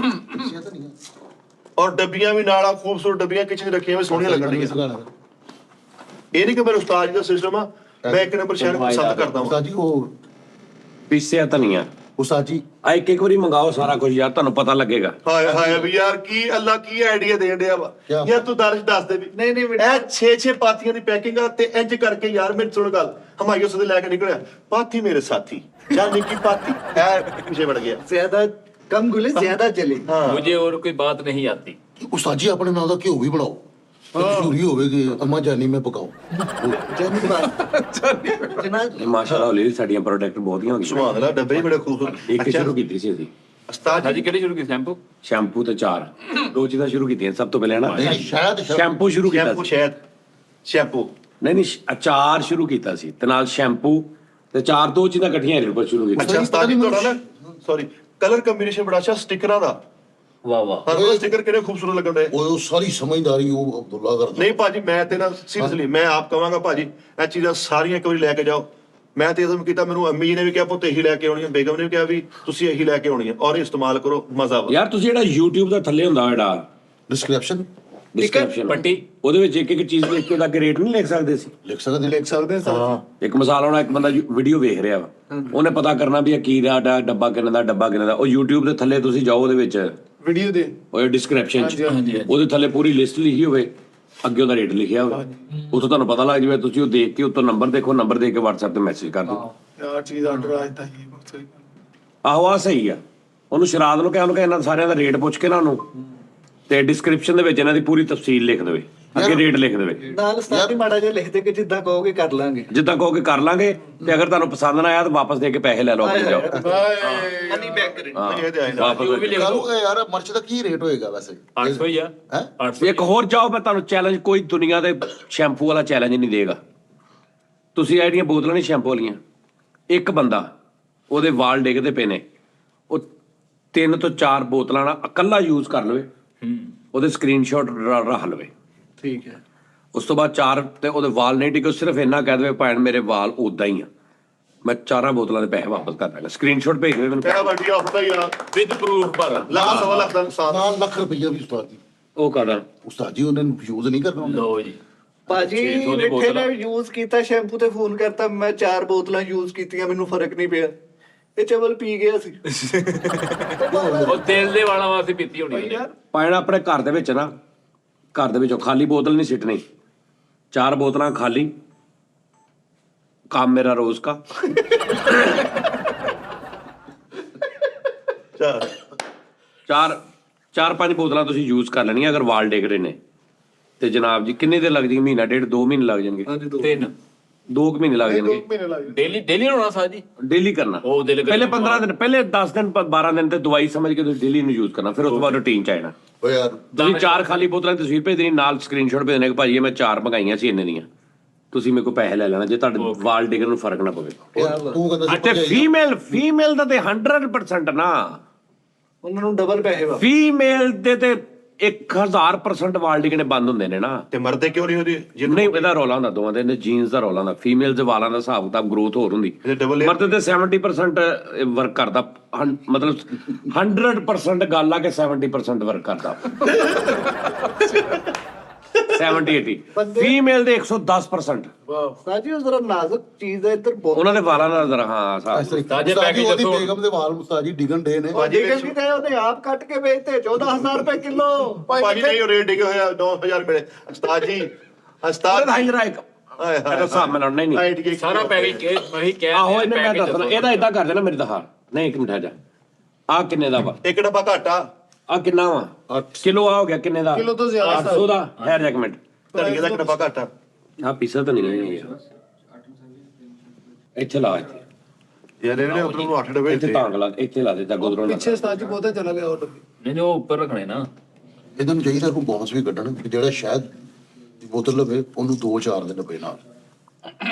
ਔਰ ਡੱਬੀਆਂ ਵੀ ਨਾਲ ਖੂਬਸੂਰਤ ਡੱਬੀਆਂ ਕਿਚਨ 'ਚ ਰੱਖੀਆਂ ਵੀ ਸੋਹਣੀਆਂ ਲੱਗਣ ਡੀਆਂ ਇਹ ਨਹੀਂ ਕਿ ਮੇਰੇ ਉਸਤਾਦ ਜੀ ਦਾ ਸਿਸਟਮ ਆ ਮੈਂ 1 ਨੰਬਰ ਸ਼ਹਿਰ ਪਸੰਦ ਕਰਦਾ ਹਾਂ ਉਸਤਾਦ ਜੀ ਉਹ ਪੀਸਿਆ ਧਨੀਆ ਉਸਤਾਦ ਜੀ ਆ ਇੱਕ ਵਾਰੀ ਮੰਗਾਓ ਸਾਰਾ ਕੁਝ ਯਾਰ ਤੁਹਾਨੂੰ ਪਤਾ ਲੱਗੇਗਾ ਹਾਏ ਹਾਏ ਵੀ ਯਾਰ ਕੀ ਅੱਲਾ ਕੀ ਆਈਡੀਆ ਦੇਣ ਡਿਆ ਵਾ ਕਿਆ? ਯਾਰ ਤੂੰ ਦਰਜ ਦੱਸ ਦੇ ਵੀ ਨਹੀਂ ਇਹ 6 ਪਾਥੀਆਂ ਦੀ ਪੈਕਿੰਗ ਆ ਤੇ ਇੰਜ ਕਰਕੇ ਯਾਰ ਮੇਰੀ ਸੁਣ ਗੱਲ ਹਮਾਇਓ ਸਦੇ ਲੈ ਕੇ ਨਿਕਲਿਆ ਪਾਥੀ ਮੇਰੇ ਸਾਥੀ ਜਾਂ ਨਿੱਕੀ ਪਾਥੀ ਇਹ ਪਿੱਛੇ ਵੜ ਗਿਆ ਜ਼ਿਆਦਾ ਕਮ ਗੁਲੇ ਜ਼ਿਆਦਾ ਚਲੇ मुझे और कोई बात नहीं आती ਉਸਤਾਦ ਜੀ ਆਪਣੇ ਨਾਲ ਦਾ ਘਿਓ ਵੀ ਬਣਾਓ ਮਸ਼ਹੂਰੀ ਹੋਵੇ ਕਿ ਅਮਾ ਜਾਨੀ ਮੈਂ ਪਕਾਓ ਜਾਨੀ ਬਾਤ ਜਨਾਬ ਮਾਸ਼ਾਅੱਲਾ ਹੌਲੀ ਹੌਲੀ ਸਾਡੀਆਂ ਪ੍ਰੋਡਕਟ ਬਹੁਤੀਆਂ ਹੋ ਗਈਆਂ ਸੁਭਾਨ ਅੱਲਾਹ ਡੱਬੇ ਹੀ ਬੜੇ ਖੂਬਸੂਰਤ ਇੱਕ ਸ਼ੁਰੂ ਕੀਤੀ ਸੀ ਅਸੀਂ ਉਸਤਾਦ साजी ਜੀ केड़ी शुरू की शैम्पू ਸ਼ੈਂਪੂ ਤੇ ਚਾਰ ਦੋ ਚੀਜ਼ਾਂ ਸ਼ੁਰੂ ਕੀਤੀਆਂ ਸਭ ਤੋਂ ਪਹਿਲਾਂ ਨਾ ਨਹੀਂ ਸ਼ਾਇਦ ਸ਼ੈਂਪੂ ਸ਼ੁਰੂ ਕੀਤਾ ਸ਼ੈਂਪੂ ਸੀ ਸ਼ਹਿਦ ਸ਼ੈਂਪੂ ਨਹੀਂ ਅਚਾਰ ਸ਼ੁਰੂ ਕੀਤਾ ਸੀ ਤੇ ਨਾਲ ਸ਼ੈਂਪੂ ਤੇ ਚਾਰ ਦੋ ਚੀਜ਼ਾਂ ਇਕੱਠੀਆਂ ਰਿਪਰ ਸ਼ੁਰੂ ਕੀਤੀ ਅੱਛਾ ਉਸਤਾਦ ਜੀ ਤੁਹਾਡਾ ਨਾ ਸੌਰੀ ਕਲਰ ਕੰਬੀਨੇਸ਼ਨ ਬੜਾ ਅੱਛਾ ਸਟickਰਾਂ ਦਾ वाह वाह ਹਰ ਕੋਈ ਸਟicker ਕਿਹੜੇ ਖੂਬਸੂਰਤ ਲੱਗਣ ਦੇ ਉਹ ਸਾਰੀ ਸਮਝਦਾਰੀ ਉਹ ਅਬਦੁੱਲਾ ਕਰਦਾ ਨਹੀਂ ਭਾਜੀ ਮੈਂ ਤੇ ਨਾ ਸੀਰੀਅਸਲੀ ਮੈਂ ਆਪ ਕਹਾਂਗਾ ਭਾਜੀ ਇਹ ਚੀਜ਼ਾਂ ਸਾਰੀਆਂ ਇੱਕ ਵਾਰੀ ਲੈ ਕੇ ਜਾਓ ਮੈਂ ਤੇ ਇਹਦੋਂ ਕੀਤਾ ਮੈਨੂੰ ਅੰਮੀ ਜੀ ਨੇ ਵੀ ਕਿਹਾ ਪੁੱਤ ਇਹੀ ਲੈ ਕੇ ਆਉਣੀ ਹੈ ਬੇਗਮ ਨੇ ਵੀ ਕਿਹਾ ਵੀ ਤੁਸੀਂ ਇਹੀ ਲੈ ਕੇ ਆਉਣੀ ਹੈ ਔਰ ਇਸਤੇਮਾਲ ਕਰੋ ਮਜ਼ਾ ਆਵੇ ਯਾਰ ਤੁਸੀਂ ਜਿਹੜਾ YouTube ਦਾ ਥੱਲੇ ਹੁੰਦਾ ਜਿਹੜਾ ਡਿਸਕ੍ਰਿਪਸ਼ਨ ਡਿਸਕ੍ਰਿਪਸ਼ਨ पट्टी ਉਹਦੇ ਵਿੱਚ ਇੱਕ ਇੱਕ ਚੀਜ਼ ਲਿਖ ਕੇ ਉਹਦਾ ਰੇਟ ਨਹੀਂ ਲਿਖ ਸਕਦੇ ਸੀ ਲਿਖ ਸਕਦੇ ਲਿਖ ਸਕਦੇ ਸਰ ਇੱਕ ਮਿਸਾਲ ਹੋਣਾ ਇੱਕ ਬੰਦਾ ਵੀਡੀਓ ਵੇਖ ਰਿਹਾ ਵਾ ਉਹਨੇ ਪਤਾ ਕਰਨਾ ਵੀ ਇਹ ਕੀ ਦਾ ਡੱਬਾ ਕਿੰਨੇ ਦਾ ਡੱਬਾ ਕਿੰਨੇ ਦਾ ਉਹ YouTube ਦੇ ਥੱਲੇ ਤੁਸੀਂ ਜਾਓ ਉਹਦੇ ਵਿੱਚ ਵੀਡੀਓ ਦੇ ਉਹ ਡਿਸਕ੍ਰਿਪਸ਼ਨ ਚ ਹਾਂਜੀ, ਉਹਦੇ ਥੱਲੇ ਪੂਰੀ ਲਿਸਟ ਲਿਖੀ ਹੋਵੇ ਅੱਗੇ ਉਹਦਾ ਰੇਟ ਲਿਖਿਆ ਹੋਵੇ ਉੱਥੋਂ ਤੁਹਾਨੂੰ ਪਤਾ ਲੱਗ ਜਾਵੇ ਤੁਸੀਂ ਉਹ ਦੇਖ ਕੇ ਉੱਤੋਂ ਨੰਬਰ ਦੇਖੋ ਨੰਬਰ ਦੇ ਕੇ WhatsApp ਤੇ ਮੈਸੇਜ ਕਰ ਦਿਓ ਯਾਰ ਚੀਜ਼ ਆਰਡਰ ਆਇਤਾ ਹੀ ਬਹੁਤ ਸਹੀ ਆਹੋ ਆ ਸਹੀ ਆ ਉਹਨੂੰ ਸ਼ਰਾਦ ਨੂੰ ਕਹਿ ਉਹਨੂੰ ਕਿ ਇਹਨਾਂ ਸਾਰਿਆਂ ਦਾ ਰੇਟ ਪੁੱਛ ਕੇ ਨਾ ਉਹਨੂੰ ਤੇ ਡਿਸਕ੍ਰਿਪਸ਼ਨ ਦੇ ਵਿੱਚ ਇਹਨਾਂ ਦੀ ਪੂਰੀ ਤਫਸੀਲ ਲਿਖ ਦੇਵੇ ਅੱਗੇ ਰੇਟ ਲਿਖ ਦੇਵੇ ਨਾਲ ਸਟਾਰਟ ਮਾੜਾ ਜਿਹਾ ਲਿਖ ਦੇ ਕਿ ਜਿੱਦਾਂ ਕਹੋਗੇ ਕਰ ਲਾਂਗੇ ਜਿੱਦਾਂ ਕਹੋਗੇ ਕਰ ਲਾਂਗੇ ਤੇ ਅਗਰ ਤੁਹਾਨੂੰ ਪਸੰਦ ਨਾ ਆਇਆ ਤਾਂ ਵਾਪਸ ਦੇ ਕੇ ਪੈਸੇ ਲੈ ਲਓ ਆਪਣੇ ਜਾਓ ਮਨੀ ਬੈਕ ਕਰੇ ਹਾਂ ਇਹ ਤੇ ਆਏ ਨਾ ਵਾਪਸ वो भी लिख दो ਚਲੋ ਯਾਰ ਮਰਚ ਦਾ ਕੀ ਰੇਟ ਹੋਏਗਾ ਵੈਸੇ 800 ही है ਹੈ 800 ਇੱਕ ਹੋਰ ਜਾਓ ਮੈਂ ਤੁਹਾਨੂੰ ਚੈਲੰਜ ਕੋਈ ਦੁਨੀਆ ਦੇ ਸ਼ੈਂਪੂ ਵਾਲਾ ਚੈਲੰਜ ਨਹੀਂ ਦੇਗਾ ਤੁਸੀਂ ਇਹ ਜਿਹੜੀਆਂ ਬੋਤਲਾਂ ਨਹੀਂ ਸ਼ੈਂਪੂ ਵਾਲੀਆਂ ਇੱਕ ਬੰਦਾ ਉਹਦੇ ਵਾਲ ਡਿੱਗਦੇ ਪਏ ਨੇ ਉਹ 3 ਤੋਂ 4 ਬੋਤਲਾਂ ਨਾਲ ਇਕੱਲਾ ਯੂਜ਼ ਕਰ ਲਵੇ ਉਹਦੇ ਸਕਰੀਨਸ਼ਾਟ ਰੱਖ ਲਵੇ ਠੀਕ ਹੈ ਉਸ ਤੋਂ ਬਾਅਦ 4 ਤੇ ਉਹਦੇ ਵਾਲ ਨਹੀਂ ਡਿੱਗੇ ਸਿਰਫ ਇੰਨਾ ਕਹਿ ਦੇਵੇ ਭੈਣ ਮੇਰੇ ਵਾਲ ਉਦਾਂ ਹੀ ਆ ਮੈਂ 4 ਬੋਤਲਾਂ ਦੇ ਪੈਸੇ ਵਾਪਸ ਕਰ ਦਾਂਗਾ ਸਕਰੀਨਸ਼ਾਟ ਭੇਜ ਦੇਵੇ ਮੈਨੂੰ ਕਿਹੜਾ ਵੱਡੀ ਆਫਰ ਦਾ ਯਾਰ विद प्रूफ पर ਲੱਖ ਸਵਾ ਲੱਖ ਦਾ ਨੁਕਸਾਨ ਨਾਲ ਲੱਖ ਰੁਪਈਆ ਵੀ ਉਸਤਾਦ ਜੀ ਉਹ ਕਰਦਾ ਉਸਤਾਦ ਜੀ ਉਹਨਾਂ ਨੂੰ ਯੂਜ਼ ਨਹੀਂ ਕਰਨਾ ਹੁੰਦਾ लो जी ਭਾਜੀ 600 ਦੀ ਮਿੱਠੇ ਬੋਤਲ ਨੇ ਯੂਜ਼ ਕੀਤਾ ਸ਼ੈਂਪੂ ਤੇ ਫੋਨ ਕਰਤਾ ਮੈਂ 4 ਬੋਤਲਾਂ ਯੂਜ਼ ਕੀਤੀਆਂ ਮੈਨੂੰ ਫਰਕ ਨਹੀਂ ਪਿਆ ਇਹ ਚਵਲ ਪੀ ਗਿਆ ਸੀ और तेल दे वाला वास्ते पीती होनी है ਪਾਇਣਾ ਆਪਣੇ ਘਰ ਦੇ ਵਿੱਚ ਨਾ ਘਰ ਦੇ ਵਿੱਚੋਂ ਖਾਲੀ ਬੋਤਲ ਨਹੀਂ ਸਿੱਟਣੀ 4 ਬੋਤਲਾਂ ਖਾਲੀ ਕੰਮ ਮੇਰਾ ਰੋਜ਼ ਕਾ ਚੱਲ 4-5 ਬੋਤਲਾਂ ਤੁਸੀਂ ਯੂਜ਼ ਕਰ ਲੈਣੀਆਂ ਅਗਰ ਵਾਲ ਡਿੱਗ ਰਹੇ ਨੇ ਤੇ ਜਨਾਬ ਜੀ ਕਿੰਨੇ ਦਿਨ ਲੱਗ ਜਾਣਗੇ ਮਹੀਨਾ ਡੇਢ 2 ਮਹੀਨੇ ਲੱਗ ਜਾਣਗੇ ਹਾਂਜੀ ਦੋ 3 2 ਮਹੀਨੇ ਲੱਗ 2 ਜਾਣਗੇ ਮਹੀਨੇ ਲੱਗ ਜਾਣਗੇ डेली डेली होना साजी ਡੇਲੀ ਕਰਨਾ ਉਹ daily ਪਹਿਲੇ ਕਰਨਾ। 15 ਦਿਨ ਪਹਿਲੇ 10 ਦਿਨ 12 ਦਿਨ ਤੇ ਦਵਾਈ ਸਮਝ ਕੇ ਤੁਸੀਂ ਡੇਲੀ ਨੂੰ ਯੂਜ਼ ਕਰਨਾ ਫਿਰ ਉਸ ਤੋਂ ਬਾਅਦ ਰੁਟੀਨ ਚ ਆਣਾ ਓ ਯਾਰ ਤੁਸੀਂ 4 ਖਾਲੀ ਬੋਤਲਾਂ ਦੀ ਤਸਵੀਰ ਭੇਜ ਦੇਣੀ ਨਾਲ ਸਕਰੀਨਸ਼ਾਟ ਭੇਜ ਦੇਣਾ ਕਿ ਭਾਜੀ ਇਹ ਮੈਂ 4 ਮੰਗਾਈਆਂ ਸੀ ਇੰਨੇ ਦੀਆਂ ਤੁਸੀਂ ਮੇਰੇ ਕੋਲ ਪੈਸੇ ਲੈ ਲੈਣਾ ਜੇ ਤੁਹਾਡੇ ਵਾਲ ਡਿੱਗਣ ਨੂੰ ਫਰਕ ਨਾ ਪਵੇ ਤੂੰ ਕਹਿੰਦਾ ਸੀ ਅਤੇ ਫੀਮੇਲ ਦਾ ਤੇ 100% ਨਾ ਉਹਨਾਂ ਨੂੰ ਡਬਲ ਪੈਸੇ ਵਾ ਫੀਮੇਲ ਦੇ ਤੇ 1000% ਵਾਲ ਡਿੱਗਣੇ ਬੰਦ ਹੁੰਦੇ ਨੇ ਨਾ ਤੇ ਮਰਦੇ ਕਿਉਂ ਨਹੀਂ ਉਹਦੀ ਨਹੀਂ ਇਹਦਾ ਰੌਲਾ ਹੁੰਦਾ ਦੋਵਾਂ ਦੇ ਜੀਨਸ ਦਾ ਰੌਲਾ ਹੁੰਦਾ ਫੀਮੇਲ ਦੇ ਵਾਲਾਂ ਦਾ ਹਿਸਾਬ ਕਿਤਾਬ ਗਰੋਥ ਹੋਰ ਹੁੰਦੀ ਇਹ double ਮਰਦ ਤੇ 70% ਵਰਕ ਕਰਦਾ ਮਤਲਬ 100% ਗੱਲ ਆ ਕਿ 70% ਵਰਕ ਕਰਦਾ 70-80 ਫੀਮੇਲ ਦੇ 110% ਸਾਜੀ ਉਹ ਜ਼ਰਾ ਨਾਜ਼ੁਕ ਚੀਜ਼ ਹੈ ਇੱਧਰ ਬਹੁਤ ਉਹਨਾਂ ਦੇ ਵਾਲਾਂ ਦਾ ਜ਼ਰਾ ਹਾਂ ਹਿਸਾਬ ਤਾਜ਼ੇ ਉਸਤਾਦ ਜੀ ਪੈਕੇਜ ਉਹਦੀ ਦੱਸੋ। ਬੇਗਮ ਦੇ ਵਾਲ ਉਸਤਾਦ ਜੀ ਡਿਗਣ ਡੇ ਨੇ ਜਿਹੜੇ ਵੀ ਤੇ ਉਹਨੇ ਆਪ ਕੱਟ ਕੇ ਵੇਚਤੇ 14000 ਰੁਪਏ ਕਿਲੋ ਭਾਜੀ ਨਹੀਂ ਉਹ ਰੇਟ ਡਿੱਗੇ ਹੋਇਆ 9000 ਮਿਲੇ ਉਸਤਾਦ ਜੀ ਉਸਤਾਦ ਹਾਈ ਜਰਾ ਇੱਕ ਹਾਏ ਇਹਦਾ ਹਿਸਾਬ ਮੈਂ ਲਾਉਣਾ ਨਹੀਂ ਹਾਈਟ ਕੀ सारा पैकेज के वही क्या ਆਹੋ ਇਹਨੇ ਮੈਂ ਦੱਸਣਾ ਇਹਦਾ ਇਦਾਂ ਕਰ ਦੇਣਾ ਮੇਰੇ ਤਾਂ ਹਾਰ ਨਹੀਂ ਇੱਕ ਮਿੰਟ ਜਾ ਆ ਕਿੰਨੇ ਦਾ ਵਾ ਇੱਕ ਡੱਬਾ ਘਾਟਾ ਆ ਕਿੰਨਾ ਵਾ ਕਿਲੋ ਆ ਹੋ ਗਿਆ ਕਿੰਨੇ ਦਾ ਕਿਲੋ ਤੋਂ ਜ਼ਿਆਦਾ 800 ਦਾ ਹੈ ਇੱਕ ਮਿੰਟ ਧਨੀਏ ਦਾ ਇੱਕ ਡੱਬਾ ਘਾਟਾ ਆ ਪੀਸਾ ਤਾਂ ਨਹੀਂ ਗਿਆ ਇੱਥੇ ਲਾ ਇੱਥੇ ਯਾਰ ਇਹਨੇ ਉਧਰ ਨੂੰ 8 ਡੱਬੇ ਇੱਥੇ ਤਾਂਗ ਲਾ ਇੱਥੇ ਲਾ ਦੇ ਤਾਂ ਗੁਦਰੋਂ ਲਾ ਪਿੱਛੇ ਉਸਤਾਦ ਜੀ ਬਹੁਤਾ ਚਲਾ ਗਿਆ ਉਹ ਡੱਬੇ। ਨਹੀਂ ਉਹ ਉੱਪਰ ਰੱਖਣੇ ਨਾ। ਇਹਨਾਂ ਨੂੰ ਚਾਹੀਦਾ ਕੋਈ ਬੋਨਸ ਵੀ ਕੱਢਣ ਕਿ ਜਿਹੜਾ ਸ਼ਾਇਦ ਦੀ ਬੋਤਲ ਲਵੇ ਉਹਨੂੰ 2-4 ਦੇ ਡੱਬੇ ਨਾਲ।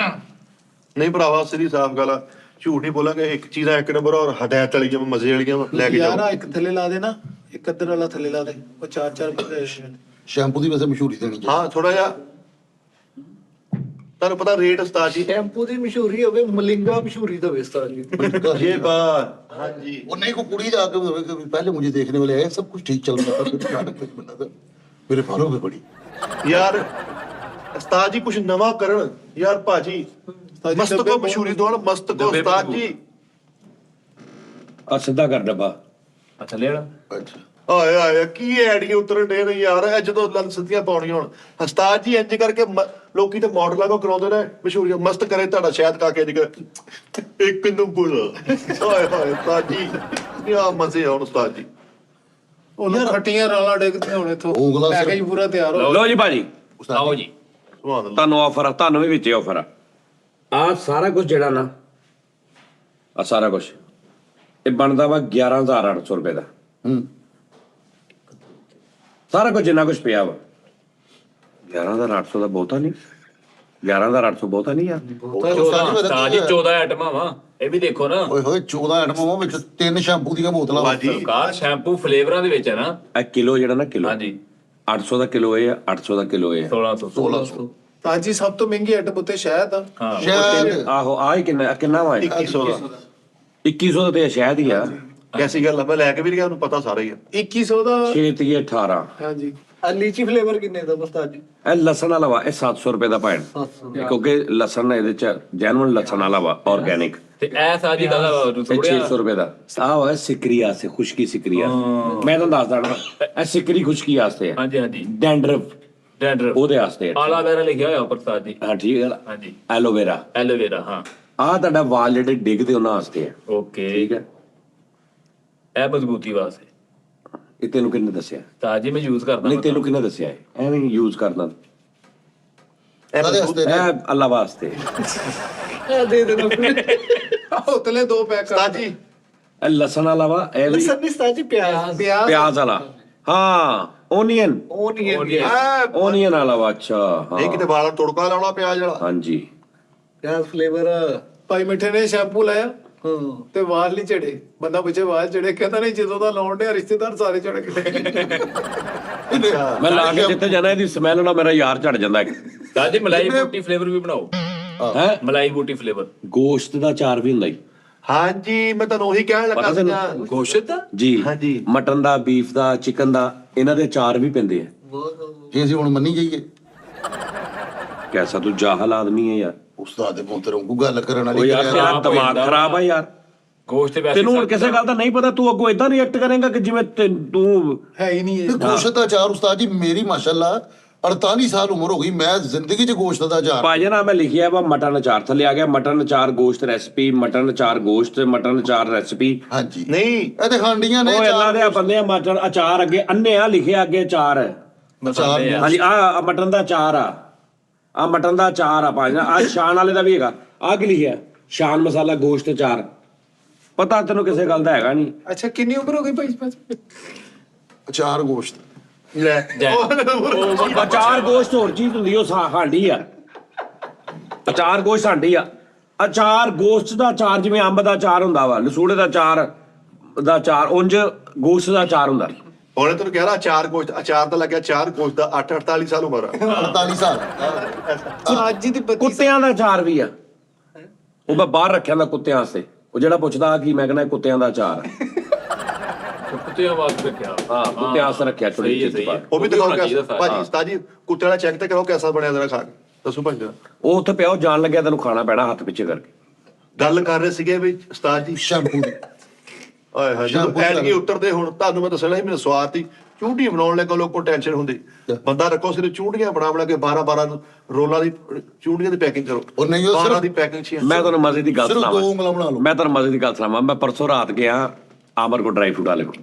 ਨਹੀਂ ਭਰਾਵਾ ਸਿੱਧੀ ਸਾਫ਼ ਗੱਲ ਆ, ਝੂਠ ਨਹੀਂ ਬੋਲਾਂਗੇ। ਇੱਕ ਚੀਜ਼ਾਂ ਇੱਕ ਨੰਬਰ ਔਰ ਹਦਾਇਤ ਵਾਲੀਆਂ ਮਜ਼ੇ ਵਾਲੀਆਂ ਲੈ ਕੇ ਯਾਰ ਜਾਓ। ਆਹ ਇੱਕ ਥੱਲੇ ਲਾ ਦੇ ਨਾ, ਇੱਕ ਅੱਧਰ ਵਾਲਾ ਥੱਲੇ ਲਾ ਦੇ, ਉਹ 4-4 ਬੰਦੇ। ਸ਼ੈਂਪੂ ਦੀ ਵੈਸੇ ਮਸ਼ਹੂਰੀ ਦੇਣੀ ਚਾਹੀਦੀ। ਹਾਂ ਥੋੜਾ ਜਿਹਾ ਤੁਹਾਨੂੰ ਪਤਾ ਰੇਟ ਉਸਤਾਦ ਜੀ ਟੈਂਪੂ ਦੀ ਮਸ਼ਹੂਰੀ ਹੋਵੇ, ਮਲਿੰਗਾ ਮਸ਼ਹੂਰੀ ਦਾ ਉਸਤਾਦ ਜੀ। ये बात हाँ जी वो नहीं को कुड़ी जाके पहले मुझे देखने वाले आए सब कुछ ठीक चल रहा था फिर अचानक कुछ बना था मेरे फालों में पड़ी। यार उस्ताद जी कुछ नवा करन यार पाजी उस्ताद जी मस्त डब्बे को मशहूरी दौड़ मस्त को डब्बे उस्ताद पे जी ਆ ਸਿੱਧਾ ਕਰ ਡੱਬਾ। ਅੱਛਾ ਲੈ ਲਾ। अच्छा ਆਏ ਆਏ ਕੀ ਐਡੀਆਂ ਉਤਰਨ ਦੇ ਨੇ ਯਾਰ ਇਹ ਜਦੋਂ ਲੰਨ ਸਿੱਧੀਆਂ ਪਾਉਣੀਆਂ ਹੁਣ ਉਸਤਾਦ ਜੀ ਇੰਜ ਕਰਕੇ ਲੋਕੀ ਤੇ ਮਾਡਲਾਂ ਕੋ ਕਰਾਉਂਦੇ ਨੇ ਮਸ਼ਹੂਰੀਆਂ ਮਸਤ ਕਰੇ ਤੁਹਾਡਾ ਸ਼ਾਇਦ ਕਾਕੇ ਜੀ ਇੱਕ ਨੰਬਰ ਹਾਏ ਹਾਏ ਉਸਤਾਦ ਜੀ ਕੀ ਮਜ਼ੇ ਆਉਣ ਉਸਤਾਦ ਜੀ। ਉਹਨੂੰ ਖੱਟੀਆਂ ਰਾਲਾਂ ਡੇਗਦੇ ਹੁਣ ਇਥੋਂ ਉਂਗਲਾਂ ਸਿਰ- ਪੈਕੇਜ ਪੂਰਾ ਤਿਆਰ ਹੋ। ਲਓ ਜੀ ਭਾਜੀ ਆਓ ਜੀ। ਸੁਭਾਨ ਅੱਲਾਹ। ਤੁਹਾਨੂੰ ਆਫਰ ਆ, ਤੁਹਾਨੂੰ ਵੀ ਵਿੱਚ ਆਫਰ ਆ। ਆ ਸਾਰਾ ਕੁਝ ਜਿਹੜਾ ਨਾ ਆ ਸਾਰਾ ਕੁਝ ਇਹ ਬਣਦਾ ਵਾ 11,800 ਰੁਪਏ ਦਾ। ਸਾਰਾ ਕੁਝ ਜਿੰਨਾ ਕੁਝ ਪਿਆ ਵਾ 11,800 ਦਾ ਬਹੁਤਾ ਨਹੀਂ। 11,800 ਬਹੁਤਾ ਨਹੀਂ ਯਾਰ। 14 ਜੀ 14 ਆਈਟਮਾਂ ਵਾ ਇਹ ਵੀ ਦੇਖੋ ਨਾ। ओए होए 14 आइटमां ਵਿੱਚ 3 ਸ਼ੈਂਪੂ ਦੀਆਂ ਬੋਤਲਾਂ ਵਾ। ਬਾਜੀ ਕਾਰ ਸ਼ੈਂਪੂ ਫਲੇਵਰਾਂ ਦੇ ਵਿੱਚ ਹੈ ਨਾ। ਇਹ ਕਿਲੋ ਜਿਹੜਾ ਨਾ ਕਿਲੋ ਹਾਂਜੀ 800 ਦਾ ਕਿਲੋ ਇਹ ਆ, 800 ਦਾ ਕਿਲੋ ਇਹ ਆ। 1600 ਤਾਂ ਜੀ ਸਭ ਤੋਂ ਮਹਿੰਗੀ ਆਈਟਮ ਉੱਤੇ ਸ਼ਾਇਦ ਆ। ਹਾਂ ਸ਼ਾਇਦ ਆਹੋ ਆ ਹੀ ਕਿੰਨਾ ਵਾ ਇਹ? 2100 ਦਾ 2100 ਦਾ ਤੇ ਇਹ ਸ਼ਾਇਦ ਹੀ ਆ। ਕੈਸੀ ਗੱਲ ਆ ਮੈਂ ਲੈ ਕੇ ਵੀ ਗਿਆ ਉਹਨੂੰ ਪਤਾ ਸਾਰਾ ਹੀ ਆ। 2100 ਦਾ 6 ਤੇ 18 ਹਾਂਜੀ। ਆ ਲੀਚੀ ਫਲੇਵਰ ਕਿੰਨੇ ਦਾ ਉਸਤਾਦ ਜੀ? ਇਹ ਲਸਣ ਵਾਲਾ ਵਾ ਇਹ 700 ਰੁਪਏ ਦਾ ਪੈਣ 700 ਕਿਉਂਕਿ ਲਸਣ ਇਹਦੇ ਚ ਜੈਨੂਇਨ ਲਸਣ ਵਾਲਾ ਵਾ ਆਰਗੈਨਿਕ। ਤੇ ਇਹ ਸਾਜੀ ਦਾ ਇਹ 600 ਰੁਪਏ ਦਾ ਆ ਵਾ ਸਿਕਰੀ ਆਸਤੇ ਖੁਸ਼ਕੀ ਸਿਕਰੀ ਆਸਤੇ। ਮੈਂ ਤੁਹਾਨੂੰ ਦੱਸਦਾ ਨਾ ਇਹ ਸਿਕਰੀ ਖੁਸ਼ਕੀ ਆਸਤੇ ਹੈ। ਹਾਂਜੀ ਹਾਂਜੀ ਡੈਂਡਰਫ ਡੈਂਡਰਫ ਉਹਦੇ ਆਸਤੇ ਹੈ। ਆਲਾ ਵੈਰਾ ਲਿਖਿਆ ਹੋਇਆ ਉੱਪਰ ਸਾਜ ਜੀ। ਹਾਂ ਠੀਕ ਹੈ। ਹਾਂਜੀ ਐਲੋਵੇਰਾ ਐਲੋਵੇਰਾ ਹਾਂ ਆ ਤੁਹਾਡਾ ਵਾਲ ਜਿਹੜੇ ਡਿੱਗਦੇ ਉਹਨਾਂ ਵਾਸਤੇ ਹੈ। ਓਕੇ ਠੀਕ ਹੈ। ਇਹ ਮਜ਼ਬੂਤੀ ਵਾਸਤੇ ਇਹ ਤੈਨੂੰ ਕਿਹਨੇ ਦੱਸਿਆ? ਤਾਜ ਜੀ ਮੈਂ ਯੂਜ਼ ਕਰਦਾ ਨਹੀਂ ਤੈਨੂੰ ਕਿਹਨੇ ਦੱਸਿਆ ਇਹ ਐਵੇਂ ਯੂਜ਼ ਕਰਨਾ? ਕਾਹਦੇ ਵਾਸਤੇ ਨੇ? ਇਹ ਅੱਲਾ ਵਾਸਤੇ। ਆ ਦੇ ਦੇਣਾ ਉਤਲੇ 2 ਪੈਕ ਕਰ ਉਸਤਾਦ ਜੀ ਇਹ ਲਸਣ ਵਾਲਾ ਵਾ ਇਹ ਵੀ ਲਸਣ ਨਹੀਂ ਉਸਤਾਦ ਜੀ, ਪਿਆਜ਼ ਪਿਆਜ਼ ਪਿਆਜ਼ ਵਾਲਾ। ਹਾਂ ਓਨੀਅਨ ਓਨੀਅਨ ਵਾਲਾ ਵਾ। ਅੱਛਾ ਇਹ ਹਾਂ ਕਿਤੇ ਵਾਲਾਂ ਨੂੰ ਤੜਕਾ ਲਾਉਣਾ ਪਿਆਜ਼ ਵਾਲਾ। ਹਾਂਜੀ ਪਿਆਜ਼ ਫਲੇਵਰ। ਭਾਈ ਮਿੱਠੇ ਨੇ ਸ਼ੈਂਪੂ ਲਾਇਆ ਹਾਂ ਤੇ ਵਾਲ ਨਹੀਂ ਚੜੇ। ਬੰਦਾ ਪੁੱਛੇ ਵਾਲ ਚੜੇ, ਕਹਿੰਦਾ ਨਹੀਂ ਜਦੋਂ ਦਾ ਲਾਉਣ ਡਿਆ ਰਿਸ਼ਤੇਦਾਰ ਸਾਰੇ ਚੜ ਗਏ। ਮੈਂ ਲਾ ਕੇ ਜਿੱਥੇ ਜਾਣਾ ਇਹਦੀ ਸਮੈਲ ਨਾਲ ਮੇਰਾ ਯਾਰ ਝੜ ਜਾਂਦਾ ਤਾਜ ਜੀ ਮਲਾਈ ਬੂਟੀ ਫਲੇਵਰ ਵੀ ਬਣਾਓ। ਹੈ। ਮਲਾਈ ਬੂਟੀ ਫਲੇਵਰ ਗੋਸ਼ਤ ਦਾ ਚਾਰ ਵੀ ਹੁੰਦਾ ਜੀ। ਹਾਂਜੀ ਮੈਂ ਤੁਹਾਨੂੰ ਉਹੀ ਕਹਿਣ ਲੱਗਾ ਪਤਾ ਤੈਨੂੰ? ਸੀਗਾ। ਗੋਸ਼ਤ ਦਾ ਜੀ ਹਾਂਜੀ। ਮਟਨ ਦਾ, ਬੀਫ ਦਾ, ਚਿਕਨ ਦਾ ਇਹਨਾਂ ਦੇ ਚਾਰ ਵੀ ਪੈਂਦੇ ਆ। ਜੇ ਅਸੀਂ ਹੁਣ ਮੰਨੀ ਜਾਈਏ ਕੈਸਾ ਤੂੰ ਜਾਹਲ ਆਦਮੀ ਹੈ ਯਾਰ। ਉਸਤਾਦ ਦੇ ਪੁੱਤਰ ਨੂੰ ਗੱਲ ਕਰਨ ਉਹ ਵਾਲੀ ਯਾਰ ਕਰਿਆ। ਤੇਰਾ ਦਿਮਾਗ ਖਰਾਬ ਆ ਯਾਰ। ਗੋਸ਼ਤ ਤੇ ਵੈਸੇ ਤੈਨੂੰ ਹੁਣ ਕਿਸੇ ਗੱਲ ਦਾ ਨਹੀਂ ਪਤਾ ਤੂੰ ਅੱਗੋਂ ਇਦਾਂ ਰਿਐਕਟ ਕਰੇਂਗਾ ਕਿ ਜਿਵੇਂ ਤੂੰ ਹੈ ਹੀ ਨਹੀਂ ਇਹ। ਤੇ ਗੋਸ਼ਤ ਦਾ ਅਚਾਰ ਉਸਤਾਦ ਜੀ ਮੇਰੀ ਮਾਸ਼ਾਅੱਲਾ 48 ਸਾਲ ਉਮਰ ਹੋ ਗਈ, ਮੈਂ ਜ਼ਿੰਦਗੀ 'ਚ ਗੋਸ਼ਤ ਦਾ ਅਚਾਰ ਭਾਜਨਾ ਮੈਂ ਲਿਖਿਆ ਵਾ ਮਟਨ ਅਚਾਰ ਥੱਲੇ ਆ ਗਿਆ ਮਟਨ ਅਚਾਰ ਗੋਸ਼ਤ ਰੈਸਪੀ, ਮਟਨ ਅਚਾਰ ਗੋਸ਼ਤ, ਮਟਨ ਅਚਾਰ ਰੈਸਪੀ। ਹਾਂਜੀ ਨਹੀਂ ਇਹ ਤੇ ਖਾਂਡੀਆਂ ਨੇ ਉਹ ਇਹਨਾਂ ਦੇ ਬੰਦੇ ਆ ਮਟਨ ਅਚਾਰ ਅੱਗੇ ਅੰਨੇ ਆ ਲਿਖਿਆ ਅੱਗੇ ਅਚਾਰ ਹੈ। ਮਸਾਲੇ ਆ। ਹਾਂਜੀ ਆ ਮਟਨ ਦਾ ਅਚਾਰ ਆ ਮਟਨ ਦਾ ਅਚਾਰ ਆ ਭਾਜਨਾ। ਆ ਸ਼ਾਨ ਵਾਲੇ ਦਾ ਵੀ ਹੈਗਾ। ਆ ਕੀ ਲਿਖਿਆ? ਸ਼ਾਨ ਮਸਾਲਾ ਗੋਸ਼ਤ ਅਚਾਰ। ਪਤਾ ਤੈਨੂੰ ਕਿਸੇ ਗੱਲ ਦਾ ਹੈਗਾ ਨਹੀਂ। ਅੱਛਾ ਕਿੰਨੀ ਉਮਰ ਹੋ ਗਈ ਭਾਈ? ਅਚਾਰ ਗੋਸ਼ਤ ਲੈ ਅਚਾਰ ਗੋਸ਼ਤ ਹੋਰ ਚੀਜ਼ ਹੁੰਦੀ ਉਹ ਹਾਂਡੀ ਆ। ਅਚਾਰ ਗੋਸ਼ਤ ਹਾਂਡੀ ਆ। ਅਚਾਰ ਗੋਸ਼ਤ ਦਾ ਅਚਾਰ ਜਿਵੇਂ ਅੰਬ ਦਾ ਅਚਾਰ ਹੁੰਦਾ ਵਾ, ਲਸੂੜੇ ਦਾ ਅਚਾਰ ਉਂਝ ਗੋਸ਼ਤ ਦਾ ਅਚਾਰ ਹੁੰਦਾ। ਉਹਨੇ ਤੈਨੂੰ ਕਹਿ ਰਿਹਾ ਅਚਾਰ ਗੋਸ਼ਤ ਅਚਾਰ ਤਾਂ ਲੱਗਿਆ ਚਾਰ ਗੋਸ਼ਤ ਦਾ 48 ਸਾਲ ਉਮਰ ਆ। 48 ਸਾਲ ਅੱਜ ਦੀ 32 ਕੁੱਤਿਆਂ ਦਾ ਅਚਾਰ ਵੀ ਆ। ਉਹ ਮੈਂ ਬਾਹਰ ਰੱਖਿਆ ਦਾ ਕੁੱਤਿਆਂ ਵਾਸਤੇ। ਉਹ ਜਿਹੜਾ ਪੁੱਛਦਾ ਕੀ ਮੈਂ ਕਹਿੰਦਾ ਕੁੱਤਿਆਂ ਦਾ ਅਚਾਰ ਆ। ਕੁੱਤੇ ਆਵਾਜ਼ ਰੱਖਿਆ। ਹਾਂ ਕੁੱਤਿਆਂ ਵਾਸਤੇ ਰੱਖਿਆ ਥੋੜੀ ਸਹੀ ਹੈ, ਜਿਹੀ ਸਹੀ ਹੈ। ਚੀਜ਼। ਉਹ ਵੀ ਦਿਖਾਓ ਹੋਣਾ ਚਾਹੀਦਾ ਕੈਸਾ ਸਾਰਾ। ਭਾਜੀ ਉਸਤਾਦ ਜੀ ਕੁੱਤੇ ਵਾਲਾ ਚੈੱਕ ਤੇ ਕਰੋ ਕੈਸਾ ਬਣਿਆ ਜਰਾ ਖਾ ਕੇ ਦੱਸੋ ਭਾਈ ਜਰਾ। ਉਹ ਉੱਥੇ ਪਿਆ ਉਹ ਜਾਣ ਲੱਗਿਆ ਤੈਨੂੰ ਖਾਣਾ ਪੈਣਾ ਹੱਥ ਪਿੱਛੇ ਕਰਕੇ। ਗੱਲ ਕਰ ਰਹੇ ਸੀਗੇ ਵੀ ਉਸਤਾਦ ਜੀ ਸ਼ੈਂਪੂ ਦੀ ਓਏ ਹੋਏ ਜਦੋਂ ਐਨਕੀ ਉੱਤਰਦੇ ਹੁਣ ਤੁਹਾਨੂੰ ਮੈਂ ਦੱਸਣਾ ਸੀ ਮੈਨੂੰ ਸਵਾਦ ਸੀ ਚੂੰਡੀ ਬਣਾਉਣ ਲੱਗਾ ਲੋਕੋ ਟੈਨਸ਼ਨ ਹੁੰਦੀ ਬੰਦਾ ਰੱਖੋ ਸਿਰ ਚੂੰਡੀਆਂ ਬਣਾ ਕੇ 12 ਰੋਲਾਂ ਦੀ ਚੂੰਡੀਆਂ ਦੀ ਪੈਕਿੰਗ ਕਰੋ ਉਹ ਨਹੀਂ ਉਹ 12 ਸਿਰਫ ਦੀ ਪੈਕਿੰਗ ਸੀ ਮੈਂ ਤੁਹਾਨੂੰ ਮਜ਼ੇ ਦੀ ਗੱਲ ਸਿਰਫ 2 ਸੁਣਾਵਾਂ। ਉਂਗਲਾਂ ਬਣਾ ਲਓ। ਮੈਂ ਤੁਹਾਨੂੰ ਮਜ਼ੇ ਦੀ ਗੱਲ ਸੁਣਾਵਾਂ। ਮੈਂ ਪਰਸੋਂ ਰਾਤ ਗਿਆ ਆਮਰ ਕੋ ਡਰਾਈ ਫਰੂਟ ਵਾਲੇ ਕੋ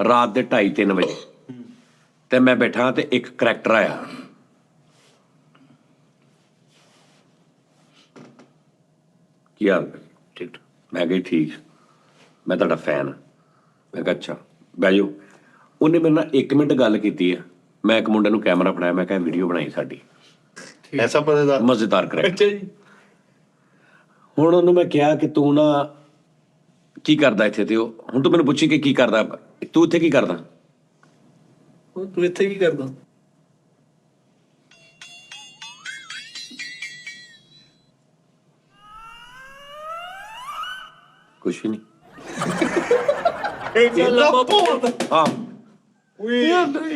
ਰਾਤ ਦੇ 2:30-3 ਵਜੇ ਤੇ ਮੈਂ ਬੈਠਾ ਤੇ ਇੱਕ ਕਰੈਕਟਰ ਆਇਆ। ਕੀ ਹਾਲ ਹੈ? ਠੀਕ ਮੈਂ ਕਿਹਾ ਠੀਕ, ਮੈਂ ਤੁਹਾਡਾ ਫੈਨ ਹਾਂ। ਮੈਂ ਕਿਹਾ ਅੱਛਾ ਬਹਿ ਜਾਓ। ਉਹਨੇ ਮੇਰੇ ਨਾਲ 1 ਮਿੰਟ ਗੱਲ ਕੀਤੀ ਆ। ਮੈਂ ਇੱਕ ਮੁੰਡੇ ਨੂੰ ਕੈਮਰਾ ਫੜਾਇਆ, ਮੈਂ ਕਿਹਾ ਵੀਡੀਓ ਬਣਾਈ ਸਾਡੀ। ਐਸਾ ਮਜ਼ੇਦਾਰ। ਮਜ਼ੇਦਾਰ ਕਰੈਕਟ। ਅੱਛਾ ਜੀ। ਹੁਣ ਉਹਨੂੰ ਮੈਂ ਕਿਹਾ ਕਿ ਤੂੰ ਨਾ ਕੀ ਕਰਦਾ ਇੱਥੇ, ਤੇ ਉਹ ਹੁਣ ਤੂੰ ਮੈਨੂੰ ਪੁੱਛੀ ਕਿ ਕੀ ਕਰਦਾ, ਤੂੰ ਇੱਥੇ ਕੀ ਕਰਦਾ? ਉਹ ਤੂੰ ਇੱਥੇ ਕੀ ਕਰਦਾ? ਕੁਛ ਵੀ ਨਹੀਂ। ਹਾਂ ਹਾਂ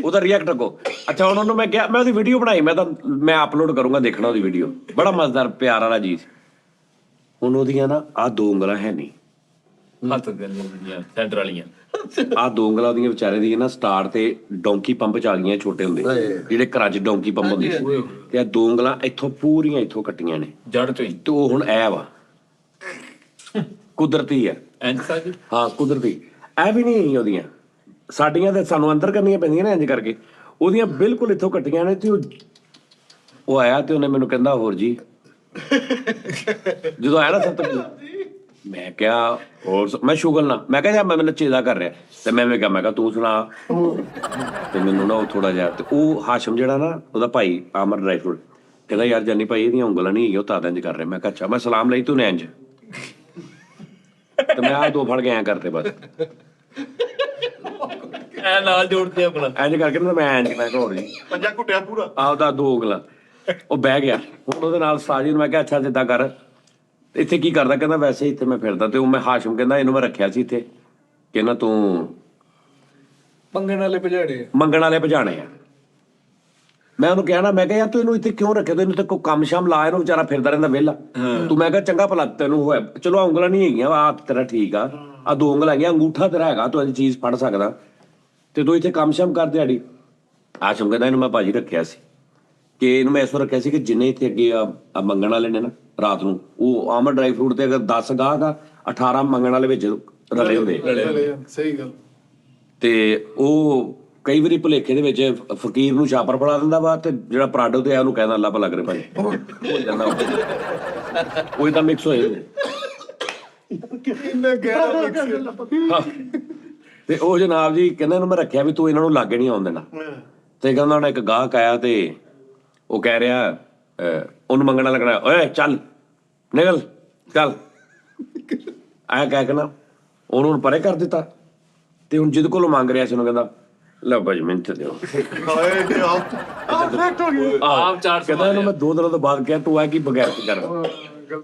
ਉਹਦਾ ਰਿਐਕਟ ਅੱਗੋ। ਅੱਛਾ ਹੁਣ ਉਹਨੂੰ ਮੈਂ ਕਿਹਾ, ਮੈਂ ਉਹਦੀ ਵੀਡੀਓ ਬਣਾਈ, ਮੈਂ ਅਪਲੋਡ ਕਰੂੰਗਾ, ਦੇਖਣਾ ਉਹਦੀ ਵੀਡੀਓ। ਬੜਾ ਮਜ਼ੇਦਾਰ ਪਿਆਰ ਵਾਲਾ ਜੀ। ਹੁਣ ਉਹਦੀਆਂ ਨਾ ਆਹ 2 ਉਂਗਲਾਂ ਹੈ ਨਹੀਂ, ਹੱਥ ਦੇ ਦੀਆਂ ਸੈਂਟਰ ਵਾਲੀਆਂ। ਆਹ 2 ਉਂਗਲਾਂ ਉਹਦੀਆਂ ਵਿਚਾਰੇ ਦੀ ਨਾ ਸਟਾਰ ਤੇ ਡੋਂਕੀ ਪੰਪ ਚ ਆ ਗਈਆਂ ਛੋਟੇ ਹੁੰਦੇ, ਜਿਹੜੇ ਘਰਾਂ 'ਚ ਡੋਂਕੀ ਪੰਪ ਹੁੰਦੇ ਸੀ। ਤੇ ਆਹ 2 ਉਂਗਲਾਂ ਇੱਥੋਂ ਪੂਰੀਆਂ ਇੱਥੋਂ ਕੱਟੀਆਂ ਨੇ ਜੜ ਤੋਂ ਹੀ। ਤੇ ਉਹ ਹੁਣ ਐ ਵਾ, ਕੁਦਰਤੀ ਆ। ਇੰਜ ਸਾਜੀ। ਹਾਂ ਕੁਦਰਤੀ। ਇਹ ਵੀ ਨਹੀਂ ਉਹਦੀਆਂ, ਸਾਡੀਆਂ ਤੇ ਸਾਨੂੰ ਅੰਦਰ ਕਰਨੀਆਂ ਪੈਂਦੀਆਂ ਨੇ ਇੰਜ ਕਰਕੇ। ਉਹਦੀਆਂ ਬਿਲਕੁਲ ਇੱਥੋਂ ਕੱਟੀਆਂ ਨੇ। ਤੇ ਉਹ ਆਇਆ ਤੇ ਉਹਨੇ ਮੈਨੂੰ ਕਹਿੰਦਾ ਹੋਰ ਜੀ, ਜਦੋਂ ਆਇਆ ਨਾ ਸਭ ਤੋਂ ਪਹਿਲਾਂ, ਮੈਂ ਕਿਹਾ ਹੋਰ ਮੈਂ ਸ਼ੁਗਲ ਨਾ, ਮੈਂ ਕਿਹਾ ਯਾਰ ਮੈਂ ਨੱਚੇ ਦਾ ਕਰ ਰਿਹਾ। ਤੇ ਮੈਂ ਕਿਹਾ, ਮੈਂ ਕਿਹਾ ਤੂੰ ਸੁਣਾ। ਤੇ ਮੈਨੂੰ ਨਾ ਉਹ ਥੋੜਾ ਜਿਹਾ, ਤੇ ਉਹ ਹਾਸ਼ਮ ਜਿਹੜਾ ਨਾ ਉਹਦਾ ਭਾਈ ਆਮਰ ਡਰਾਈ ਫਰੂਟ, ਕਹਿੰਦਾ ਯਾਰ ਜਾਨੀ ਭਾਈ ਇਹਦੀਆਂ ਉਂਗਲਾਂ ਨਹੀਂ ਹੈਗੀਆਂ, ਉਹ ਤਾਂ ਇੰਜ ਕਰ ਰਿਹਾ। ਮੈਂ ਕਿਹਾ ਅੱਛਾ। ਮੈਂ ਸਲਾਮ ਲਈ, ਤੂੰ ਇੰਜ। ਤੇ ਮੈਂ ਆਹ 2 ਫੜ ਕੇ ਐਂ ਕਰਤੇ ਬਸ, ਐ ਨਾਲ ਜੋੜਦੇ ਆਪਣਾ। ਇੰਜ ਕਰਕੇ ਨਾ ਮੈਂ ਇੰਜ, ਮੈਂ ਕਿਹਾ ਹੋਰ ਜੀ। ਪੰਜਾ ਘੁੱਟਿਆ ਪੂਰਾ। ਆਪਦਾ 2 ਉਂਗਲਾਂ। ਉਹ ਬਹਿ ਗਿਆ। ਹੁਣ ਉਹਦੇ ਨਾਲ ਸਾਜੀ ਨੂੰ ਮੈਂ ਕਿਹਾ ਅੱਛਾ ਜਿੱਦਾਂ ਕਰ, ਇੱਥੇ ਕੀ ਕਰਦਾ? ਕਹਿੰਦਾ ਵੈਸੇ ਇੱਥੇ ਮੈਂ ਫਿਰਦਾ। ਤੇ ਉਹ ਮੈਂ ਹਾਸ਼ਮ ਕਹਿੰਦਾ ਇਹਨੂੰ ਮੈਂ ਰੱਖਿਆ ਸੀ ਇੱਥੇ ਕਿ ਨਾ ਤੂੰ ਮੰਗਣ ਵਾਲੇ ਭਜਾੜੇ। ਮੰਗਣ ਵਾਲੇ ਭਜਾਣੇ ਆ। ਮੈਂ ਉਹਨੂੰ ਕਿਹਾ ਨਾ, ਮੈਂ ਕਿਹਾ ਯਾਰ ਤੂੰ ਇਹਨੂੰ ਇੱਥੇ ਕਿਉਂ ਰੱਖਿਆ? ਤੂੰ ਇਹਨੂੰ ਤੇ ਕੋਈ ਕੰਮ ਸ਼ਾਮ ਲਾ, ਇਹਨੂੰ ਵਿਚਾਰਾ ਫਿਰਦਾ ਰਹਿੰਦਾ ਵਿਹਲਾ। ਤੂੰ ਮੈਂ ਕਿਹਾ ਚੰਗਾ ਭਲਾ ਤੈਨੂੰ ਹੋਇਆ, ਚਲੋ ਉਂਗਲਾਂ ਨਹੀਂ ਹੈਗੀਆਂ, ਆਹ ਤੇਰਾ ਠੀਕ ਆ, ਆਹ 2 ਉਂਗਲਾਂ ਹੈਗੀਆਂ, ਅੰਗੂਠਾ ਤੇਰਾ ਹੈਗਾ, ਤੂੰ ਇਹ ਚੀਜ਼ ਫੜ ਸਕਦਾ, ਤੇ ਤੂੰ ਇੱਥੇ ਕੰਮ ਸ਼ਾਮ ਕਰ ਦਿਹਾੜੀ। ਹਾਸ਼ਮ ਕਹਿੰਦਾ ਇਹਨੂੰ ਮੈਂ ਭਾਜੀ ਰੱਖਿਆ ਸੀ ਕਿ ਇਹਨੂੰ ਮੈਂ ਇਸ ਵਾਰ ਰੱਖਿਆ ਸੀ ਕਿ ਜਿੰਨੇ ਇੱਥੇ ਅੱਗੇ ਆ ਮੰਗਣ ਵਾਲੇ ਨੇ ਨਾ ਰਾਤ ਨੂੰ, ਉਹ ਆਮਰ ਡਰਾਈ ਫਰੂਟ ਤੇ ਅਗਰ 10 ਗਾਹਕ ਆ, 18 ਮੰਗਣ ਵਾਲੇ ਵਿੱਚ ਰਲੇ ਹੁੰਦੇ। ਸਹੀ ਗੱਲ। ਤੇ ਉਹ ਕਈ ਵਾਰੀ ਭੁਲੇਖੇ ਦੇ ਵਿੱਚ ਫਕੀਰ ਨੂੰ ਛਾਪਰ ਫੜਾ ਦਿੰਦਾ ਵਾ, ਤੇ ਜਿਹੜਾ ਪਰਾਡੋ ਤੇ ਆ ਉਹਨੂੰ ਕਹਿੰਦਾ ਅੱਲਾ ਭਲਾ ਕਰੇ ਭਾਈ, ਹੋ ਜਾਂਦਾ ਉਹ ਤਾਂ ਮਿਕਸ ਹੋਏ। ਹਾਂ। ਤੇ ਉਹ ਜਨਾਬ ਜੀ ਕਹਿੰਦਾ ਇਹਨੂੰ ਮੈਂ ਰੱਖਿਆ ਵੀ ਤੂੰ ਇਹਨਾਂ ਨੂੰ ਲਾਗੇ ਨਹੀਂ ਆਉਣ ਦੇਣਾ। ਤੇ ਕਹਿੰਦਾ ਹੁਣ ਇੱਕ ਗਾਹਕ ਆਇਆ ਤੇ ਉਹ ਕਹਿ ਰਿਹਾ, ਉਹਨੂੰ ਮੰਗਣਾ ਲੱਗਣਾ, ਓਏ ਚੱਲ ਨਿਕਲ ਚੱਲ, ਆਇਆ ਕਹਿ ਕੇ ਨਾ ਉਹਨੂੰ ਹੁਣ ਪਰੇ ਕਰ ਦਿੱਤਾ। ਤੇ ਹੁਣ ਜਿਹਦੇ ਕੋਲੋਂ ਮੰਗ ਰਿਹਾ ਸੀ ਉਹਨੂੰ ਕਹਿੰਦਾ ਲੈ ਭਾਜੀ ਮਿੰਟ ਦਿਓ। ਹਾਏ ਤੇ ਆਪ ਆਪ 400 ਕਹਿੰਦਾ ਇਹਨੂੰ ਮੈਂ 2 ਦਿਨਾਂ ਤੋਂ ਬਾਅਦ ਕਿਹਾ ਤੂੰ ਆ ਕੀ ਬਗੈਰ ਕੀ ਕਰ।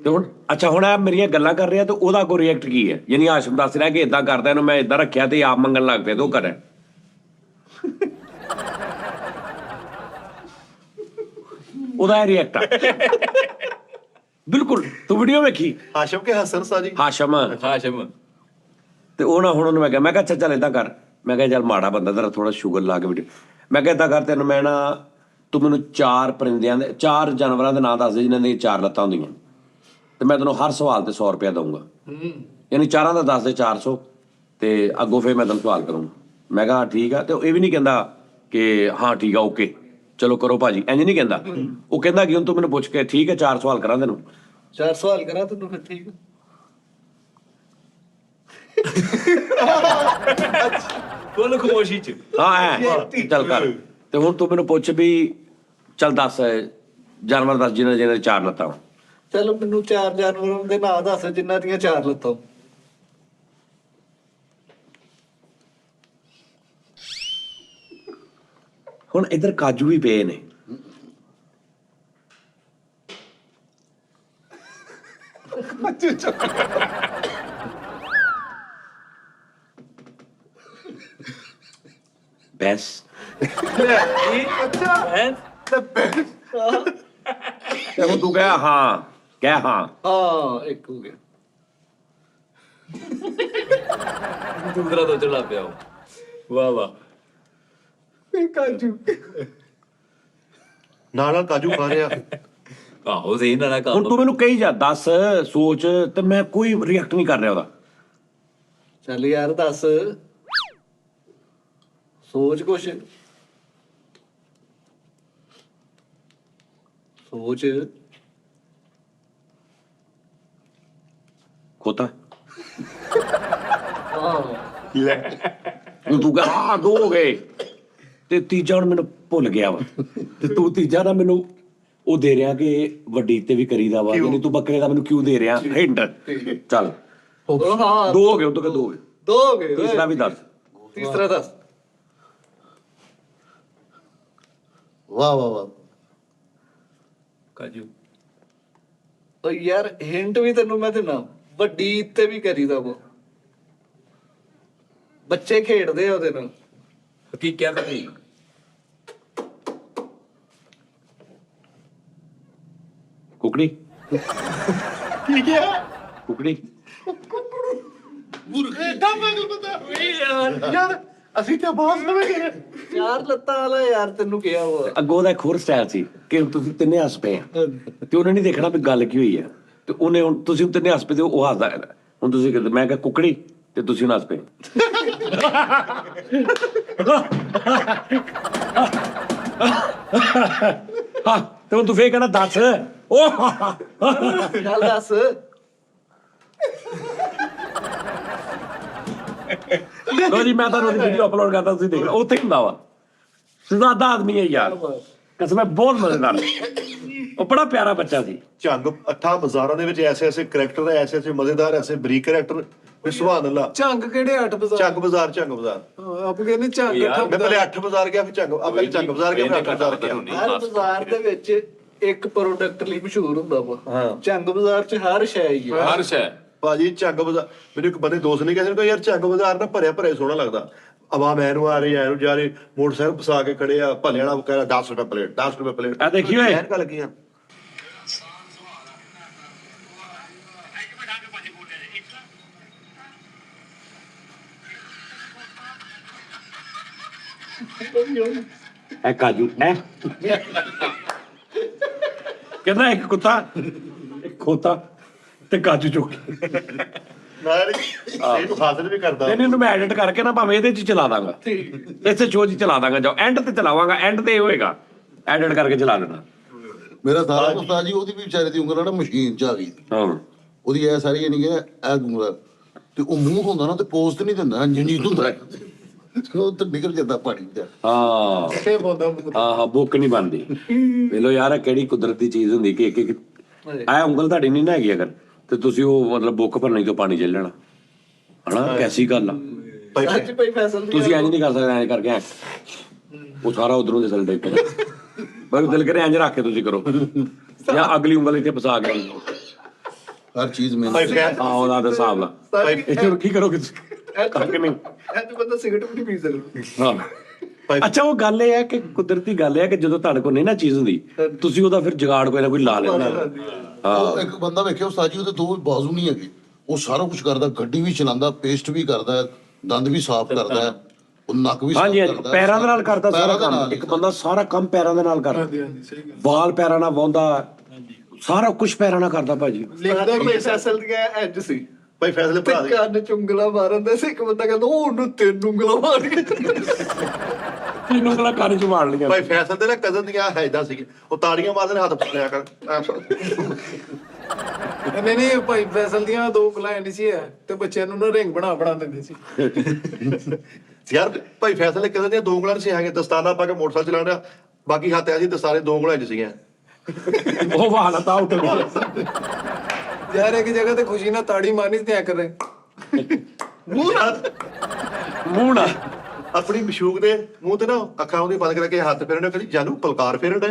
ਤੇ ਹੁਣ ਅੱਛਾ ਹੁਣ ਆ ਮੇਰੀਆਂ ਗੱਲਾਂ ਕਰ ਰਿਹਾ ਤੇ ਉਹਦਾ ਕੋਈ ਰਿਐਕਟ ਕੀ ਹੈ? ਯਾਨੀ ਹਾਸ਼ਮ ਦੱਸ ਰਿਹਾ ਕਿ ਇਦਾਂ ਕਰਦਾ, ਇਹਨੂੰ ਮੈਂ ਇਦਾਂ ਰੱਖਿਆ ਤੇ ਆਪ ਮੰਗਣ ਲੱਗ ਪਿਆ ਤੇ ਉਹ ਕਰੇ। ਉਹਦਾ ਰਿਐਕਟ ਆ ਬਿਲਕੁਲ। ਤੂੰ ਵੀਡੀਓ ਵੇਖੀ ਹਾਸ਼ਮ ਕੇ ਹਸਨ ਸਾਜੀ। ਹਾਸ਼ਮ। ਹਾਸ਼ਮ। ਤੇ ਉਹ ਨਾ ਹੁਣ ਉਹਨੂੰ ਮੈਂ ਕਿਹਾ ਅੱਛਾ ਚੱਲ ਏਦਾਂ ਕਰ। ਮੈਂ ਕਿਹਾ ਚੱਲ ਮਾੜਾ ਬੰਦਾ ਤੇਰਾ ਥੋੜਾ ਸ਼ੂਗਰ ਲਾ ਕੇ ਵੀਡੀਓ। ਮੈਂ ਕਿਹਾ ਏਦਾਂ ਕਰ, ਤੈਨੂੰ ਮੈਂ ਨਾ ਤੂੰ ਮੈਨੂੰ 4 ਪਰਿੰਦਿਆਂ ਦੇ 4 ਜਾਨਵਰਾਂ ਦੇ ਨਾਂ ਦੱਸ ਦੇ ਜਿਨ੍ਹਾਂ ਦੀਆਂ 4 ਲੱਤਾਂ ਹੁੰਦੀਆਂ, ਤੇ ਮੈਂ ਤੈਨੂੰ ਹਰ ਸਵਾਲ ਤੇ 100 ਰੁਪਇਆ ਦਊਂਗਾ। ਯਾਨੀ 4 ਦਾ ਦੱਸ ਦੇ 400, ਤੇ ਅੱਗੋਂ ਫਿਰ ਮੈਂ ਤੈਨੂੰ ਸਵਾਲ ਕਰੂੰਗਾ। ਮੈਂ ਕਿਹਾ ਠੀਕ ਆ। ਤੇ ਇਹ ਵੀ ਨਹੀਂ ਕਹਿੰਦਾ ਕਿ ਹਾਂ ਠੀਕ ਆ ਓਕੇ ਚਲੋ ਕਰੋ ਭਾਜੀ, ਇੰਝ ਨਹੀਂ ਕਹਿੰਦਾ। ਉਹ ਕਹਿੰਦਾ ਕਿ ਹੁਣ ਤੂੰ ਮੈਨੂੰ ਪੁੱਛ ਕੇ ਠੀਕ ਹੈ 4 ਸਵਾਲ ਕਰਾਂ ਤੈਨੂੰ। 4 ਸਵਾਲ ਕਰਾਂ ਤੈਨੂੰ ਫਿਰ ਠੀਕ। ਬੋਲ ਖਮੋਸ਼ੀ ਚ। ਹਾਂ ਐ ਚੱਲ ਕਰ। ਤੇ ਹੁਣ ਤੂੰ ਮੈਨੂੰ ਪੁੱਛ ਵੀ ਚੱਲ ਦੱਸ ਜਾਨਵਰ ਦੱਸ ਜਿਹਨਾਂ ਜਿਹਨਾਂ 4 ਲੱਤਾਂ। ਚਲੋ ਮੈਨੂੰ 4 ਜਾਨਵਰਾਂ ਦੇ ਨਾਂ ਦੱਸ ਜਿਨ੍ਹਾਂ ਦੀਆਂ 4 ਲੱਤਾਂ। ਹੁਣ ਇੱਧਰ ਕਾਜੂ ਵੀ ਪਏ ਨੇ। ਬੈਸ। ਤੇ ਹੁਣ ਤੂੰ ਕਹਿ ਹਾਂ, ਕਹਿ ਹਾਂ। ਹਾਂ ਇੱਕ ਹੋ ਗਿਆ। ਦੂਸਰਾ ਤੋਂ ਚੜਾ ਪਿਆ। ਵਾਹ ਵਾਹ। ਕਾਜੂ ਨਾਲ ਕਾਜੂ ਖਾ ਰਿਹਾ। ਆਹੋ ਸਹੀ ਨਾ ਹੁਣ ਕੰਮ। ਤੂੰ ਮੈਨੂੰ ਕਹੀ ਜਾ, ਦੱਸ ਸੋਚ, ਤੇ ਮੈਂ ਕੋਈ ਰਿਐਕਟ ਨਹੀਂ ਕਰ ਰਿਹਾ ਉਹਦਾ। ਚੱਲ ਯਾਰ ਦੱਸ, ਸੋਚ ਕੁਛ, ਸੋਚ। ਖੋਤਾ ਲੈ ਹੁਣ ਤੂੰ ਕਹ ਹਾਂ 2 ਹੋ ਗਏ ਤੇ ਤੀਜਾ ਹੁਣ ਮੈਨੂੰ ਭੁੱਲ ਗਿਆ ਵਾ ਤੇ ਤੂੰ ਤੀਜਾ ਨਾ ਮੈਨੂੰ ਉਹ ਦੇ ਰਿਹਾ ਕਿ ਵੱਡੀ ਤੇ ਵੀ ਕਰੀਦਾ ਵਾ ਯਾਨੀ ਤੂੰ ਬੱਕਰੇ ਦਾ ਮੈਨੂੰ ਕਿਉਂ ਦੇ ਰਿਹਾ ਹਿੰਟ ਚੱਲ ਹਾਂ 2 ਹੋ ਗਏ ਉਹ ਤਾਂ 2 ਹੋ ਗਏ 2 ਹੋ ਗਏ ਓਏ। ਤੀਸਰਾ ਵੀ ਦੱਸ ਤੀਸਰਾ ਦੱਸ। ਵਾਹ ਵਾਹ ਵਾਹ ਕਾਜੂ ਓ ਯਾਰ ਹਿੰਟ ਵੀ ਤੈਨੂੰ ਮੈਂ ਦੇਣਾ, ਵੱਡੀ ਤੇ ਵੀ ਕਰੀਦਾ ਉਹ, ਬੱਚੇ ਖੇਡਦੇ ਆ ਉਹਦੇ ਨਾਲ। ਕੀ ਕਿਹਾ ਤੁਸੀਂ? ਕੁਕੜੀ ਕੀ ਗਿਆ ਕੁਕੜੀ ਯਾਰ ਅਸੀਂ ਤੇ ਬਾਸ ਨਵੇਂ ਗਏ 4 ਲੱਤਾਂ ਵਾਲਾ ਯਾਰ ਤੈਨੂੰ ਕਿਹਾ ਉਹ। ਅੱਗੋਂ ਦਾ ਇੱਕ ਹੋਰ ਸਟਾਈਲ ਸੀ ਕਿ ਤੁਸੀਂ ਤਿੰਨੇ ਹੱਸ ਪਏ ਆ ਤੇ ਉਹਨੇ ਨਹੀਂ ਦੇਖਣਾ ਵੀ ਗੱਲ ਕੀ ਹੋਈ ਆ ਤੇ ਉਹਨੇ ਹੁਣ ਤੁਸੀਂ ਤਿੰਨੇ ਹੱਸ ਪਏ ਤੇ ਉਹ ਹੱਸਦਾ ਹੈ। ਹੁਣ ਤੁਸੀਂ ਕਹਿੰਦੇ ਮੈਂ ਕਿਹਾ ਕੁਕੜੀ ਤੇ ਤੁਸੀਂ ਹੁਣ ਹੱਸ ਪਏ ਹਾਂ ਤੇ ਹੁਣ ਤੂੰ ਫੇਰ ਕਹਿਣਾ ਦੱਸ ਉਹ ਚੱਲ ਦੱਸ। ਲੋ ਜੀ ਮੈਂ ਤੁਹਾਨੂੰ ਵੀਡੀਓ ਅਪਲੋਡ ਕਰਦਾ ਤੁਸੀਂ ਦੇਖ ਲਓ ਉੱਥੇ ਹੁੰਦਾ ਵਾ ਸੁਣਾਦਾ ਆਦਮੀ ਹੈ ਯਾਰ ਕਸਮ ਹੈ ਬਹੁਤ ਮਜ਼ੇਦਾਰ ਉਹ ਬੜਾ ਪਿਆਰਾ ਬੱਚਾ ਸੀ ਝੰਗ ਅੱਠਾਂ ਬਾਜ਼ਾਰਾਂ ਦੇ ਵਿੱਚ ਐਸੇ ਐਸੇ ਕਰੈਕਟਰ ਹੈ ਐਸੇ ਐਸੇ ਮਜ਼ੇਦਾਰ ਐਸੇ ਬਰੀਕ ਕਰੈਕਟਰ ਵੀ ਸੁਭਾਨ ਅੱਲਾ। ਝੰਗ ਕਿਹੜੇ 8 ਬਾਜ਼ਾਰ? ਝੰਗ ਬਾਜ਼ਾਰ ਆਪ ਕਹਿੰਦੇ ਝੰਗ ਯਾਰ, ਮੈਂ ਪਹਿਲੇ 8 ਬਾਜ਼ਾਰ ਗਿਆ ਫਿਰ ਝੰਗ ਪਹਿਲੇ ਝੰਗ ਬਾਜ਼ਾਰ ਗਿਆ ਫਿਰ 8 ਬਾਜ਼ਾਰ ਗਿਆ ਹਰ ਬਾਜ਼ਾਰ ਦੇ ਵਿੱਚ ਇੱਕ ਪ੍ਰੋਡਕਟ ਲਈ ਮਸ਼ਹੂਰ ਹੁੰਦਾ ਵਾ। ਝੰਗ ਬਾਜ਼ਾਰ 'ਚ ਹਰ ਸ਼ੈ ਹੀ ਆ। ਹਰ ਸ਼ੈ ਭਾਜੀ ਝੰਗ ਬਾਜ਼ਾਰ ਮੈਨੂੰ ਇੱਕ ਬੰਦੇ ਦੋਸਤ ਨੇ ਕਿਹਾ ਸੀ ਯਾਰ ਝੰਗ ਬਾਜ਼ਾਰ ਨਾ ਭਰਿਆ ਭਰਿਆ ਸੋਹਣਾ ਲੱਗਦਾ ਆਵਾਮ ਐਨੂੰ ਆ ਰਹੀ ਐਨੂੰ ਜਾ ਰਹੀ ਮੋਟਰਸਾਈਕਲ ਫਸਾ ਕੇ ਖੜੇ ਆ ਭੱਲੇ ਵਾਲਾ ਕਹਿੰਦਾ 10 ਰੁਪਏ ਪਲੇਟ 10 ਰੁਪਏ ਪਲੇਟ ਆ ਦੇਖੀ ਓਏ ਐਨਕਾਂ ਲੱਗੀਆਂ ਐ ਕਾਜੂ ਐ ਕਹਿੰਦਾ ਇੱਕ ਕੁੱਤਾ ਇੱਕ ਖੋਤਾ ਤੇ ਕਾਜੂ ਚੁੱਕ ਨਾਲ ਇਹਨੂੰ ਹਾਜ਼ਰ ਵੀ ਕਰਦਾ ਨਹੀਂ ਇਹਨੂੰ ਮੈਂ ਐਡਿਟ ਕਰਕੇ ਨਾ ਭਾਵੇਂ ਇਹਦੇ 'ਚ ਚਲਾ ਦਾਂਗਾ ਇਸੇ ਸ਼ੋਅ 'ਚ ਚਲਾ ਦਾਂਗਾ ਜਾਓ ਐਂਡ ਤੇ ਚਲਾਵਾਂਗਾ ਐਂਡ ਤੇ ਇਹ ਹੋਏਗਾ ਐਡਿਟ ਕਰਕੇ ਚਲਾ ਦੇਣਾ ਮੇਰਾ ਸਾਰਾ ਉਸਤਾਦ ਜੀ ਉਹਦੀ ਵੀ ਵਿਚਾਰੇ ਦੀ ਉਂਗਲ ਨਾ ਮਸ਼ੀਨ 'ਚ ਆ ਗਈ ਹਾਂ ਉਹਦੀ ਇਹ ਸਾਰੀ ਨਹੀਂ ਕਿ ਇਹ ਉਂਗਲ ਤੇ ਉਹ ਮੂੰਹ ਹੁੰਦਾ ਨਾ ਤੇ ਪੋਜ਼ ਤੇ ਨਹੀਂ ਦਿੰਦਾ ਜੰਜੀਤ ਹੁੰਦਾ ਹੈ। ਉਹ ਤੇ ਨਿਕਲ ਜਾਂਦਾ ਪਾਣੀ ਚ ਹਾਂ ਕਿੱਥੇ ਬੋਲਦਾ ਹਾਂ ਬੁੱਕ ਨਹੀਂ ਬਣਦੀ ਵੇਲੋ ਯਾਰ ਇਹ ਕਿਹੜੀ ਕੁਦਰਤੀ ਚੀਜ਼ ਹੁੰਦੀ ਕਿ ਇੱਕ ਆ ਉਂਗਲ ਤੁਹਾਡੀ ਨਹੀਂ ਨਾ ਹੈਗੀ ਅਗਰ ਤੇ ਤੁਸੀਂ ਉਹ ਮਤਲਬ ਬੁੱਕ ਭਰਨੀ ਤੋਂ ਪਾਣੀ ਚੱਲ ਲੈਣਾ ਹਨਾ ਕੈਸੀ ਗੱਲ ਆ ਅੱਜ ਭਾਈ ਫੈਸਲ ਤੁਸੀਂ ਇੰਜ ਨਹੀਂ ਕਰ ਸਕਦੇ ਐਂ ਕਰਕੇ ਐਂ। ਉਹ ਸਾਰਾ ਉਧਰੋਂ ਦੇ ਸਲ ਡੇਕ ਬਸ ਦਿਲ ਕਰੇ ਇੰਜ ਰੱਖ ਕੇ ਤੁਸੀਂ ਕਰੋ ਜਾਂ ਅਗਲੀ ਉਂਗਲ ਇੱਥੇ ਫਸਾ ਕੇ ਹਰ ਚੀਜ਼ ਭਾਈ ਮੈਨੂੰ ਫੈਸ ਹਾਂ ਉਹਦਾ ਤਾਂ ਹਿਸਾਬ ਲਾ ਇੱਥੇ ਕੀ ਕਰੋਗੇ ਕਰਕੇ ਨਹੀਂ ਤੂੰ ਬੰਦਾ ਸਿਗਰਟ ਵੀ ਨਹੀਂ ਪੀ ਸਕਦਾ। ਹਾਂ ਅੱਛਾ ਉਹ ਗੱਲ ਇਹ ਹੈ ਕਿ ਕੁਦਰਤੀ ਗੱਲ ਇਹ ਹੈ ਕਿ ਜਦੋਂ ਤੁਹਾਡੇ ਕੋਲ ਨਹੀਂ ਨਾ ਚੀਜ਼ ਹੁੰਦੀ ਤੁਸੀਂ ਉਹਦਾ ਫਿਰ ਜੁਗਾੜ ਕੋਈ ਨਾ ਕੋਈ ਲਾ ਲੈਂਦੇ ਹਾਂ ਉਹ ਇੱਕ ਬੰਦਾ ਵੇਖਿਆ ਉਸਤਾਦ ਜੀ ਉਹਦੇ 2 ਬਾਜ਼ੂ ਨਹੀਂ ਹੈਗੇ ਉਹ ਸਾਰਾ ਕੁਝ ਕਰਦਾ ਗੱਡੀ ਵੀ ਚਲਾਉਂਦਾ ਪੇਸਟ ਵੀ ਕਰਦਾ ਹੈ, ਦੰਦ ਵੀ ਸਾਫ਼ ਕਰਦਾ ਹੈ, ਉਹ ਨੱਕ ਵੀ ਸਾਫ਼ ਹਾਂਜੀ ਹਾਂਜੀ ਕਰਦਾ ਹੈ। ਪੈਰਾਂ ਦੇ ਨਾਲ ਕਰਦਾ ਸਾਰਾ ਪੈਰਾਂ ਦੇ ਕੰਮ ਨਾਲ। ਇੱਕ ਬੰਦਾ ਸਾਰਾ ਕੰਮ ਪੈਰਾਂ ਦੇ ਨਾਲ ਕਰਦਾ ਵਾਲ ਪੈਰਾਂ ਨਾਲ ਵਾਹੁੰਦਾ ਸਾਰਾ ਕੁਝ ਪੈਰਾਂ ਨਾਲ ਕਰਦਾ ਭਾਜੀ ਲਿਖਦਾ ਕਿ ਫੈਸਲ ਦੀਆਂ ਐਜ ਸੀ ਭਾਈ ਫੈਸਲੇ ਤੇ ਭਰਾ ਦੇ ਕੰਨ ਚੁੰਗਲਾ ਮਾਰਨ ਦੇ ਸੀ। ਇੱਕ ਬੰਦਾ ਕਹਿੰਦਾ ਉਹਨੂੰ 3 ਉਂਗਲਾਂ ਮਾਰ ਕੇ ਤੈਨੂੰ ਉਂਗਲਾਂ ਕੰਨ ਚ ਮਾਰ ਲਈਆਂ ਭਾਈ ਫੈਸਲ ਤੇ ਨਾ ਕਜ਼ਨ ਦੀਆਂ ਹੈਦਾਂ ਸੀ ਉਹ ਤਾੜੀਆਂ ਮਾਰਦੇ ਨੇ ਹੱਥ ਫੜਿਆ ਕਰ ਨਹੀਂ ਨਹੀਂ ਭਾਈ ਫੈਸਲ ਦੀਆਂ 2 ਕਲਾਇੰਟ ਸੀ ਹੈ ਤੇ ਬੱਚਿਆਂ ਨੂੰ ਨਾ ਰਿੰਗ ਬਣਾ ਦਿੰਦੇ ਸੀ। ਯਾਰ ਭਾਈ ਫੈਸਲੇ ਕਜ਼ਨ ਦੀਆਂ 2 ਉਂਗਲਾਂ ਸੀ ਹੈਗੇ ਦਸਤਾਨਾ ਪਾ ਕੇ ਮੋਟਰਸਾਈਕਲ ਚਲਾ ਰਿਹਾ ਬਾਕੀ ਹੱਥ ਐ ਸੀ ਦਸਤਾਰੇ 2 ਉਂਗਲਾਂ ਚ ਸੀਗੀਆਂ ਉਹ ਵਾਲਾ ਤਾਂ ਉੱਠ ਗਿਆ ਯਾਰ ਇੱਕ ਜਗ੍ਹਾ ਤੇ ਖੁਸ਼ੀ ਨਾਲ ਤਾੜੀ ਮਾਰਨੀ ਤੇ ਐ ਕਰ ਰਹੇ ਮੂੰਹ ਨਾਲ ਆਪਣੀ ਮਸ਼ੂਕ ਦੇ ਮੂੰਹ ਤੇ ਨਾ ਅੱਖਾਂ ਉਹਦੀ ਬੰਦ ਕਰਕੇ ਹੱਥ ਫੇਰਨੇ ਕਹਿੰਦੀ ਜਾਨੂ ਪਲਕਾਰ ਫੇਰਨ ਡਏ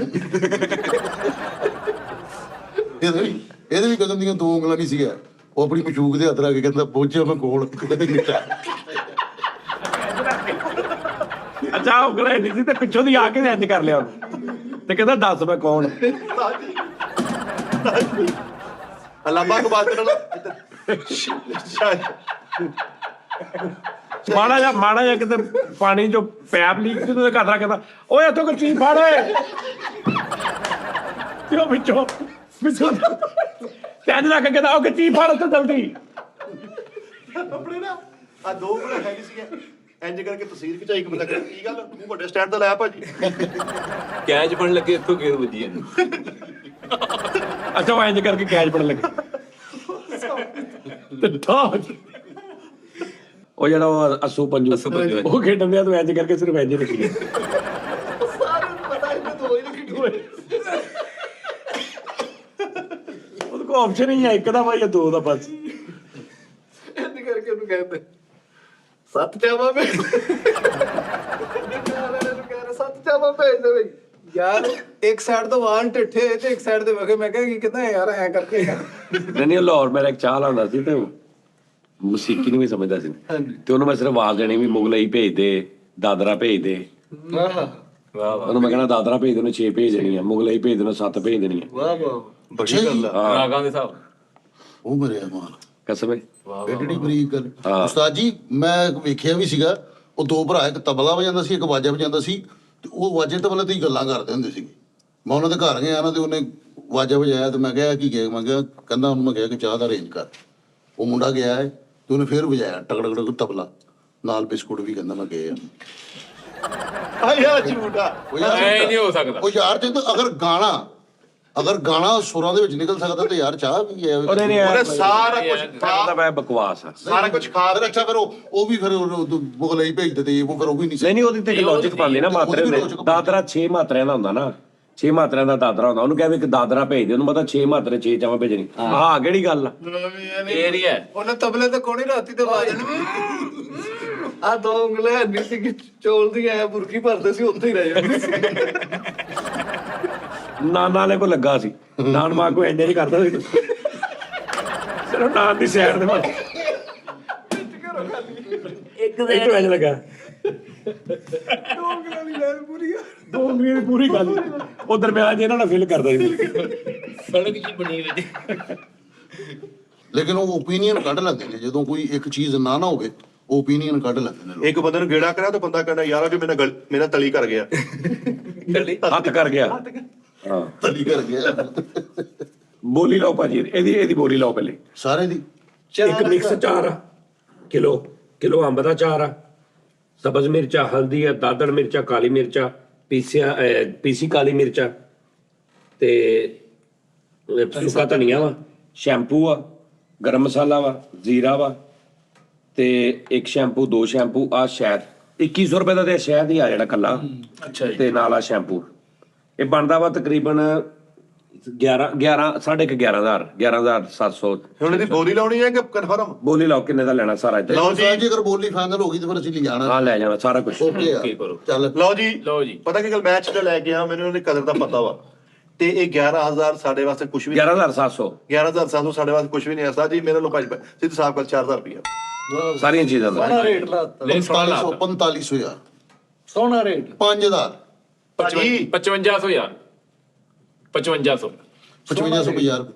ਇਹਦੇ ਵੀ ਕਦਮ ਦੀਆਂ 2 ਉਂਗਲਾਂ ਨਹੀਂ ਸੀਗਾ ਉਹ ਆਪਣੀ ਮਸ਼ੂਕ ਦੇ ਹੱਥ ਰੱਖ ਕੇ ਕਹਿੰਦਾ ਪਹੁੰਚਿਆ ਮੈਂ ਕੋਲ ਅੱਛਾ ਉਂਗਲਾਂ ਨਹੀਂ ਸੀ ਤੇ ਪਿੱਛੋਂ ਦੀ ਆ ਕੇ ਇੰਜ ਕਰ ਲਿਆ ਉਹਨੇ ਤੇ ਕਹਿੰਦਾ ਦੱਸ ਮੈਂ ਕੌਣ ਲੰਬਾ ਤੋਂ ਬਾਤ ਕਰਨਾ ਮਾੜਾ ਜਿਹਾ ਕਿਤੇ ਪਾਣੀ ਚੋਂ ਪੈਪ ਲੀਕ ਤੇ ਉਹਦੇ ਘਰ ਦਾ ਕਹਿੰਦਾ ਓਏ ਇੱਥੋਂ ਕੋਈ ਚੀਜ਼ ਫੜ ਓਏ ਤੇ ਉਹ ਵਿੱਚੋਂ ਤੇ ਅੱਜ ਲੱਗ ਕਹਿੰਦਾ ਉਹ ਚੀਜ਼ ਫੜ ਉੱਥੇ ਜਲਦੀ ਆਪਣੇ ਨਾ ਆ 2 ਉਂਗਲਾਂ ਹੈਗੀ ਸੀਗੀਆਂ ਇੰਜ ਕਰਕੇ ਤਸਵੀਰ ਖਿਚਾਈ ਕਿ ਬੰਦਾ ਕਹਿੰਦਾ ਕੀ ਗੱਲ ਤੂੰ ਵੱਡੇ ਸਟੈਂਡ ਤੇ ਲਾਇਆ ਭਾਜੀ ਕੈਚ ਫੜ ਲੱਗੇ ਇੱਥੋਂ ਗੇਰ ਵੱਜੀ ਇਹਨੂੰ ਅੱਛਾ ਉਹ ਇੰਜ ਕਰਕੇ ਕੈਚ ਪੜਨ ਲੱਗੇ ਤੇ ਠਾਕ ਉਹ ਜਿਹੜਾ ਉਹ ਅਸੂ ਪੰਜੂ ਉਹ ਖੇਡਣ ਦਿਆ ਤੂੰ ਇੰਜ ਕਰਕੇ ਸਿਰਫ ਇੰਜ ਰੱਖੀ ਸਾਰਿਆਂ ਨੂੰ ਪਤਾ ਇਹਨੇ ਦੋ ਹੀ ਰੱਖੀ ਹੋਏ ਉਹਦੇ ਕੋਲ ਆਪਸ਼ਨ ਹੀ ਹੈ ਇੱਕ ਦਾ ਵਾ ਜਾਂ ਦੋ ਦਾ ਬਸ। ਇੰਜ ਕਰਕੇ ਉਹਨੂੰ ਕਹਿੰਦੇ ਸੱਤ ਚਾਵਾ ਭੇਜ ਸੱਤ ਚਾਵਾ ਭੇਜ ਦੇ ਬਈ ਯਾਰ ਇੱਕ ਸਾਈਡ ਤੋਂ ਵਾਲ ਟਿੱਠੇ ਤੇ ਇੱਕ ਸਾਈਡ ਤੇ ਵਗੇ, ਮੈਂ ਕਿਹਾ ਕੀ ਕਹਿੰਦਾ ਯਾਰ ਐ ਕਰਕੇ ਨਹੀਂ ਲਾਹੌਰ ਮੇਰਾ ਇੱਕ ਚਾਹ ਲਾਉਂਦਾ ਸੀ ਤੇ ਮਸੀਕੀ ਨੂੰ ਵੀ ਸਮਝਦਾ ਸੀ ਤੇ ਉਹਨੂੰ ਮੈਂ ਸਿਰਫ ਆਵਾਜ਼ ਦੇਣੀ ਵੀ ਮੁਗਲਈ ਭੇਜ ਦੇ, ਦਾਦਰਾ ਭੇਜ ਦੇ। ਵਾਹ ਵਾਹ ਉਹਨੂੰ ਮੈਂ ਕਹਿਣਾ ਦਾਦਰਾ ਭੇਜ ਦੇ, ਉਹਨੂੰ 6 ਭੇਜ ਦੇਣੀ ਆ, ਮੁਗਲਈ ਭੇਜ ਦੇ, ਉਹਨੂੰ 7 ਭੇਜ ਦੇਣੀ ਆ। ਵਾਹ ਵਾਹ ਬੜੀ ਗੱਲ ਆ। ਰਾਗਾਂ ਦੇ ਹਿਸਾਬ ਉਹ ਮਰਿਆ ਮਾਲ ਕਸਮੇ ਐਡੀ ਬਰੀਕ ਗੱਲ। ਉਸਤਾਦ ਜੀ ਮੈਂ ਵੇਖਿਆ ਵੀ ਸੀਗਾ, ਉਹ ਦੋ ਭਰਾ, ਇੱਕ ਤਬਲਾ ਵਜਾਉਂਦਾ ਸੀ, ਇੱਕ ਵਾਜਾ ਵਜਾਉਂਦਾ ਸੀ, ਤੇ ਉਹ ਵਾਜੇ ਤਬਲੇ ਤੇ ਹੀ ਗੱਲਾਂ ਕਰਦੇ ਹੁੰਦੇ ਸੀਗੇ। ਮੈਂ ਉਹਨਾਂ ਦੇ ਘਰ ਗਿਆ ਨਾ ਤੇ ਉਹਨੇ ਵਾਜਾ ਵਜਾਇਆ ਤੇ ਮੈਂ ਕਿਹਾ ਕੀ ਗਿਆ, ਮੈਂ ਕਿਹਾ ਕਹਿੰਦਾ ਉਹਨੂੰ ਮੈਂ ਕਿਹਾ ਕਿ ਚਾਹ ਦਾ ਅਰੇਂਜ ਕਰ। ਉਹ ਮੁੰਡਾ ਗਿਆ ਹੈ ਤੇ ਉਹਨੇ ਫੇਰ ਵਜਾਇਆ ਟਕੜ ਟਕੜ ਤਬਲਾ ਨਾਲ, ਬਿਸਕੁਟ ਵੀ ਕਹਿੰਦਾ ਮੈਂ ਗਏ ਆ। ਆਇਆ ਝੂਠਾ ਉਹ ਯਾਰ ਐ ਨਹੀਂ ਹੋ ਸਕਦਾ। ਉਹ ਯਾਰ ਜੇ ਅਗਰ ਗਾਣਾ ਸੁਰਾਂ ਦੇ ਵਿੱਚ ਨਿਕਲ ਸਕਦਾ ਤੇ ਯਾਰ ਚਾਹ ਵੀ ਹੈ। ਉਹਨੇ ਨਹੀਂ ਉਹਨੇ ਸਾਰਾ ਕੁਝ ਕਹਿੰਦਾ ਮੈਂ ਬਕਵਾਸ ਆ। ਸਾਰਾ ਕੁਝ ਖਾ ਫਿਰ ਅੱਛਾ ਫਿਰ ਉਹ ਵੀ ਫਿਰ ਮੁਗਲਈ ਭੇਜ ਦਿੱਤੇ, ਉਹ ਫਿਰ ਉਹ ਵੀ ਨਹੀਂ ਨਹੀਂ ਉਹਦੀ ਤੇ ਲੌਜਿਕ ਪਾਉਂਦੇ ਨਾ ਮਾਤਰੇ ਹੁੰਦੇ। ਦਾਦਰਾ 6 ਮਾਤਰਿਆਂ ਦਾ ਹੁੰਦਾ ਨਾ, 6 ਮਾਤਰਿਆਂ ਦਾ ਦਾਦਰਾ ਹੁੰਦਾ। ਉਹਨੂੰ ਕਹਿੰਦੇ ਕਿ ਦਾਦਰਾ ਭੇਜ ਦੇ, ਉਹਨੂੰ ਪਤਾ 6 ਮਾਤਰੇ 6 ਚਾਵਾਂ ਭੇਜਣੀ। ਹਾਂ ਕਿਹੜੀ ਗੱਲ ਆ। ਏਰੀਆ ਉਹਨੇ ਤਬਲੇ ਤੇ ਕੋਣੀ ਰਾਤੀ ਤੇ ਵਾਜਣ ਆ ਦੋ ਉਂਗਲਾਂ ਨਹੀਂ ਸੀ ਕਿ ਚੋਲ ਦੀ ਐ ਬੁਰਕੀ ਭਰਦੇ ਸੀ, ਉੱਥੇ ਹੀ ਰਹਿ ਜਾਂਦੇ ਸੀ। ਨਾਨਾ ਵਾਲੇ ਕੋ ਲੱਗਾ ਸੀ, ਨਾਨ ਮਾਂ ਕੋ ਇੰਨੇ ਨਹੀਂ ਕਰਦਾ ਸੀ ਸਿਰਫ ਨਾਨ ਦੀ ਸਾਈਡ ਤੇ ਮਾਰ ਇੱਕ ਤੋਂ ਇੰਜ ਲੱਗਾ ਦੋ ਉਂਗਲਾਂ ਦੀ ਪੂਰੀ ਗੱਲ ਉਹ ਦਰਮਿਆਨ ਇਹਨਾਂ ਨਾਲ ਫਿਲ ਕਰਦਾ ਸੀ। ਸੜਕ ਜੀ ਬਣੀ ਵਿੱਚ ਲੇਕਿਨ ਉਹ ਓਪੀਨੀਅਨ ਕੱਢ ਲੈਂਦੇ ਨੇ ਜਦੋਂ ਕੋਈ ਇੱਕ ਚੀਜ਼ ਨਾ ਹੋਵੇ, ਉਹ ਓਪੀਨੀਅਨ ਕੱਢ ਲੈਂਦੇ ਨੇ ਲੋਕ। ਇੱਕ ਬੰਦੇ ਨੂੰ ਗੇੜਾ ਕਰਿਆ ਤਾਂ ਬੰਦਾ ਕਹਿੰਦਾ ਯਾਰ ਵੀ ਮੇਰਾ ਤਲੀ ਕਰ ਗਿਆ। ਹੱਥ ਕਰ ਗਿਆ। ਹਾਂ ਤਲੀ ਕਰ ਗਿਆ। ਬੋਲੀ ਲਾਓ ਭਾਜੀ, ਇਹਦੀ ਬੋਲੀ ਲਾਓ ਪਹਿਲੇ ਸਾਰੇ ਦੀ ਇੱਕ ਮਿਕਸ ਚਾਰ ਆ, ਕਿਲੋ ਅੰਬ ਦਾ ਚਾਰ ਆ, ਸਬਜ਼ ਮਿਰਚਾ, ਹਲਦੀ ਆ, ਦਾਦੜ ਮਿਰਚਾ, ਕਾਲੀ ਮਿਰਚਾ, ਪੀਸੀ ਕਾਲੀ ਮਿਰਚਾ ਤੇ ਸੁੱਕਾ ਧਨੀਆ ਵਾ, ਸ਼ੈਂਪੂ ਆ, ਗਰਮ ਮਸਾਲਾ ਵਾ, ਜ਼ੀਰਾ ਵਾ ਤੇ ਇੱਕ ਸ਼ੈਂਪੂ, 2 ਸ਼ੈਂਪੂ ਆ, ਸ਼ਹਿਦ 2100 ਰੁਪਏ ਦਾ ਤੇ ਸ਼ਹਿਦ ਹੀ ਆ ਜਿਹੜਾ ਕੱਲਾ। ਅੱਛਾ ਜੀ। ਤੇ ਨਾਲ ਆ ਸ਼ੈਂਪੂ। ਇਹ ਬਣਦਾ ਵਾ ਤਕਰੀਬਨ 11,700। ਹੁਣ ਇਹਦੀ ਬੋਲੀ ਲਾਉਣੀ ਹੈ ਕਿ ਕਨਫਰਮ? ਬੋਲੀ ਲਾਓ ਕਿੰਨੇ ਦਾ ਲੈਣਾ ਸਾਰਾ ਇੱਥੇ। ਲਓ ਜੀ। ਜੀ ਅਗਰ ਬੋਲੀ ਫਾਈਨਲ ਹੋ ਗਈ ਤਾਂ ਫਿਰ ਅਸੀਂ ਲੈ ਜਾਣਾ। ਹਾਂ ਲੈ ਜਾਣਾ ਸਾਰਾ ਕੁਝ। ਓਕੇ ਆ ਕਰੋ। ਚੱਲ। ਲਓ ਜੀ ਲਓ ਜੀ। ਪਤਾ ਕੀ ਗੱਲ, ਮੈਚ ਤੇ ਲੈ ਕੇ ਆ, ਮੈਨੂੰ ਉਹਦੀ ਕਦਰ ਦਾ ਪਤਾ ਵਾ। ਤੇ ਇਹ 11,000 ਸਾਡੇ ਵਾਸਤੇ ਕੁਝ ਵੀ 11,700 11,700 ਸਾਡੇ ਵਾਸਤੇ ਕੁਝ ਵੀ ਨਹੀਂ ਹੈ। ਸਰ ਜੀ ਮੇਰੇ ਲੋ ਭਾਜੀ ਸਿੱਧ ਸਾਹਿਬ ਕੋਲ 4,000 ਰੁਪਇਆ ਸਾਰੀਆਂ ਚੀਜ਼ਾਂ ਦਾ। ਸੋਹਣਾ ਰੇਟ ਲਾਤਾ, ਨਹੀਂ ਸੋਹਣਾ 4500 ਯਾਰ, ਸੋਹਣਾ ਰੇਟ। 5000 ਭਾਜੀ 5500 ਯਾਰ 5500 5550 ਰੁਪਏ।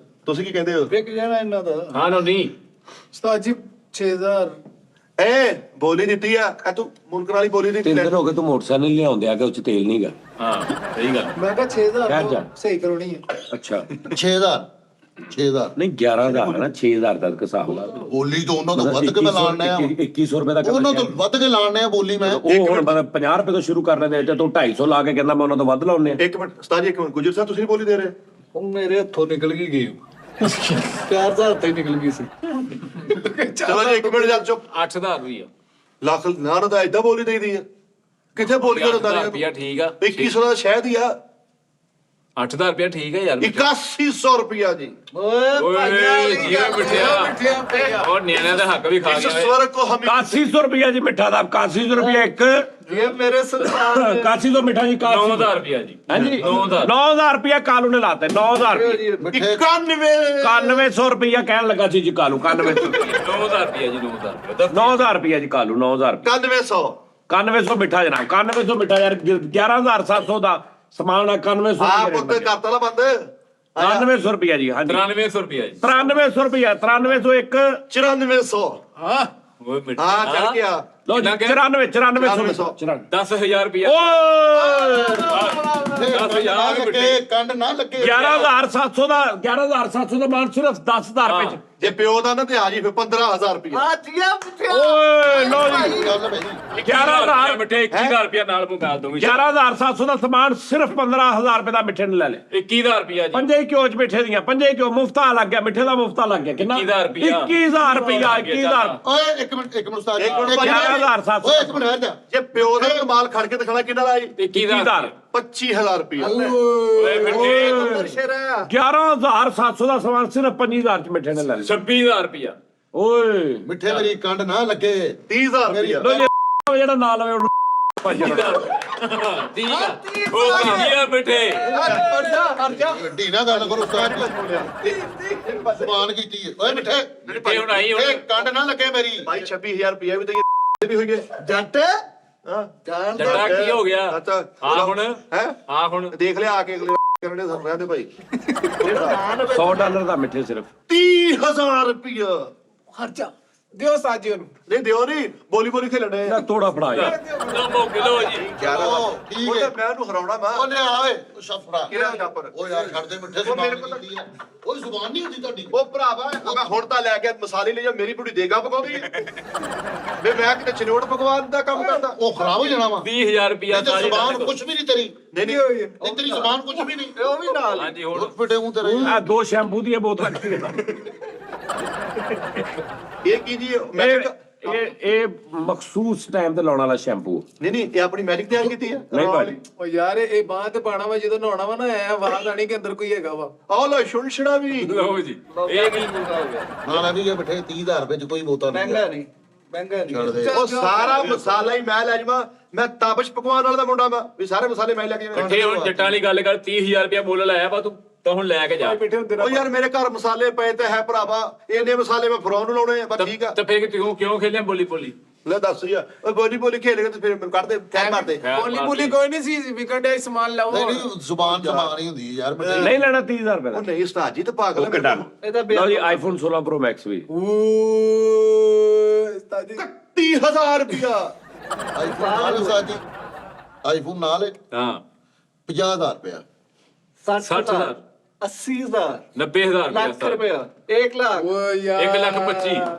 ਤੁਸੀਂ ਕੀ ਕਹਿੰਦੇ ਹੋ? ਵਿਕ ਜਾਣਾ ਇਹਨਾਂ ਦਾ। ਹਾਂ ਨਾ ਨਹੀਂ ਉਸਤਾਦ ਜੀ 6000 ਇਹ ਬੋਲੀ ਦਿੱਤੀ ਆ, ਇਹ ਤੂੰ ਮੁਨਕਰ ਵਾਲੀ ਬੋਲੀ ਦਿੱਤੀ 3 ਦਿਨ ਹੋ ਗਏ ਤੂੰ ਮੋਟਰਸਾਈਕਲ ਲਿਆਉਂਦੇ ਆ ਕਿ ਉਹ ਚ ਤੇਲ ਨਹੀਂਗਾ। ਹਾਂ ਸਹੀ ਗੱਲ। ਮੈਂ ਕਿਹਾ 6000 ਕਹਿ ਜਾ। ਸਹੀ ਕਰਾਉਣੀ ਹੈ। ਅੱਛਾ 6000 ਨਹੀਂ 11,000 ਹੈ ਨਾ, 6,000 ਤੱਕ ਹਿਸਾਬ ਲਾ। ਬੋਲੀ ਤੋਂ ਉਹਨਾਂ ਤੋਂ ਵੱਧ ਕੇ ਮੈਂ ਲਾਣਿਆ, 2100 ਰੁਪਏ ਦਾ ਉਹਨਾਂ ਤੋਂ ਵੱਧ ਕੇ ਲਾਣਿਆ ਬੋਲੀ ਮੈਂ। ਉਹ ਹੁਣ 50 ਰੁਪਏ ਤੋਂ ਸ਼ੁਰੂ ਕਰ ਲੈਂਦੇ ਤੇ ਤੂੰ 250 ਲਾ ਕੇ ਕਹਿੰਦਾ ਮੈਂ ਉਹਨਾਂ ਤੋਂ ਵੱਧ ਲਾਉਣੇ ਆ। ਇੱਕ ਮਿੰਟ ਉਸਤਾਦ ਜੀ, ਇੱਕ ਮਿੰਟ ਗੁਜਰ ਸਾਹਿਬ ਤੁਸੀਂ ਨਹੀਂ ਬੋਲੀ ਦੇ ਰਹੇ? ਉਹ ਮੇਰੇ ਹੱਥੋਂ ਨਿਕਲ ਗਈ ਗੇਮ 4000 ਤੇ ਨਿਕਲ ਗਈ ਸੀ। ਚਲੋ ਜੀ ਇੱਕ ਮਿੰਟ ਜਦ ਚੁੱਪ। 8000 ਵੀ ਆ। ਲੱਖ ਨਾ ਦਾ ਏਦਾਂ ਬੋਲੀ ਦੇਈਦੀ ਆ, ਕਿੱਥੇ ਬੋਲੀ ਕਰਦਾ ਰੁਪਿਆ ਠੀਕ ਆ। 2100 ਦਾ ਸ਼ਹਿਦ ਹੀ ਆ। 8000 ਰੁਪਿਆ ਠੀਕ ਹੈ ਯਾਰ। 8100 ਰੁਪਇਆ ਜੀ। ਓਏ ਜੀਵੇ ਮਿੱਠਿਆ ਔਰ ਨਿਆਣਿਆਂ ਦਾ ਹੱਕ ਵੀ ਖਾ ਇਸ ਗਿਆ। ਸਵਰ ਕੋ ਹਮ 8100 ਰੁਪਏ ਜੀ ਮਿੱਠਾ ਦਾ, 8100 ਰੁਪਏ ਇੱਕ। ਇਹ ਮੇਰੇ ਸੰਸਾਰ 8100 ਮਿੱਠਾ ਜੀ, 9000 ਰੁਪਿਆ ਜੀ। ਹਾਂਜੀ 9000 9000 ਰੁਪਏ ਕਾਲੂ ਨੇ ਲਾਤੇ। 9000 ਰੁਪਏ 9100 ਰੁਪਏ ਕਹਿਣ ਲੱਗਾ ਸੀ ਜੀ ਕਾਲੂ। 9100 9000 ਰੁਪਿਆ ਜੀ। 9000 ਰੁਪਿਆ 9000 ਰੁਪਏ ਜੀ ਕਾਲੂ। 9000 ਰੁਪਏ 9100 9100 ਮਿੱਠਾ ਜਨਾਬ। 9100 ਮਿੱਠਾ ਯਾਰ 11,700 ਦਾ ਸਮਾਨ ਆ। 9100 ਆਪ ਉੱਤੇ ਕਰਤਾ ਨਾ ਬੰਦ। 9100 ਰੁਪਏ ਜੀ। ਹਾਂਜੀ 9300 ਰੁਪਿਆ ਜੀ। 9300 ਰੁਪਏ 9301 9400 ਹਾਂ ਓਏ ਮਿੱਠਾ ਹਾਂ ਚੜ ਗਿਆ। ਲਓ ਜੀ, ਕਿੰਨਾ ਕਿਹਾ? 94 ਸੁਣੋ 10000 ਰੁਪਇਆ ਓਏ 10,000 ਲੱਗੇ ਕੰਡ ਨਾ ਲੱਗੇ 11,700 ਦਾ ਮਾਨ ਸਿਰਫ 10,000 ਰੁਪਏ ਚ ਜੇ ਪਿਓ ਦਾ ਨਾ ਤੇ ਆ ਜੀ ਫਿਰ 15000 ਰੁਪਏ ਆ ਜੀਆ ਮਿੱਠਿਆ ਓਏ ਲਓ ਜੀ ਗੱਲ ਭਾਈ 11,000 ਮਿੱਠੇ 21000 ਰੁਪਇਆ ਨਾਲ ਮੰਗਾ ਦੂੰਗੀ 11,700 ਦਾ ਸਮਾਨ ਸਿਰਫ 15,000 ਰੁਪਏ ਦਾ ਮਿੱਠੇ ਨੇ ਲੈ ਲਿਆ 21000 ਰੁਪਇਆ ਜੀ ਪੰਜੇ ਕਿਉਂ ਚ ਮਿੱਠੇ ਦੀਆਂ ਪੰਜੇ ਕਿਉਂ ਮੁਫਤਾ ਲੱਗ ਗਿਆ ਮਿੱਠੇ ਦਾ ਮੁਫਤਾ ਲੱਗ ਗਿਆ ਕਿੰਨਾ 21,000 ਰੁਪਇਆ 21,000 ਰੁਪਇਆ 21,000 ਓਏ ਇੱਕ ਮਿੰਟ ਉਸਤਾਦ ਇੱਕ ਮਿੰਟ ਭਾਈ। 11,700 ਓਏ ਇੱਕ ਮਿੰਟ ਠਹਿਰ ਜਾ ਜੇ ਪਿਓ ਦਾ ਕਮਾਲ ਖੜ ਕੇ ਦਿਖਾਣਾ ਕਿੰਨਾ ਲਾਈ 21,000 25000 ਰੁਪਏ ਓਏ ਮਿੱਠੇ ਸ਼ੇਰਾ 11,700 ਦਾ ਸਮਾਨ ਸਿਰਫ 25,000 ਚ ਮਿੱਠੇ ਨੇ ਲੈ ਲਿਆ 26000 ਰੁਪਇਆ ਓਏ ਮਿੱਠੇ ਮੇਰੀ ਕੰਡ ਨਾ ਲੱਗੇ 30000 ਮੇਰੀ ਰੁਪਏ ਲੋ ਜੀ ਜਿਹੜਾ ਨਾਲ ਲਵੇ ਉਹਨੂੰ ਭੱਜ ਜਾਣਾ। ਉਹ ਕੀ ਮਿੱਠੇ ਵੱਡੀ ਨਾ ਗੱਲ ਕਰੋ ਉਸਤਾਦ ਜੀ ਜ਼ਬਾਨ ਕੀਤੀ ਹੈ। ਓਏ ਮਿੱਠੇ ਮਿੱਠੇ ਹੁਣ ਆਈ ਹੁਣ ਕੰਡ ਨਾ ਲੱਗੇ ਮੇਰੀ ਭਾਈ 26000 ਰੁਪਏ ਵੀ ਤਾਂ ਵੀ ਹੋਈ ਗਏ ਜੱਟ ਹਾਂ ਜੱਟਾ ਕੀ ਹੋ ਗਿਆ ਅੱਛਾ ਆ ਹੁਣ ਹੈ ਆ ਹੁਣ ਦੇਖ ਲਿਆ ਆ ਕੇ ਅਗਲੇ ਕਰਨੇ ਸਰ ਦੇ ਭਾਈ $100 ਦਾ ਮਿੱਠੇ ਸਿਰਫ 30000 ਰੁਪਏ ਖਰਚਾ ਦਿਓ ਸਾਜੀ ਉਹਨੂੰ ਨਹੀਂ ਦਿਓ ਨਹੀਂ ਬੋਲੀ ਖੇਲਣੇ ਨਾ ਥੋੜਾ ਫੜਾ ਯਾਰ ਨਾ ਮੋਕ ਲੋ ਜੀ ਉਹ ਠੀਕ ਉਹ ਹੈ ਮੈਂ ਉਹਨੂੰ ਹਰਾਉਣਾ ਮੈਂ ਉਹ ਲੈ ਆਵੇ ਉਹ ਸ਼ਫੜਾ ਕਿਹੜਾ ਛਾਪਰ ਉਹ ਯਾਰ ਛੱਡ ਦੇ ਮਿੱਠੇ ਜ਼ਬਾਨ ਕੀਤੀ ਹੈ ਉਹ ਜ਼ੁਬਾਨ ਨਹੀਂ ਹੁੰਦੀ ਤੁਹਾਡੀ ਉਹ ਭਰਾਵਾ ਮੈਂ ਹੁਣ ਤਾਂ ਲੈ ਕੇ ਮਸਾਲੇ ਲਈ ਜਾ ਮੇਰੀ ਬੁੜੀ ਦੇਗਾ ਪਕਾਉਂਦੀ ਹੈ ਮੈਂ ਕਿਤੇ ਚਨੋੜ ਪਕਵਾਨ ਦਾ ਕੰਮ ਕਰਦਾ ਉਹ ਖਰਾਬ ਹੋ ਜਾਣਾ ਵਾ 20000 ਰੁਪਇਆ ਤੇ ਜ਼ੁਬਾਨ ਕੁਝ ਵੀ ਨਹੀਂ ਤੇਰੀ ਨਹੀਂ ਤੇਰੀ ਜ਼ੁਬਾਨ ਕੁਝ ਵੀ ਨਹੀਂ ਉਹ ਵੀ ਨਾਲ ਹਾਂਜੀ ਹੁਣ ਉਹ ਫਿੱਟੇ ਮੂੰਹ ਤੇਰੇ ਆ ਦੋ ਸ਼ੈਂਪੂ ਦੀਆਂ ਬੋਤਲਾਂ ਇਹ ਕੀ ਜੀ ਇਹ ਮਖਸੂਸ ਟਾਈਮ ਤੇ ਲਾਉਣ ਵਾਲਾ ਸ਼ੈਂਪੂ ਨਹੀਂ ਇਹ ਆਪਣੀ ਮੈਜਿਕ ਤਿਆਰ ਕੀਤੀ ਹੈ ਨਹੀਂ ਭਾਜੀ ਉਹ ਯਾਰ ਇਹ ਬਾਂਹ ਤੇ ਪਾਣਾ ਵਾ ਜਦੋਂ ਨਹਾਉਣਾ ਵਾ ਨਾ ਐ ਆਵਾਜ਼ ਆਣੀ ਕਿ ਅੰਦਰ ਕੋਈ ਹੈਗਾ ਵਾ ਆਹ ਲੋ ਛੁਣਛਣਾ ਵੀ ਲਓ ਜੀ ਇਹ ਕੀ ਹੋ ਗਿਆ ਨਾਲ ਵੀ ਇਹ ਮਿੱਠੇ 30000 ਰੁਪਏ ਚ ਕੋਈ ਬੋਤਲ ਨਹੀਂ ਮਹਿੰਗਾ ਨਹੀਂ ਮਹਿੰਗਾ ਛੱਡ ਨਹੀਂ ਦੇ ਉਹ ਸਾਰਾ ਮਸਾਲਾ ਹੀ ਮੈਂ ਲੈ ਜਾਵਾਂ ਮੈਂ ਤਾਬਸ਼ ਪਕਵਾਨ ਵਾਲਾ ਦਾ ਮੁੰਡਾ ਮੈਂ ਵੀ ਸਾਰੇ ਮਸਾਲੇ ਮੈਂ ਲੈ ਕੇ ਜਾਵਾਂ ਇਕੱਠੇ ਹੁਣ ਜੱਟਾਂ ਵਾਲੀ ਗੱਲ ਕਰ 30000 ਰੁਪਇਆ ਮੁੱਲ ਲਾਇਆ ਵਾ ਤੂੰ ਤਾਂ ਹੁਣ ਲੈ ਕੇ ਜਾ ਬੈਠੇ ਹੁੰਦੇ ਉਹ ਯਾਰ ਮੇਰੇ ਘਰ ਮਸਾਲੇ ਪਏ ਤੇ ਹੈ ਭਰਾਵਾ ਇੰਨੇ ਮਸਾਲੇ ਮੈਂ ਫਰੌਨ ਨੂੰ ਲਾਉਣੇ ਆ ਬਸ ਠੀਕ ਆ ਤਾਂ ਫਿਰ ਕਿਉਂ ਖੇਲਿਆ ਬੋਲੀ ਲੈ ਦੱਸ ਯਾਰ ਉਹ ਬੋਲੀ ਖੇਲ ਕੇ ਤੇ ਫਿਰ ਮੈਨੂੰ ਕੱਢ ਦੇ ਕਹਿ ਮਾਰ ਦੇ ਬੋਲੀ ਕੋਈ ਨਹੀਂ ਸੀ ਵਿਕਣ ਡਿਆ ਸਮਾਨ ਲਾਓ ਨਹੀਂ ਨਹੀਂ ਜ਼ੁਬਾਨ ਜ਼ਬਾਨ ਹੀ ਹੁੰਦੀ ਹੈ ਯਾਰ ਮਿੱਠੇ ਨਹੀਂ ਲੈਣਾ 30,000 ਰੁਪਏ ਦਾ ਉਹ ਨਹੀਂ ਉਸਤਾਦ ਜੀ ਤੇ ਪਾਗਲ ਹੈ ਓਕੇ ਡਨ ਇਹਦਾ ਲਓ ਜੀ ਆਈਫੋਨ 16 ਪ੍ਰੋ ਮੈਕਸ ਵੀ ਉਸਤਾਦ ਜੀ 30000 ਰੁਪਇਆ ਆਈਫੋਨ ਨਾਲ ਸਾਜੀ ਆਈਫੋਨ ਨਾਲ ਹਾਂ 50000 ਰੁਪਇਆ 60,000 80,000 90000 ਲੱਖ ਰੁਪਇਆ 1 ਲੱਖ ਉਹ ਯਾਰ 1,25,000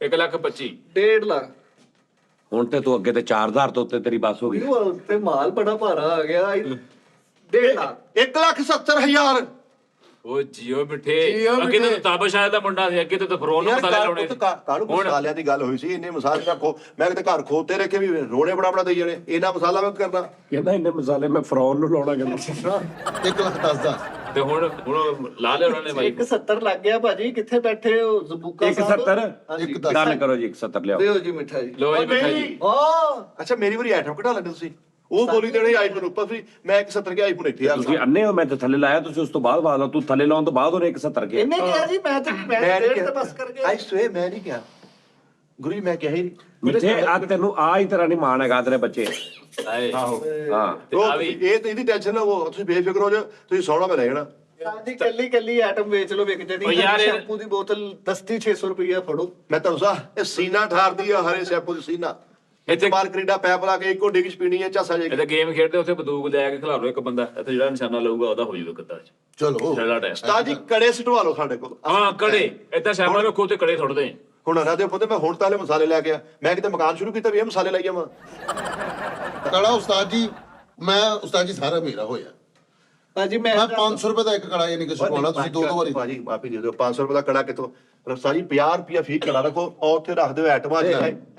1,25,000 1.5 ਲੱਖ ਹੁਣ ਤੇ ਤੂੰ ਅੱਗੇ ਤੇ 4,000 ਤੋਂ ਉੱਤੇ ਤੇਰੀ ਬੱਸ ਹੋ ਗਈ ਉਹ ਤੇ ਮਾਲ ਬੜਾ ਭਾਰਾ ਆ ਗਿਆ 1.5 ਲੱਖ 1,70,000 ਉਹ ਜੀਓ ਮਿੱਠੇ ਜੀਓ ਅੱਗੇ ਮਿੱਠੇ। ਤਾਂ ਤਾਬਾ ਸ਼ਾਇਦ ਦਾ ਮੁੰਡਾ ਸੀ ਅੱਗੇ ਤਾਂ ਫਰੋਨ ਨੂੰ ਮਸਾਲੇ ਲਾਉਣੇ ਸੀ ਕਾਹਨੂੰ ਮਸਾਲਿਆਂ ਦੀ ਗੱਲ ਹੋਈ ਸੀ ਇੰਨੇ ਮਸਾਲੇ ਰੱਖੋ ਮੈਂ ਕਿਤੇ ਘਰ ਖੋਤੇ ਰੱਖੇ ਵੀ ਰੋੜੇ ਬਣਾ ਦੇਈ ਜਾਣੇ ਇਹਨਾਂ ਮਸਾਲਾ ਮੈਂ ਕਰਨਾ ਕਹਿੰਦਾ ਇੰਨੇ ਮਸਾਲੇ ਮੈਂ ਫਰੌਨ ਨੂੰ ਲਾਉਣਾ ਕਹਿੰਦਾ 1,10,000 ਤੇ ਹੁਣ ਲਾ ਲਿਆ ਉਹਨਾਂ ਨੇ ਬਾਈ 170 ਲੱਗ ਗਿਆ ਭਾਜੀ ਕਿੱਥੇ ਬੈਠੇ ਹੋ ਜ਼ਬੂਕਾ ਸਾਹਿਬ 170 ਹਾਂਜੀ। ਇੱਕ ਦਸ। ਡਨ ਕਰੋ ਜੀ 170 ਲਿਆਓ ਦਿਓ ਜੀ ਮਿੱਠਾ ਜੀ ਲੋ ਜੀ ਉਹ ਮਿੱਠਾ ਨਹੀਂ। ਜੀ ਓ ਅੱਛਾ ਮੇਰੀ ਵਾਰੀ ਆਈਟਮ ਘਟਾ ਲੈਂਦੇ ਤੁਸੀਂ ਉਹ ਬੋਲੀ ਦੇਣੇ ਆਈਫੋਨ ਉੱਪਰ ਸੀ ਮੈਂ 170 ਕੇ ਆਈਫੋਨ ਇੱਥੇ ਆ ਤੁਸੀਂ ਅੰਨੇ ਹੋ ਮੈਂ ਤੇ ਥੱਲੇ ਲਾਇਆ ਤੁਸੀਂ ਉਸ ਤੋਂ ਬਾਅਦ ਬਾਅਦ ਤੂੰ ਥੱਲੇ ਲਾਉਣ ਤੋਂ ਬਾਅਦ ਉਹਨੇ 170 ਗਿਆ ਇਹਨੇ ਕਿਹਾ ਜੀ ਮੈਂ ਤਾਂ ਮੈਂ ਮੈਂ ਡੇਢ ਤੇ ਬਸ ਕਰ ਗਿਆ ਆਈ ਸਵੇ ਮੈਂ ਨਹੀਂ ਕਿਹਾ ਗੁਰੂ ਜੀ ਮੈਂ ਕਿਹਾ ਹੀ ਨਹੀਂ ਮਿੱਠੇ ਆ ਤੈਨੂੰ ਆ ਹੀ ਤਰ੍ਹਾਂ ਨਹੀਂ ਮਾਣ ਹੈਗਾ ਤੇਰੇ ਬੱਚੇ ਆਏ ਹਾਂ ਉਹ ਇਹ ਤੇ ਇਹਦੀ ਟੈਨਸ਼ਨ ਨਾ ਉਹ ਤੁਸੀਂ ਬੇਫਿਕਰ ਹੋ ਜਾ ਤੁਸੀਂ ਸੌਣਾ ਮੈਂ ਲੈ ਜਾਣਾ ਸਾਡੀ ਕੱਲੀ ਆਈਟਮ ਵੇਚ ਲਓ ਵਿਕ ਜਣੀ ਓ ਯਾਰ ਇਹ- ਸ਼ੈਂਪੂ ਦੀ ਬੋਤਲ ਦਸਤੀ 600 ਰੁਪਇਆ ਫੜੋ ਮੈਂ ਤੁਹਾਨੂੰ ਸਾ ਇਹ ਸੀਨਾ ਠਾਰਦੀ ਆ ਹਰੇ ਸੈਪੋ ਦੀ ਸੀਨਾ ਇੱਥੇ ਮਾਰ ਕੈਨੇਡਾ ਪੈਪ ਲਾ ਕੇ ਇੱਕੋ ਡਿੱਗ ਚ ਪੀਣੀ ਹੈ ਝਾਸਾ ਜੇ ਇਹ ਤਾਂ ਗੇਮ ਖੇਡਦੇ ਉੱਥੇ ਬੰਦੂਕ ਲੈ ਕੇ ਖਿਲਾਰੋ ਇੱਕ ਬੰਦਾ ਇੱਥੇ ਜਿਹੜਾ ਨਿਸ਼ਾਨਾ ਲਊਗਾ ਉਹਦਾ ਹੋ ਜਾਊਗਾ ਕੱਦਾ ਚ ਚਲੋ ਛੜਾ ਟਾਈਮ ਉਸਤਾਦ ਜੀ ਕੜੇ ਸਟਵਾ ਲਓ ਸਾਡੇ ਕੋਲ ਹਾਂ ਕੜੇ ਇੱਥੇ ਸ਼ਾਮਾਂ ਨੂੰ ਤੇ ਕੜੇ ਥੋੜਦੇ ਹੁਣ ਨਾ ਦੇ ਪੁੱਤੇ ਮੈਂ ਹੁਣ ਤਾਂ ਹਲੇ ਮਸਾਲੇ ਲੈ ਕੇ ਆ ਮੈਂ ਕਿਤੇ ਮਕਾਨ ਸ਼ੁਰੂ ਕੀਤਾ ਵੀ ਇਹ ਮਸਾਲੇ ਲਾਈ ਜਾਵਾਂ ਕੜਾ ਉਸਤਾਦ ਜੀ ਮੈਂ ਉਸਤਾਦ ਜੀ ਸਾਰਾ ਮੇਰਾ ਹੋਇਆ ਭਾਜੀ ਮੈਂ 500 ਰੁਪਏ ਦਾ ਇੱਕ ਕੜਾ ਯਾਨੀ ਕਿ ਸੁਣਾਉਣਾ ਤੁਸੀਂ ਦੋ ਵਾਰੀ ਭਾਜੀ ਮਾਫੀ ਦੇ ਦਿਓ 500 ਰੁਪਏ ਦਾ ਕੜਾ ਕਿਤੋਂ ਰਫਸਾ ਜੀ 50 ਰੁਪਏ ਫੀ ਕੜਾ ਰੱਖੋ ਔਰ ਉੱਥੇ ਰੱਖ ਦਿਓ ਐਟਮਾਂ ਚ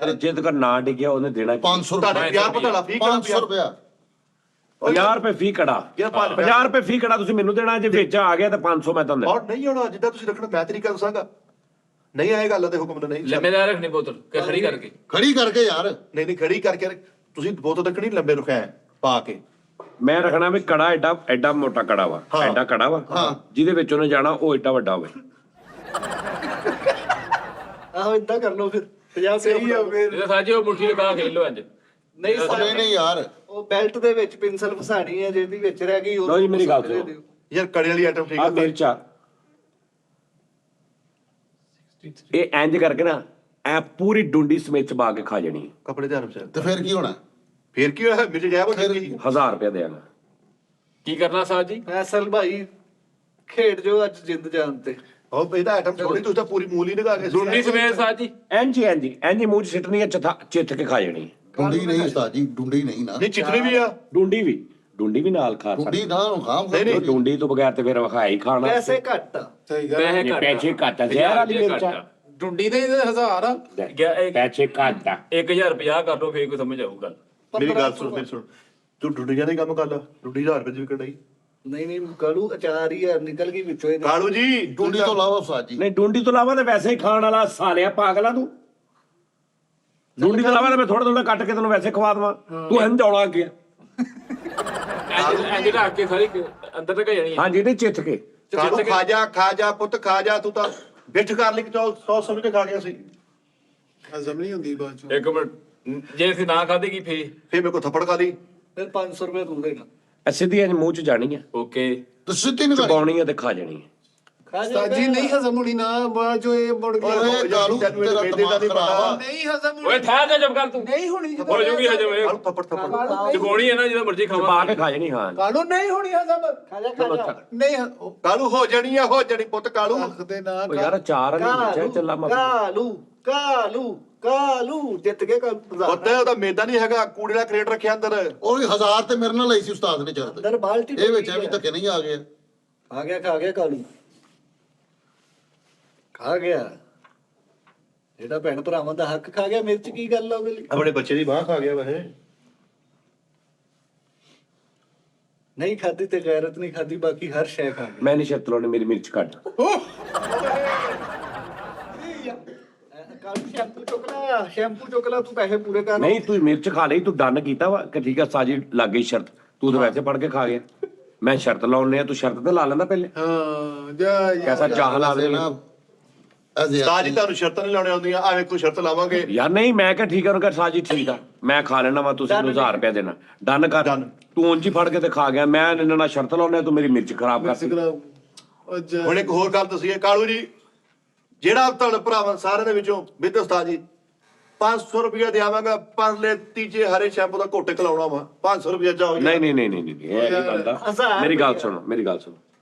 ਅਰੇ ਜੇ ਤੱਕ ਨਾ ਡਿੱਗਿਆ ਉਹਨੇ ਦੇਣਾ 500 ਤੁਹਾਡੇ ਰੁਪਏ 50 ਰੁਪਏ ਦਾ ਫੀ ਕੜਾ 500 ਰੁਪਏ 50 ਰੁਪਏ ਫੀ ਕੜਾ ਯਾਰ 50 ਰੁਪਏ ਫੀ ਕੜਾ ਤੁਸੀਂ ਮੈਨੂੰ ਦੇਣਾ ਜੇ ਵਿੱਚ ਆ ਗਿਆ ਤਾਂ 500 ਮੈਂ ਤੁਹਾਨੂੰ ਔਰ ਨਹੀਂ ਹੋਣਾ ਜਿੱਦਾਂ ਤੁਸੀਂ ਰੱਖਣਾ ਮੈਂ ਤਰੀਕਾ ਦੱਸਾਂਗਾ ਨਹੀਂ ਆਏ ਗੱਲ ਤੇ ਹੁਕਮ ਨਹੀਂ ਲੰਮੇਦਾਰ ਰੱਖਣੀ ਬੋਤਲ ਕਿ ਖੜੀ ਕਰਕੇ ਖੜੀ ਕਰਕੇ ਯਾਰ ਨਹੀਂ ਖੜੀ ਕਰਕੇ ਤੁਸੀਂ ਬੋਤਲ ਤੱਕ ਨਹੀਂ ਲੰਬੇ ਰੁਖਿਆ ਪਾ ਕੇ ਮੈਂ ਰੱਖਣਾ ਵੀ ਕੜਾ ਐਡਾ ਮੋਟਾ ਕੜਾ ਵਾ ਹਾਂ। ਐਡਾ ਕੜਾ ਵਾ ਜਿਹਦੇ ਵਿੱਚ ਉਹਨੇ ਜਾਣਾ ਉਹ ਐਡਾ ਵੱਡਾ ਹੋਵੇ ਆਹੋ ਇਦਾਂ ਕਰ ਲਓ ਫਿਰ 50 ਸਹੀ ਆ ਫਿਰ ਇਹ ਸਾਜੀ ਉਹ ਮੁੱਠੀ ਲਗਾ ਖੇਲ ਲੋ ਅੱਜ ਨਹੀਂ ਨਹੀਂ ਨਹੀਂ ਯਾਰ ਉਹ ਬੈਲਟ ਦੇ ਵਿੱਚ ਪਿੰਸਲ ਫਸਾਣੀ ਹੈ ਜਿਹਦੀ ਵਿੱਚ ਰਹਿ ਗਈ ਲਓ ਜੀ ਮੇਰੀ ਗੱਲ ਦੇ ਸੁਣੋ। ਦਿਓ। ਯਾਰ ਕੜੇ ਵਾਲੀ ਆਈਟਮ ਠੀਕ ਆ ਹੈ ਮਿਰਚਾ ਇਹ ਇੰਜ ਕਰਕੇ ਨਾ ਐ ਪੂਰੀ ਡੁੰਡੀ ਸਮੇਤ ਚਬਾ ਕੇ ਖਾ ਜਾਣੀ ਕੱਪੜੇ ਧਿਆਨ ਵਿੱਚ ਤੇ ਫਿਰ ਕੀ ਹੋਣਾ? ਫੇਰ ਕੀ ਹੋਇਆ ਮਿਲ ਗਿਆ ਉਹ ਫਿਰ 1000 ਰੁਪਏ ਦੇਣਾ। ਕੀ ਕਰਨਾ ਸਾਜ ਜੀ? ਫੈਸਲ ਭਾਈ ਖੇਡ ਜੋ ਅੱਜ ਜਿੰਦ ਜਾਨ ਤੇ। ਉਹ ਇਹਦਾ ਆਈਟਮ ਥੋੜੀ ਤੁਸੀਂ ਤਾਂ ਪੂਰੀ ਮੂਲੀ ਲਗਾ ਕੇ ਡੁੰਡੀ ਸਮੇਤ ਸਾਜ ਜੀ। ਇੰਜੀ ਮੂੰਹ ਚ ਸਿੱਟਣੀ ਆ, ਚਿੱਥ ਕੇ ਖਾ ਜਾਣੀ। ਡੁੰਡੀ ਨਹੀਂ ਉਸਤਾਦ ਜੀ, ਡੁੰਡੀ ਨਹੀਂ ਨਾ। ਨਹੀਂ ਚਿਤਰੀ ਵੀ ਆ ਡੁੰਡੀ ਵੀ ਨਾਲ ਖਾ ਸਕਦਾ। ਡੁੰਡੀ ਨਾ ਖਾਮ ਨਹੀਂ, ਡੁੰਡੀ ਤੋਂ ਬਗੈਰ ਤੇ ਫਿਰ ਵਖਾਇਆ ਹੀ ਖਾਣਾ। ਪੈਸੇ ਘੱਟ ਆ। ਸਹੀ ਗੱਲ ਪੈਸੇ ਨਹੀਂ, ਘੱਟ ਪੈਸੇ ਘੱਟ ਆ, ਜ਼ਹਿਰ ਵਾਲੀ ਮਿਰਚ ਆ। ਡੁੰਡੀ ਦੇ 1000 ਆ। ਪੈਸੇ ਘੱਟ ਆ। 1050 ਕਰ ਲਓ ਫੇਰ ਕੋਈ ਸਮਝ ਆਊ ਗੱਲ। ਮੇਰੀ ਗੱਲ ਸੁਣ ਤੂੰ ਡੁੱਡੀਆਂ ਦਾ ਕੰਮ ਕਰ ਲਾ। ਡੁੱਡੀ 1000 ਰੁਪਏ ਦੀ ਵਿਕਟ ਆਈ। ਨਹੀਂ ਕਾਲੂ ਅਚਾਰ ਹੀ ਆ ਨਿਕਲ ਗਈ ਵਿੱਚੋਂ ਇਹਦੇ। ਕਾਲੂ ਜੀ ਡੁੰਡੀ ਤੋਂ ਇਲਾਵਾ ਉਸਤਾਦ ਜੀ ਨਹੀਂ ਡੁੰਡੀ ਤੋਂ ਇਲਾਵਾ ਤੇ ਵੈਸੇ ਹੀ ਖਾਣ ਵਾਲਾ ਸਾਲਿਆ ਪਾਗਲਾ ਤੂੰ। ਡੁੰਡੀ ਤੋਂ ਇਲਾਵਾ ਤੇ ਮੈਂ ਥੋੜਾ ਕੱਟ ਕੇ ਤੈਨੂੰ ਵੈਸੇ ਖਵਾ ਦੇਵਾਂ। ਤੂੰ ਇੰਜ ਆਉਣਾ ਅੱਗੇ। ਇੰਜ ਢੱਕ ਕੇ ਸਾਰੀ ਅੰਦਰ ਤੱਕ ਜਾਣੀ ਹੈ। ਹਾਂਜੀ ਨਹੀਂ ਚਿੱਥ ਕੇ। ਕਾਲੂ ਖਾ ਜਾ ਪੁੱਤ ਖਾ ਜਾ। ਤੂੰ ਤਾਂ ਬਿੱਠ ਕਰ ਲਈ ਕਿ ਸੌ ਸਮਝ ਕੇ ਖਾ ਗਿਆ ਸੀ। ਹਜ਼ਮ ਨਹੀਂ ਹੁੰਦੀ ਬਾਅਦ ਚੋਂ। ਇੱਕ ਮਿੰਟ ਜੇ ਅਸੀਂ ਨਾ ਖਾਧੇਗੀ ਫੇਰ ਫੇਰ ਮੇਰੇ ਕੋ ਥੱਪੜ ਖਾ ਲਈ। ਫਿਰ 500 ਰੁਪਏ ਤੂੰ ਦੇਣਾ। ਸਿੱਧੀ ਇੰਜ ਮੂੰਹ ਚ ਜਾਣੀ ਆ, ਓਕੇ। ਤੇ ਸਿੱਧੀ ਨਹੀਂ ਚਬਾਉਣੀ ਆ ਤੇ ਖਾ ਜਾਣੀ ਆ। ਖਾ ਜਾ ਉਸਤਾਦ ਜੀ ਨਹੀਂ ਹਜ਼ਮ ਹੋਣੀ ਨਾ ਬਾਅਦ ਚੋਂ ਇਹ ਮੁੜ ਗਿਆ। ਓਏ ਕਾਲੂ ਤੈਨੂੰ ਤੇਰਾ ਮੇਦੇ ਦਾ ਦਿਮਾਗ ਨਹੀਂ ਖਰਾਬ ਆ। ਨਹੀਂ ਹਜ਼ਮ ਓਏ ਹੋਣੀ। ਠਹਿਰ ਜਾ ਜਬ ਕਰ ਤੂੰ। ਨਹੀਂ ਹੋਣੀ ਜਦੋਂ ਹੋ ਜੂਗੀ ਹਜਮ ਇਹ। ਕਾਲੂ ਥੱਪੜ ਚਗੋਣੀ ਹੈ ਨਾ ਜਦੋਂ ਮਰਜ਼ੀ ਚਬਾ ਖਾਵਾਂ। ਕੇ ਖਾ ਜਾਣੀ। ਹਾਂ ਕਾਲੂ ਨਹੀਂ ਹੋਣੀ ਹਜ਼ਮ। ਖਾ ਜਾ ਨਹੀਂ ਕਾਲੂ ਹੋ ਜਾਣੀ ਆ ਹੋ ਜਾਣੀ ਪੁੱਤ ਕਾਲੂ। ਆਖਦੇ ਨਾ ਉਹ ਯਾਰ ਚਾਰ ਵਾਲੀ ਮਿਰਚ ਚੱਲਾ ਮਾ ਕਾਲੂ ਜਿੱਤ ਕੇ ਪੁੱਤ ਉਹਦਾ ਮੇਦਾ ਨਹੀਂ ਹੈਗਾ। ਕੂੜੇ ਦਾ ਕ੍ਰੇਟ ਰੱਖਿਆ ਅੰਦਰ। ਉਹ ਵੀ 1000 ਤੇ ਮੇਰੇ ਨਾਲ ਲਈ ਸੀ ਉਸਤਾਦ ਨੇ ਚਰਦ। ਅੰਦਰ ਬਾਲਟੀ ਇਹ ਵਿੱਚ ਐਵੇਂ ਧੱਕੇ ਨਹੀਂ ਆ ਗਏ। ਖਾ ਗਿਆ ਕਾਲੂ ਖਾ ਗਿਆ। ਜਿਹੜਾ ਭੈਣ ਭਰਾਵਾਂ ਦਾ ਹੱਕ ਖਾ ਗਿਆ। ਮਿਰਚ ਕੀ ਗੱਲ ਆ ਉਹਦੇ ਲਈ? ਆਪਣੇ ਬੱਚੇ ਦੀ ਬਾਹ ਖਾ ਗਿਆ ਵੈਸੇ। ਨਹੀਂ ਖਾਦੀ ਤੇ ਗੈਰਤ ਨਹੀਂ ਖਾਦੀ, ਬਾਕੀ ਹਰ ਸ਼ੈ ਖਾ ਗਿਆ। ਮੈਂ ਨਹੀਂ ਸ਼ਰਤ ਲਾਉਣੀ, ਮੇਰੀ ਮਿਰਚ ਕੱਢ। ਕਾਲੂ ਸ਼ੈਂਪੂ ਚੁੱਕ ਲਾ ਤੂੰ ਪੈਸੇ ਪੂਰੇ ਕਰ। ਨਹੀਂ ਤੂੰ ਮਿਰਚ ਖਾ ਲਈ, ਤੂੰ ਡਨ ਕੀਤਾ ਵਾ ਕਿ ਠੀਕ ਆ ਸਾਜੀ ਲੱਗ ਗਈ ਸ਼ਰਤ। ਤੂੰ ਤਾਂ ਵੈਸੇ ਪੜ ਕੇ ਖਾ ਗਿਆ। ਮੈਂ ਸ਼ਰਤ ਲਾਉਣੇ ਆ, ਤੂੰ ਸ਼ਰਤ ਤੇ ਲਾ ਲੈਂਦਾ ਪਹਿਲੇ। ਹਾਂ ਜਾ ਕੈਸਾ ਚਾਹ ਲਾ ਦੇ ਉਸਤਾਦ ਜੀ ਤੁਹਾਨੂੰ ਸ਼ਰਤਾਂ ਨਹੀਂ ਲਾਉਣੇ ਆਉਂਦੀਆਂ। ਆ ਵੇਖੋ ਸ਼ਰਤ ਲਾਵਾਂਗੇ। ਯਾਰ ਨਹੀਂ ਮੈਂ ਕਿਹਾ ਠੀਕ ਆ, ਉਹਨੂੰ ਕਹ ਸਾਜੀ ਠੀਕ ਆ ਮੈਂ ਖਾ ਲੈਣਾ ਵਾ, ਤੁਸੀਂ ਮੈਨੂੰ 1000 ਰੁਪਏ ਦੇਣਾ। ਡਨ ਕਰ। ਤੂੰ ਉਂਝ ਹੀ ਫੜ ਕੇ ਤੇ ਖਾ ਗਿਆ। ਮੈਂ ਇਹਨਾਂ ਨਾਲ ਸ਼ਰਤ ਲਾਉਣੇ ਆ, ਤੂੰ ਮੇਰੀ ਮਿਰਚ ਖਰਾਬ ਕਰਤੀ। ਉਹ ਜਾ ਹੁਣ ਇੱਕ ਹੋਰ ਗੱਲ ਦੱਸੀਏ ਕਾਲੂ ਜੀ, ਜਿਹੜਾ ਤੁਹਾਡੇ ਭਰਾਵਾਂ ਸਾਰਿਆਂ ਦੇ ਵਿੱਚੋਂ ਵਿਦ ਉਸਤਾਦ ਜੀ 500 ਰੁਪਇਆ ਦੇਵਾਂਗਾ। ਪਰਲੇ ਤੀਜੇ ਹਰੇ ਸ਼ੈਂਪੂ ਦਾ ਘੋਟੇ ਖਲਾਉਣਾ ਵਾ। 500 ਰੁਪਇਆ ਜਾਓ। ਨਹੀਂ ਇਹ ਨਹੀਂ ਬੰਦਾ। ਮੇਰੀ ਗੱਲ ਸੁਣੋ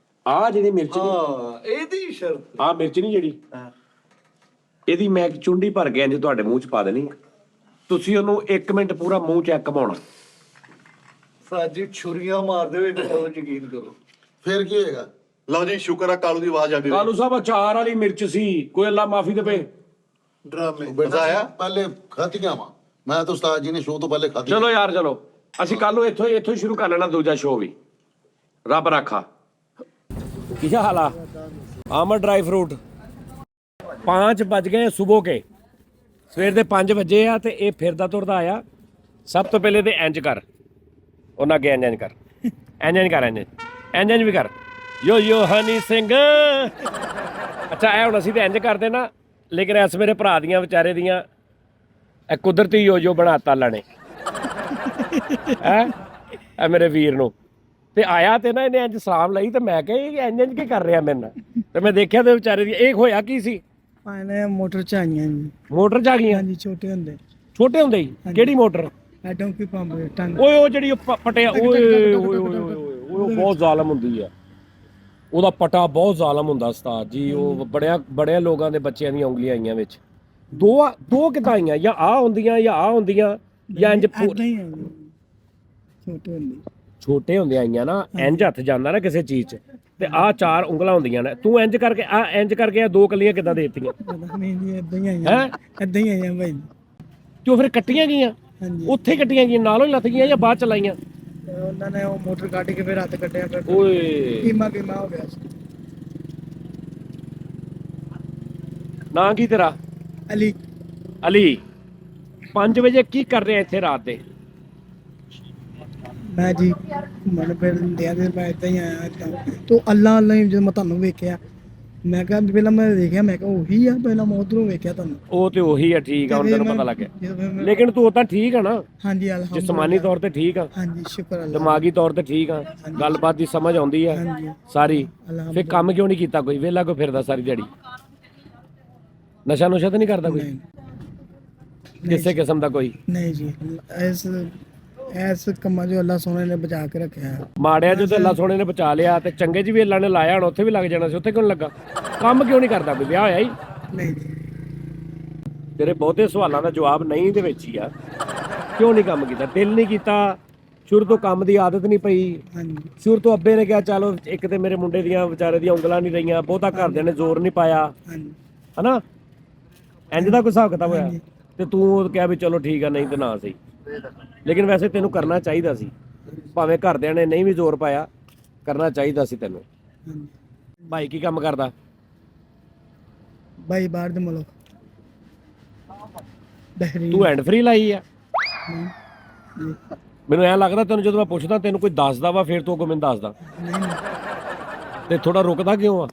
ਆ ਜਿਹੜੀ ਮਿਰਚ ਹਾਂ ਇਹਦੀ ਸ਼ਰਤ। ਆ ਮਿਰਚ ਨਹੀਂ ਜਿਹੜੀ ਇਹਦੀ ਮੈਂ ਇੱਕ ਚੁੰਡੀ ਭਰ ਕੇ ਇੰਜ ਤੁਹਾਡੇ ਮੂੰਹ ਚ ਪਾ ਦੇਣੀ। ਤੁਸੀਂ ਉਹਨੂੰ 1 ਮਿੰਟ ਪੂਰਾ ਮੂੰਹ ਚ ਘਮਾਉਣਾ। ਸਾਜੀ ਛੁਰੀਆਂ ਮਾਰਦੇ ਹੋਏ ਉਹ ਯਕੀਨ ਕਰੋ। ਫਿਰ ਕੀ ਹੋਏਗਾ? ਲਓ ਜੀ ਸ਼ੁਕਰ ਆ ਕਾਲੂ ਦੀ ਆਵਾਜ਼ ਆ ਗਈ। ਕਾਲੂ ਸਾਹਿਬ ਅਚਾਰ ਵਾਲੀ ਮਿਰਚ ਸੀ, ਕੋਈ ਅੱਲਾ ਮਾਫੀ ਦੇਵੇ। ਡਰਾਮੇ ਬੇਟਾ ਆਇਆ? ਪਹਿਲੇ ਖਾਧੀਆਂ ਵਾ ਮੈਂ ਤਾਂ ਉਸਤਾਦ ਜੀ ਨੇ ਸ਼ੋਅ ਤੋਂ ਪਹਿਲੇ ਖਾਧੀ। ਚਲੋ ਯਾਰ ਚਲੋ ਅਸੀਂ ਕੱਲ ਨੂੰ ਇੱਥੋਂ ਹੀ ਸ਼ੁਰੂ ਕਰ ਲੈਣਾ ਦੂਜਾ ਸ਼ੋਅ ਵੀ। ਰੱਬ ਰਾਖਾ। ਕੀ ਹਾਲ ਆ? ਆਮਦ ਡਰਾਈ ਫਰੂਟ 5 ਵੱਜ ਗਏ ਸੁਬਹ ਕੇ। ਸਵੇਰ ਦੇ 5 ਵਜੇ ਆ ਤੇ ਇਹ ਫਿਰਦਾ ਤੁਰਦਾ ਆਇਆ। ਸਭ ਤੋਂ ਪਹਿਲੇ ਤੇ ਇੰਜ ਕਰ, ਉਹਨਾਂ ਅੱਗੇ ਇੰਜ ਕਰ, ਇੰਜ ਵੀ ਕਰ। ਯੋ ਹਨੀ ਸਿੰਘ। ਅੱਛਾ ਇਹ ਹੁਣ ਅਸੀਂ ਤੇ ਇੰਜ ਕਰਦੇ ਨਾ, ਲੇਕਿਨ ਇਸ ਮੇਰੇ ਭਰਾ ਦੀਆਂ ਵਿਚਾਰੇ ਦੀਆਂ ਇਹ ਕੁਦਰਤੀ ਯੋ ਬਣਾਤਾ ਲਾਣੇ ਹੈ ਇਹ ਮੇਰੇ ਵੀਰ ਨੂੰ। ਤੇ ਆਇਆ ਤੇ ਨਾ ਇਹਨੇ ਇੰਜ ਸਲਾਮ ਲਈ ਤੇ ਮੈਂ ਕਿਹਾ ਇਹ ਇੰਜ ਕੀ ਕਰ ਰਿਹਾ ਮੇਰੇ ਨਾਲ। ਤੇ ਮੈਂ ਦੇਖਿਆ ਤੇ ਵਿਚਾਰੇ ਦੀ ਇਹ ਹੋਇਆ ਕੀ ਸੀ। ਪਾਣੇ ਮੋਟਰ ਚ ਆਈਆਂ ਜੀ। ਮੋਟਰ ਚ ਆ ਗਈਆਂ? ਹਾਂਜੀ ਛੋਟੇ ਹੁੰਦੇ ਹੀ। ਕਿਹੜੀ ਮੋਟਰ? ਡੋਂਕੀ ਪੰਪ ਟੰਗ। ਓਏ ਉਹ ਜਿਹੜੀ ਪਟਿਆ ਓਏ ਉਹ ਬਹੁਤ ਜ਼ਾਲਮ ਹੁੰਦੀ ਆ। ਉਹਦਾ ਪਟਾ ਬਹੁਤ ਜ਼ਾਲਮ ਹੁੰਦਾ ਉਸਤਾਦ ਜੀ। ਉਹ ਬੜਿਆਂ ਲੋਕਾਂ ਦੇ ਬੱਚਿਆਂ ਦੀਆਂ ਉਂਗਲੀਆਂ ਆਈਆਂ ਵਿੱਚ। ਦੋ ਕਿੱਦਾਂ ਆਈਆਂ? ਜਾਂ ਆ ਹੁੰਦੀਆਂ ਜਾਂ ਇੰਜ ਏਦਾਂ ਹੀ ਆ ਜੀ। ਛੋਟੇ ਹੁੰਦੇ ਛੋਟੇ ਆਈਆਂ ਨਾ। ਇੰਜ ਹੱਥ ਜਾਂਦਾ ਨਾ ਕਿਸੇ ਚੀਜ਼ 'ਚ ਤੇ ਆਹ 4 ਉਂਗਲਾਂ ਹੁੰਦੀਆਂ ਨੇ। ਤੂੰ ਇੰਜ ਕਰਕੇ ਆ 2 ਕਲੀਆਂ ਕਿੱਦਾਂ ਦੇ ਦਿੱਤੀਆਂ? ਪਤਾ ਨਹੀਂ ਜੀ ਏਦਾਂ ਹੀ ਆਈਆਂ। ਹੈਂ? ਏਦਾਂ ਹੀ ਆਈਆਂ ਭਾਈ। ਕਿਉਂ ਫਿਰ ਕੱਟੀਆਂ ਗਈਆਂ? ਹਾਂਜੀ ਉੱਥੇ ਕੱਟੀਆਂ ਗਈਆਂ, ਨਾਲੋਂ ਹੀ ਲੱਥ ਗਈਆਂ ਜਾਂ ਬਾਅਦ ਚ ਲਾਈਆਂ? ਤੇ ਉਹਨਾਂ ਨੇ ਉਹ ਮੋਟਰ ਕੱਢ ਕੇ ਫਿਰ ਹੱਥ ਕੱਢਿਆ ਫਿਰ ਓਏ ਕੀਮਾ ਹੋ ਗਿਆ ਸੀ। ਨਾਂ ਕੀ ਤੇਰਾ? ਅਲੀ 5 ਵਜੇ ਕੀ ਕਰ ਰਿਹਾ ਇੱਥੇ ਰਾਤ ਦੇ? ਮੈਂ ਜੀ ਮਨ ਫਿਰ ਦਿਆਂ ਦੇ ਮੈਂ ਏਦਾਂ ਹੀ ਆਇਆ ਤੋ ਅੱਲਾ ਹੀ ਜਦੋਂ ਮੈਂ ਤੁਹਾਨੂੰ ਵੇਖਿਆ ਮੈਂ ਕਿਹਾ ਪਹਿਲਾਂ ਮੈਂ ਦੇਖਿਆ ਮੈਂ ਕਿਹਾ ਉਹੀ ਆ। ਪਹਿਲਾਂ ਮੈਂ ਉਧਰੋਂ ਵੇਖਿਆ ਤੁਹਾਨੂੰ। ਉਹ ਤੇ ਉਹੀ ਆ। ਠੀਕ ਆ, ਹੁਣ ਤੈਨੂੰ ਪਤਾ ਲੱਗ ਗਿਆ। ਲੇਕਿਨ ਤੂੰ ਉਦਾਂ ਠੀਕ ਆ ਨਾ? ਹਾਂਜੀ ਅਲਹਮਦੁਲਿਲਾ। ਜਿਸਮਾਨੀ ਤੌਰ ਤੇ ਠੀਕ ਆ, ਹਾਂਜੀ ਸ਼ੁਕਰ ਅੱਲਾ। ਦਿਮਾਗੀ ਤੌਰ ਤੇ ਠੀਕ ਆ, ਗੱਲਬਾਤ ਦੀ ਸਮਝ ਆਉਂਦੀ ਆ ਹਾਂਜੀ ਸਾਰੀ। ਅਲਹਮਦੁਲਿਲਾ। ਫਿਰ ਕੰਮ ਕਿਉਂ ਨਹੀਂ ਕੀਤਾ? ਕੋਈ ਵਿਹਲਾ ਕੋਈ ਫਿਰਦਾ ਸਾਰੀ ਦਿਹਾੜੀ? ਨਸ਼ਾ ਤਾਂ ਨਹੀਂ ਕਰਦਾ ਕੋਈ? ਕਿਸੇ ਕਿਸਮ ਦਾ ਕੋਈ? ਨਹੀਂ ਜੀ, ਇਸ ਕੰਮਾਂ 'ਚੋਂ ਅੱਲਾ ਸੋਹਣੇ ਨੇ ਬਚਾ ਕੇ ਰੱਖਿਆ। ਮਾੜਿਆ ਜੋ ਤੇ ਅੱਲਾ ਸੋਹਣੇ ਨੇ ਬਚਾ ਲਿਆ, ਤੇ ਚੰਗੇ 'ਚ ਵੀ ਅੱਲਾ ਨੇ ਲਾਇਆ, ਹੁਣ ਉੱਥੇ ਵੀ ਲੱਗ ਜਾਣਾ ਸੀ, ਉੱਥੇ ਕਿਉਂ ਨੀ ਲੱਗਾ? ਕੰਮ ਕਿਉਂ ਨਹੀਂ ਕਰਦਾ? ਕੋਈ ਵਿਆਹ ਹੋਇਆ ਹੀ? ਨਹੀਂ ਜੀ, ਤੇਰੇ ਬਹੁਤੇ ਸਵਾਲਾਂ ਦਾ ਜਵਾਬ ਨਹੀਂ ਦੇ ਵਿੱਚ ਹੀ ਆ। ਕਿਉਂ ਨਹੀਂ ਕੰਮ ਕੀਤਾ? ਦਿਲ ਨਹੀਂ ਕੀਤਾ? ਸ਼ੁਰੂ ਤੋਂ ਕੰਮ ਦੀ ਆਦਤ ਨਹੀਂ ਪਈ? ਹਾਂਜੀ ਸ਼ੁਰੂ ਤੋਂ ਅੱਬੇ ਨੇ ਕਿਹਾ ਚਲੋ ਇੱਕ ਤੇ ਮੇਰੇ ਮੁੰਡੇ ਦੀਆਂ ਵਿਚਾਰੇ ਦੀਆਂ ਉਂਗਲਾਂ ਨਹੀਂ ਰਹੀਆਂ, ਬਹੁਤਾ ਘਰਦਿਆਂ ਨੇ ਜ਼ੋਰ ਨਹੀਂ ਪਾਇਆ, ਹਾਂਜੀ ਹਨਾ? ਇੰਜ ਦਾ ਕੋਈ ਹਿਸਾਬ ਕਿਤਾਬ ਹੋਇਆ? ਤੇ ਤੂੰ ਕਿਹਾ ਵੀ ਚਲੋ ਠੀਕ ਆ, ਨਹੀਂ ਤੇ ਨਾ ਸਹੀ। ਲੇਕਿਨ ਵੈਸੇ ਤੈਨੂੰ ਕਰਨਾ ਚਾਹੀਦਾ ਸੀ, ਭਾਵੇਂ ਘਰਦਿਆਂ ਨੇ ਨਹੀਂ ਵੀ ਜ਼ੋਰ ਪਾਇਆ, ਕਰਨਾ ਚਾਹੀਦਾ ਸੀ ਤੈਨੂੰ। ਹਾਂਜੀ। ਭਾਈ ਕੀ ਕੰਮ ਕਰਦਾ? ਬਾਈ ਬਾਹਰ ਦੇ ਮੁਲਕ ਬਹਿਰੀਨ। ਤੂੰ ਹੈਂਡ ਫ੍ਰੀ ਲਾਈ ਆ? ਜੀ। ਮੈਨੂੰ ਐਂ ਲੱਗਦਾ ਤੈਨੂੰ ਜਦੋਂ ਮੈਂ ਪੁੱਛਦਾ ਤੈਨੂੰ ਕੋਈ ਦੱਸਦਾ ਵਾ, ਫਿਰ ਤੂੰ ਅੱਗੋਂ ਮੈਨੂੰ ਦੱਸਦਾ ਨਹੀਂ ਤੇ ਥੋੜਾ ਰੁਕਦਾ ਕਿਉਂ ਆ?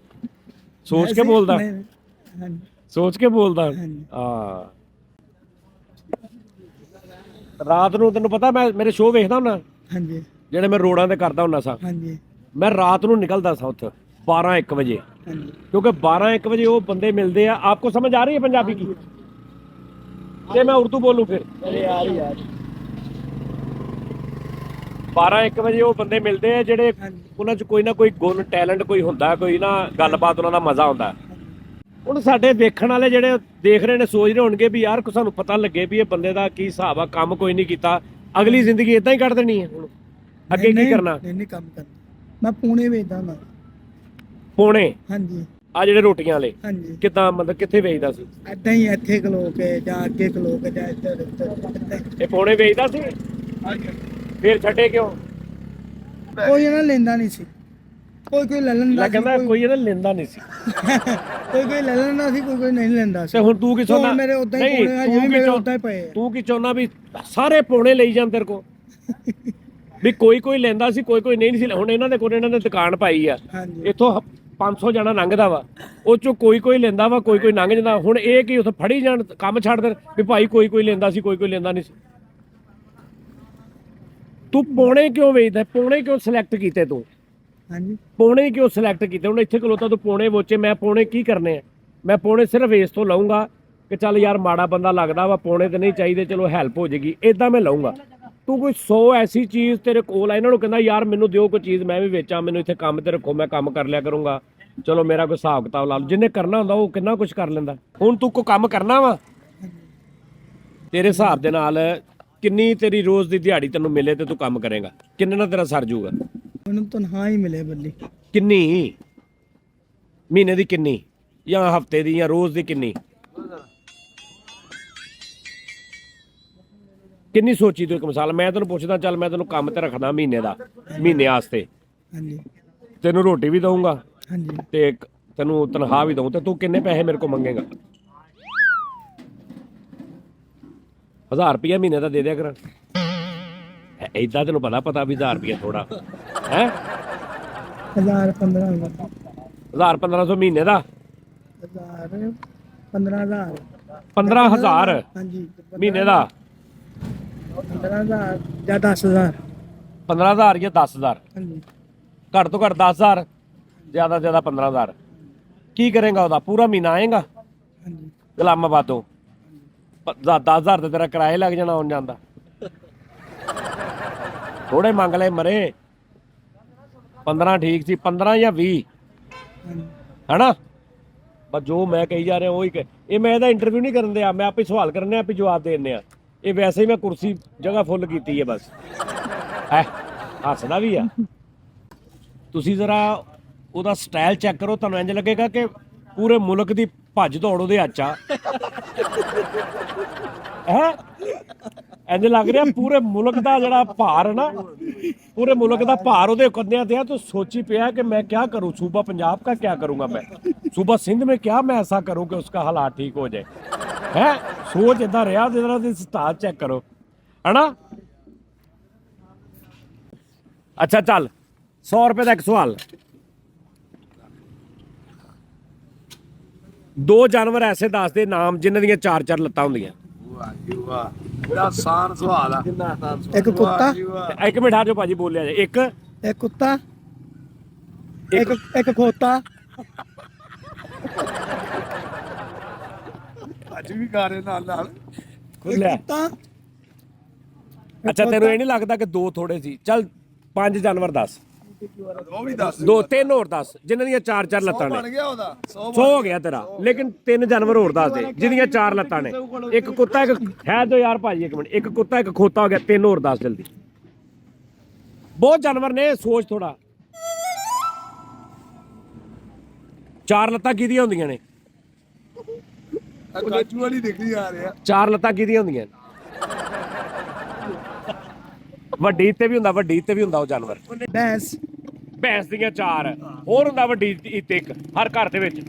ਸੋਚ ਕੇ ਬੋਲਦਾ? ਨਹੀਂ, ਹਾਂਜੀ ਸੋਚ ਕੇ ਬੋਲਦਾ? ਹਾਂਜੀ। ਹਾਂ। ਰਾਤ ਨੂੰ ਤੈਨੂੰ ਪਤਾ ਮੈਂ ਮੇਰੇ ਸ਼ੋਅ ਵੇਖਦਾ ਹੁੰਦਾ, ਹਾਂਜੀ ਜਿਹੜੇ ਮੈਂ ਰੋਡਾਂ ਤੇ ਕਰਦਾ ਹੁੰਦਾ ਸਾਂ, ਹਾਂਜੀ ਮੈਂ ਰਾਤ ਨੂੰ ਨਿਕਲਦਾ ਸਾਂ ਉੱਥੇ 12-1 ਵਜੇ, ਹਾਂਜੀ क्योंकि 12-1 बजे वो बंदे मिलते हैं। आपको समझ आ रही है पंजाबी की? कि मैं उर्दू बोलूं फिर? 12-1 ਵਜੇ ਉਹ ਬੰਦੇ ਮਿਲਦੇ ਆ ਜਿਹੜੇ ਉਹਨਾਂ 'ਚ ਕੋਈ ਨਾ ਕੋਈ ਗੁਣ ਟੈਲੈਂਟ ਕੋਈ ਹੁੰਦਾ, ਕੋਈ ਨਾ ਗੱਲਬਾਤ ਉਹਨਾਂ ਦਾ ਮਜ਼ਾ ਆਉਂਦਾ। ਹੁਣ ਸਾਡੇ ਵੇਖਣ ਵਾਲੇ ਜਿਹੜੇ ਦੇਖ ਰਹੇ ਨੇ ਸੋਚ ਰਹੇ ਹੋਣਗੇ ਵੀ ਯਾਰ ਸਾਨੂੰ ਪਤਾ ਲੱਗੇ ਵੀ ਇਹ ਬੰਦੇ ਦਾ ਕੀ ਹਿਸਾਬ ਆ, ਕੰਮ ਕੋਈ ਨਹੀਂ ਕੀਤਾ, ਅਗਲੀ ਜ਼ਿੰਦਗੀ ਇਦਾਂ ਹੀ ਕੱਢ ਦੇਣੀ ਹੈ। ਹੁਣ ਅੱਗੇ ਕੀ ਕਰਨਾ? ਨਹੀਂ ਕੰਮ ਕਰਨਾ। ਮੈਂ ਪੂਣੇ ਵੇਚਦਾ ਨਾ। ਪੌਣੇ ਹਾਂਜੀ ਆ ਜਿਹੜੇ ਰੋਟੀਆਂ ਵਾਲੇ ਹਾਂਜੀ। ਕਿੱਦਾਂ ਮਤਲਬ ਕਿੱਥੇ ਵੇਚਦਾ ਸੀ? ਏਦਾਂ ਹੀ ਇੱਥੇ ਖਲੋ ਕੇ ਜਾਂ ਅੱਗੇ ਖਲੋ ਕੇ ਜਾਂ ਇੱਧਰ ਉੱਧਰ। ਇਹ ਪੌਣੇ ਵੇਚਦਾ ਸੀ, ਫਿਰ ਛੱਡੇ ਕਿਉਂ? ਕੋਈ ਇਹਨਾਂ ਲੈਂਦਾ ਨਹੀਂ ਸੀ, ਕੋਈ ਲੈ ਲੈਂਦਾ ਮੈਂ ਸੀ, ਕਹਿੰਦਾ ਕੋਈ ਇਹਦਾ ਲੈਂਦਾ ਨਹੀਂ ਸੀ। ਕੋਈ ਲੈ ਲੈਂਦਾ ਸੀ, ਕੋਈ ਨਹੀਂ ਲੈਂਦਾ ਸੀ। ਤੇ ਹੁਣ ਤੂੰ ਕੀ ਚਾਹੁੰਦਾ? ਮੇਰੇ ਉਦਾਂ ਹੀ ਨਹੀਂ, ਪੌਣੇ ਤੂੰ ਜਿਵੇਂ ਕੀ ਮੇਰੇ ਚਾਹੁੰ- ਉਦਾਂ ਹੀ ਪਏ ਆ। ਤੂੰ ਕੀ ਚਾਹੁੰਦਾ ਵੀ ਸਾਰੇ ਪੌਣੇ ਲਈ ਜਾਣ ਤੇਰੇ ਕੋ? ਵੀ ਕੋਈ ਲੈਂਦਾ ਸੀ, ਕੋਈ ਨਹੀਂ ਸੀ। ਹੁਣ ਇਹਨਾਂ ਦੇ ਕੋਲ ਇਹਨਾਂ ਨੇ ਦੁਕਾਨ ਪਾਈ ਆ, ਹਾਂਜੀ ਇੱਥੋਂ 500 ਜਣਾ ਲੰਘਦਾ ਵਾ, ਉਹ ਚੋਂ ਕੋਈ ਲੈਂਦਾ ਵਾ, ਕੋਈ ਲੰਘ ਜਾਂਦਾ। ਹੁਣ ਇਹ ਕੀ ਉੱਥੇ ਫੜੀ ਜਾਣ, ਕੰਮ ਛੱਡ ਦੇਣ ਵੀ ਭਾਈ ਕੋਈ ਲੈਂਦਾ ਸੀ, ਕੋਈ ਲੈਂਦਾ ਨਹੀਂ ਸੀ। ਤੂੰ ਪੌਣੇ ਕਿਉਂ ਵੇਚਦਾ? ਪੌਣੇ ਕਿਉਂ ਸਿਲੈਕਟ ਕੀਤੇ ਤੂੰ? ਹਾਂਜੀ ਪੌਣੇ ਕਿਉਂ ਸਿਲੈਕਟ ਕੀਤੇ? ਹੁਣ ਇੱਥੇ ਖਲੋਤਾ ਤੂੰ ਪੌਣੇ ਵੋਚੇ, ਮੈਂ ਪੌਣੇ ਕੀ ਕਰਨੇ ਆ? ਮੈਂ ਪੌਣੇ ਸਿਰਫ ਇਸ ਤੋਂ ਲਊਂਗਾ ਕਿ ਚੱਲ ਯਾਰ ਮਾੜਾ ਬੰਦਾ ਲੱਗਦਾ ਵਾ, ਪੌਣੇ ਤੇ ਨਹੀਂ ਚਾਹੀਦੇ, ਚਲੋ ਹੈਲਪ ਹੋ ਜਾਏਗੀ, ਇਦਾਂ ਮੈਂ ਲਊਂਗਾ। ਤੂੰ ਕੋਈ 100 ਐਸੀ ਚੀਜ਼ ਤੇਰੇ ਕੋਲ ਆ, ਇਹਨਾਂ ਨੂੰ ਕਹਿੰਦਾ ਯਾਰ ਮੈਨੂੰ ਦਿਓ ਕੋਈ ਚੀਜ਼, ਮੈਂ ਵੀ ਵੇਚਾਂ, ਮੈਨੂੰ ਇੱਥੇ ਕੰਮ ਤੇ ਰੱਖੋ, ਮੈਂ ਕੰਮ ਕਰ ਲਿਆ ਕਰੂੰਗਾ, ਚਲੋ ਮੇਰਾ ਕੋਈ ਹਿਸਾਬ ਕਿਤਾਬ ਲਾ ਲਓ। ਜਿੰਨੇ ਕਰਨਾ ਹੁੰਦਾ ਉਹ ਕਿੰਨਾ ਕੁਝ ਕਰ ਲੈਂਦਾ। ਹੁਣ ਤੂੰ ਕੋਈ ਕੰਮ ਕਰਨਾ ਵਾ, ਤੇਰੇ ਹਿਸਾਬ ਦੇ ਨਾਲ ਕਿੰਨੀ ਤੇਰੀ ਰੋਜ਼ ਦੀ ਦਿਹਾੜੀ ਤੈਨੂੰ ਮਿਲੇ ਤੇ ਤੂੰ ਕੰਮ ਕਰੇਗਾ, ਕਿੰਨੇ ਨਾਲ ਤੇਰਾ ਸਰ ਜਾਊਗਾ? ਮੈਨੂੰ ਤਨਖਾਹ ਹੀ ਮਿਲੇ ਬੱਲੀ। ਕਿੰਨੀ? ਮਹੀਨੇ ਦੀ ਕਿੰਨੀ, ਜਾਂ ਹਫਤੇ ਦੀ, ਜਾਂ ਰੋਜ਼ ਦੀ ਕਿੰਨੀ? ਕਿੰਨੀ ਸੋਚੀ ਤੂੰ? ਇੱਕ ਮਿਸਾਲ ਮੈਂ ਤੈਨੂੰ ਪੁੱਛਦਾ, ਚੱਲ ਮੈਂ ਤੈਨੂੰ ਕੰਮ ਤੇ ਰੱਖਦਾ ਮਹੀਨੇ ਦਾ, ਮਹੀਨੇ ਵਾਸਤੇ ਹਾਂਜੀ ਤੈਨੂੰ ਰੋਟੀ ਵੀ ਦਊਂਗਾ ਹਾਂਜੀ ਤੇ ਤੈਨੂੰ ਤਨਖਾਹ ਵੀ ਦਊਂ, ਤੇ ਤੂੰ ਕਿੰਨੇ ਪੈਸੇ ਮੇਰੇ ਕੋਲ ਮੰਗੇਗਾ? 1000 ਰੁਪਇਆ ਮਹੀਨੇ ਦਾ ਦੇ ਦਿਆ ਕਰ। ਏਦਾਂ ਤੈਨੂੰ ਪਤਾ ਵੀ 1000 ਰੁਪਇਆ ਥੋੜਾ ਹੈ। 1000 1500 1500 ਮਹੀਨੇ ਦਾ? 1000 15000 15000 ਹਾਂਜੀ ਮਹੀਨੇ ਦਾ? 15000 ਜਾਂ 10000 15000 ਜਾਂ 10000? ਹਾਂਜੀ ਘੱਟ ਤੋਂ ਘੱਟ 10000, ਜ਼ਿਆਦਾ 15000। ਕੀ ਕਰੇਗਾ ਉਹਦਾ? ਪੂਰਾ ਮਹੀਨਾ ਆਏਗਾ ਹਾਂਜੀ ਇਸਲਾਮਾਬਾਦੋਂ? 10000 ਤੇ ਤੇਰਾ ਕਿਰਾਇਆ ਲੱਗ ਜਾਣਾ ਆਉਣ ਜਾਂਦਾ। ਥੋੜੇ ਮੰਗ ਲੈ ਮਰੇ। 15 ਠੀਕ ਸੀ, 15 ਜਾਂ 20 ਹਾਂਜੀ ਹੈਨਾ? ਬਸ ਜੋ ਮੈਂ ਕਹੀ ਜਾ ਰਿਹਾ ਉਹੀ ਇਹ ਮੈਂ ਇਹਦਾ ਇੰਟਰਵਿਊ ਨਹੀਂ ਕਰਨ ਦਿਆ, ਮੈਂ ਆਪੇ ਸਵਾਲ ਕਰਨੇ ਆ, ਆਪੇ ਜਵਾਬ ਦੇ ਦਿੰਦੇ ਆ। ਇਹ ਵੈਸੇ ਹੀ ਮੈਂ ਕੁਰਸੀ ਜਗ੍ਹਾ ਫੁੱਲ ਕੀਤੀ ਹੈ ਬਸ। ਹੱਸਦਾ ਵੀ ਆ। ਤੁਸੀਂ ਜ਼ਰਾ ਉਹਦਾ ਸਟਾਈਲ ਚੈੱਕ ਕਰੋ, ਤੁਹਾਨੂੰ ਇੰਜ ਲੱਗੇਗਾ ਕਿ ਪੂਰੇ ਮੁਲਕ ਦੀ ਭੱਜ ਦੌੜ ਉਹਦੇ ਹੱਥ 'ਚ ਆ। ਹੈ ਇੰਜ ਲੱਗ ਰਿਹਾ ਪੂਰੇ ਮੁਲਕ ਦਾ ਜਿਹੜਾ ਭਾਰ ਹੈ ਨਾ, पूरे मुल्क का भार ਉਹਦੇ कंधਿਆਂ ਤੇ ਆ। तो सोची पिया कि मैं क्या करूं, सूबा पंजाब का क्या करूंगा, मैं सूबा सिंध में क्या मैं ऐसा करूं कि उसका हालात ठीक हो जाए। है सोच इदा रहा, जरा स्टार चेक करो है ना। अच्छा चल 100 रुपए का एक सवाल। 2 जानवर ऐसे दस दे नाम जिन्हां ਦੀਆਂ 4-4 ਲੱਤਾਂ ਹੁੰਦੀਆਂ। ਆਸਾਨ ਸਵਾਲ ਆ। ਇੱਕ ਕੁੱਤਾ, ਇੱਕ ਮਿੰਟ ਆ ਜਾਓ ਭਾਜੀ, ਬੋਲਿਆ ਜੇ। ਇੱਕ ਕੁੱਤਾ, ਇੱਕ ਖੋਤਾ, ਅੱਜ ਵੀ ਗਾ ਰਹੇ ਨਾਲ ਨਾਲ ਲੈ ਤਾਂ ਅੱਛਾ ਤੈਨੂੰ ਇਹ ਨਹੀਂ ਲੱਗਦਾ ਕਿ 2 ਥੋੜੇ ਸੀ? ਚੱਲ 5 ਜਾਨਵਰ ਦੱਸ, ਉਹ ਵੀ ਦੱਸ 2 3 ਹੋਰ ਦੱਸ ਜਿਨ੍ਹਾਂ ਦੀਆਂ 4 ਲੱਤਾਂ ਨੇ। ਗਿਆ ਉਹਦਾ 100 100 ਹੋ ਗਿਆ ਤੇਰਾ, ਲੇਕਿਨ 3 ਜਾਨਵਰ ਹੋਰ ਦੱਸ ਦੇ ਜਿਹਦੀਆਂ 4 ਲੱਤਾਂ ਨੇ। ਇੱਕ ਕੁੱਤਾ, ਇੱਕ ਹੈ ਦੋ ਯਾਰ ਭਾਜੀ ਇੱਕ ਮਿੰਟ, ਇੱਕ ਕੁੱਤਾ ਇੱਕ ਖੋਤਾ ਹੋ ਗਿਆ, 3 ਹੋਰ ਦੱਸ ਜਲਦੀ। ਬਹੁਤ ਜਾਨਵਰ ਨੇ, ਸੋਚ ਥੋੜਾ। 4 ਲੱਤਾਂ ਕਿਹਦੀਆਂ ਹੁੰਦੀਆਂ ਨੇ? ਕਾਜੂ ਵਾਲੀ ਦਿਖਦੀ ਆ ਰਿਹਾ। 4 ਲੱਤਾਂ ਕਿਹਦੀਆਂ ਹੁੰਦੀਆਂ ਨੇ? ਵੱਡੀ ਤੇ ਵੀ ਹੁੰਦਾ, ਵੱਡੀ ਤੇ ਵੀ ਹੁੰਦਾ ਉਹ ਜਾਨਵਰ। ਬੈਂਸ ਭੈਂਸ ਦੀਆਂ 4 ਹੋਰ ਹੁੰਦਾ, ਵੱਡੀ ਤੇ ਇੱਕ ਹਰ ਘਰ ਦੇ ਵਿੱਚ।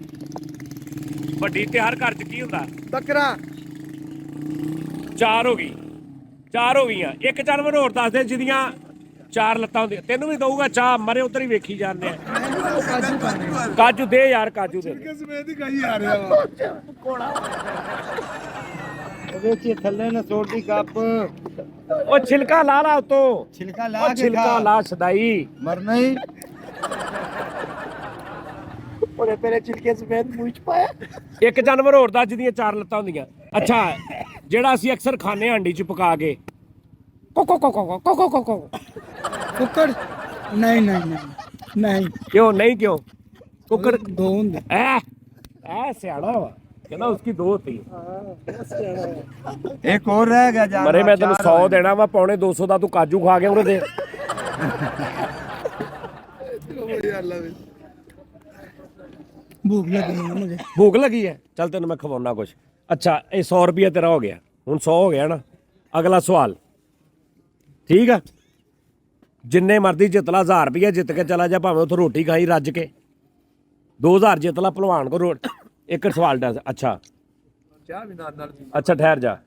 ਵੱਡੀ ਤੇ ਹਰ ਘਰ 'ਚ ਕੀ ਹੁੰਦਾ? ਬੱਕਰਾ 4 ਹੋ ਗਈ, 4 ਹੋ ਗਈਆਂ। ਇੱਕ ਜਾਨਵਰ ਹੋਰ ਦੱਸ ਦੇ ਜਿਹਦੀਆਂ 4 ਲੱਤਾਂ ਹੁੰਦੀਆਂ। ਤੈਨੂੰ ਵੀ ਦਊਗਾ ਚਾਹ, ਮਰੇ ਉਧਰ ਹੀ ਵੇਖੀ ਜਾਂਦੇ ਆ। ਕਾਜੂ ਖਾਣੇ ਕਾਜੂ ਦੇ ਯਾਰ, ਕਾਜੂ ਦੇ। ਕਿਸ ਵੇ ਦੀ ਖਾਈ ਆ ਰਿਹਾ ਵਾ। ਵੇਚੀ ਥੱਲੇ ਨਾ ਸੋੜ ਦੀ ਕੱਪ ਉਹ ਛਿਲਕਾ ਲਾ ਲਾ ਉਤੋਂ, ਛਿਲਕਾ ਉਹ ਲਾ ਕੇ ਛਿਲਕਾ ਲਾ ਸਦਾਈ। ਮਰਨਾ ਹੀ ਉਹਨੇ ਤੇਰੇ ਚਿਲਕੇ ਸਫੇਦ ਮੂੰਹ ਚ ਪਾਇਆ। ਇੱਕ ਜਾਨਵਰ ਹੋਰ ਦੱਸ ਜਿਹਦੀਆਂ 4 ਲੱਤਾਂ ਹੁੰਦੀਆਂ। ਅੱਛਾ ਜਿਹੜਾ ਅਸੀਂ ਅਕਸਰ ਖਾਣੇ ਹਾਂਡੀ 'ਚ ਪਕਾ ਕੇ, ਕੋਕੋ ਕੋਕੋ ਕੋਕੋ ਕੋਕੋ। ਕੁੱਕੜ ਨਹੀਂ ਨਹੀਂ ਨਹੀਂ ਨਹੀਂ ਕਿਉਂ ਨਹੀਂ? ਕਿਉਂ? ਕੁੱਕੜ 2 ਹੁੰਦੇ। ਐ ਸਿਆਣਾ ਵਾ, ਕਹਿੰਦਾ ਉਸकी 2 थी। ਇੱਕ ਹੋਰ ਰਹਿ ਗਿਆ ਜਾਨ। ਮਰੇ ਮੈਂ ਤੈਨੂੰ 100 ਦੇਣਾ ਵਾ, ਪੌਣੇ 200 ਦਾ ਤੂੰ ਕਾਜੂ ਖਾ ਗਿਆ ਉਹਨੇ ਦੇ। ਭੂਖ ਲੱਗੀ ਹੈ ਮੁਝੇ। ਭੁੱਖ ਲੱਗੀ ਹੈ, ਚੱਲ ਤੈਨੂੰ ਮੈਂ ਖਵਾਉਣਾ ਕੁਛ। ਅੱਛਾ ਇਹ 100 ਰੁਪਇਆ ਤੇਰਾ ਹੋ ਗਿਆ, ਹੁਣ 100 ਹੋ ਗਿਆ ਨਾ। ਅਗਲਾ ਸਵਾਲ ਠੀਕ ਆ, ਜਿੰਨੇ ਮਰਦੀ ਜਿੱਤ ਲਾ, 1000 ਰੁਪਇਆ ਜਿੱਤ ਕੇ ਚਲਾ ਜਾ, ਭਾਵੇਂ ਉੱਥੇ ਰੋਟੀ ਖਾਈ ਰੱਜ ਕੇ। 2000 ਜਿੱਤ ਲਾ ਭਲਵਾਨ ਕੋ। ਇੱਕ ਸਵਾਲ ਦੱਸ। ਅੱਛਾ ਚਾਹ ਵੀ ਨਾਲ ਅੱਛਾ ਠਹਿਰ ਜਾ।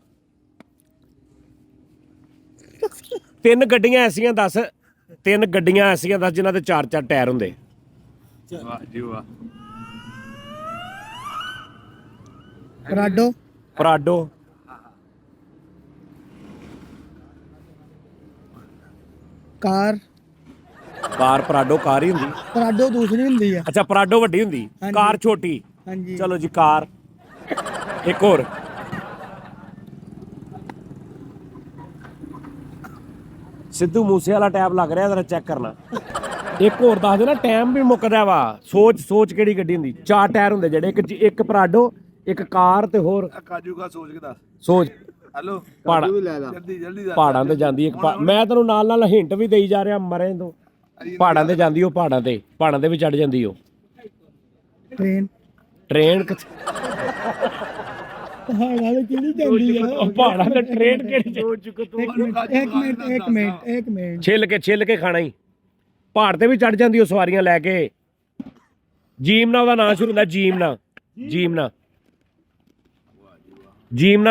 3 ਗੱਡੀਆਂ ਐਸੀਆਂ ਦੱਸ, 3 ਗੱਡੀਆਂ ਐਸੀਆਂ ਦੱਸ ਜਿਨ੍ਹਾਂ ਦੇ 4-4 ਟਾਇਰ ਹੁੰਦੇ। ਵਾਹ ਜੀ ਵਾਹ। ਪਰਾਡੋ ਪਰਾਡੋ, ਕਾਰ ਪਰਾਡੋ ਕਾਰ ਹੀ ਹੁੰਦੀ। ਪਰਾਡੋ ਦੂਸਰੀ ਹੁੰਦੀ ਆ। ਅੱਛਾ ਪਰਾਡੋ ਵੱਡੀ ਹੁੰਦੀ, ਹਾਂਜੀ। ਕਾਰ ਛੋਟੀ। ਹਾਂਜੀ ਚਲੋ ਜੀ ਕਾਰ। ਇੱਕ ਹੋਰ, ਸਿੱਧੂ ਮੂਸੇ ਵਾਲਾ ਟੈਬ ਲੱਗ ਰਿਹਾ, ਜਰਾ ਚੈੱਕ ਕਰਨਾ। ਇੱਕ ਹੋਰ ਦੱਸ ਦੇ ਨਾ, ਟਾਈਮ ਵੀ ਮੁੱਕਦਾ ਵਾ। ਸੋਚ ਕਿਹੜੀ ਗੱਡੀ ਹੁੰਦੀ? 4 ਟਾਇਰ ਹੁੰਦੇ ਜਿਹੜੇ, ਇੱਕ ਪਰਾਡੋ, ਇੱਕ ਕਾਰ ਤੇ ਹੋਰ ਕਾਜੂ ਕਾ ਸੋਚ ਕੇ ਦੱਸ। ਸੋਚ। ਹੈਲੋ ਪਹਾੜਾਂ ਜਲਦੀ ਜਲਦੀ ਦੱਸ। ਪਹਾੜਾਂ ਤੇ ਜਾਂਦੀ ਇੱਕ ਮੈਂ ਤੈਨੂੰ ਨਾਲ ਹਿੰਟ ਵੀ ਦੇਈ ਜਾ ਰਿਹਾ, ਮਰੇ ਤੋਂ। ਪਹਾੜਾਂ ਤੇ ਜਾਂਦੀ ਉਹ, ਪਹਾੜਾਂ ਤੇ ਵੀ ਚੜ ਜਾਂਦੀ ਉਹ। ਟ੍ਰੇਨ ਟ੍ਰੇਨ ਪਹਾੜਾਂ ਤੇ ਕਿਹੜੀ ਜਾਂਦੀ ਆ? ਪਹਾੜਾਂ ਤੇ ਟ੍ਰੇਨ ਕਿਹੜੀ? ਇੱਕ ਮਿੰਟ ਛਿੱਲ ਕੇ ਖਾਣਾ ਹੀ। ਪਹਾੜ ਤੇ ਵੀ ਚੜ ਜਾਂਦੀ ਉਹ, ਸਵਾਰੀਆਂ ਲੈ ਕੇ। ਜੀਮਨਾ ਉਹਦਾ ਨਾਂ ਸ਼ੁਰੂ ਹੁੰਦਾ, ਜੀਮਨਾ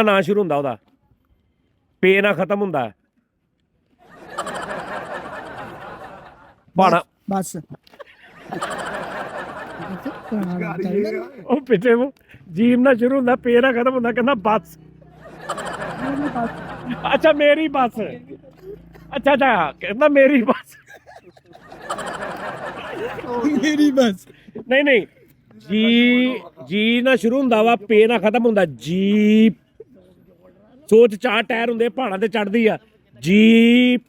ਨਾਂ ਸ਼ੁਰੂ ਹੁੰਦਾ ਉਹਦਾ, ਪੇ ਨਾਲ ਖਤਮ ਹੁੰਦਾ। ਪਹਾੜਾਂ ਬਸ ਉਹ ਪਿੱਛੇ ਜੀਮ ਨਾਲ ਸ਼ੁਰੂ ਹੁੰਦਾ, ਪੇ ਨਾਲ ਖਤਮ ਹੁੰਦਾ, ਕਹਿੰਦਾ ਬੱਸ। ਅੱਛਾ ਮੇਰੀ ਬੱਸ। ਅੱਛਾ ਕਹਿੰਦਾ ਮੇਰੀ ਬੱਸ। ਮੇਰੀ ਬਸ ਨਹੀਂ ਜੀ ਨਾਲ ਸ਼ੁਰੂ ਹੁੰਦਾ ਵਾ, ਪੇ ਨਾਲ ਖਤਮ ਹੁੰਦਾ। ਜੀਪ। ਸੋਚ 4 ਟਾਇਰ ਹੁੰਦੇ, ਪਹਾੜਾਂ ਤੇ ਚੜਦੀ ਆ। ਜੀਪ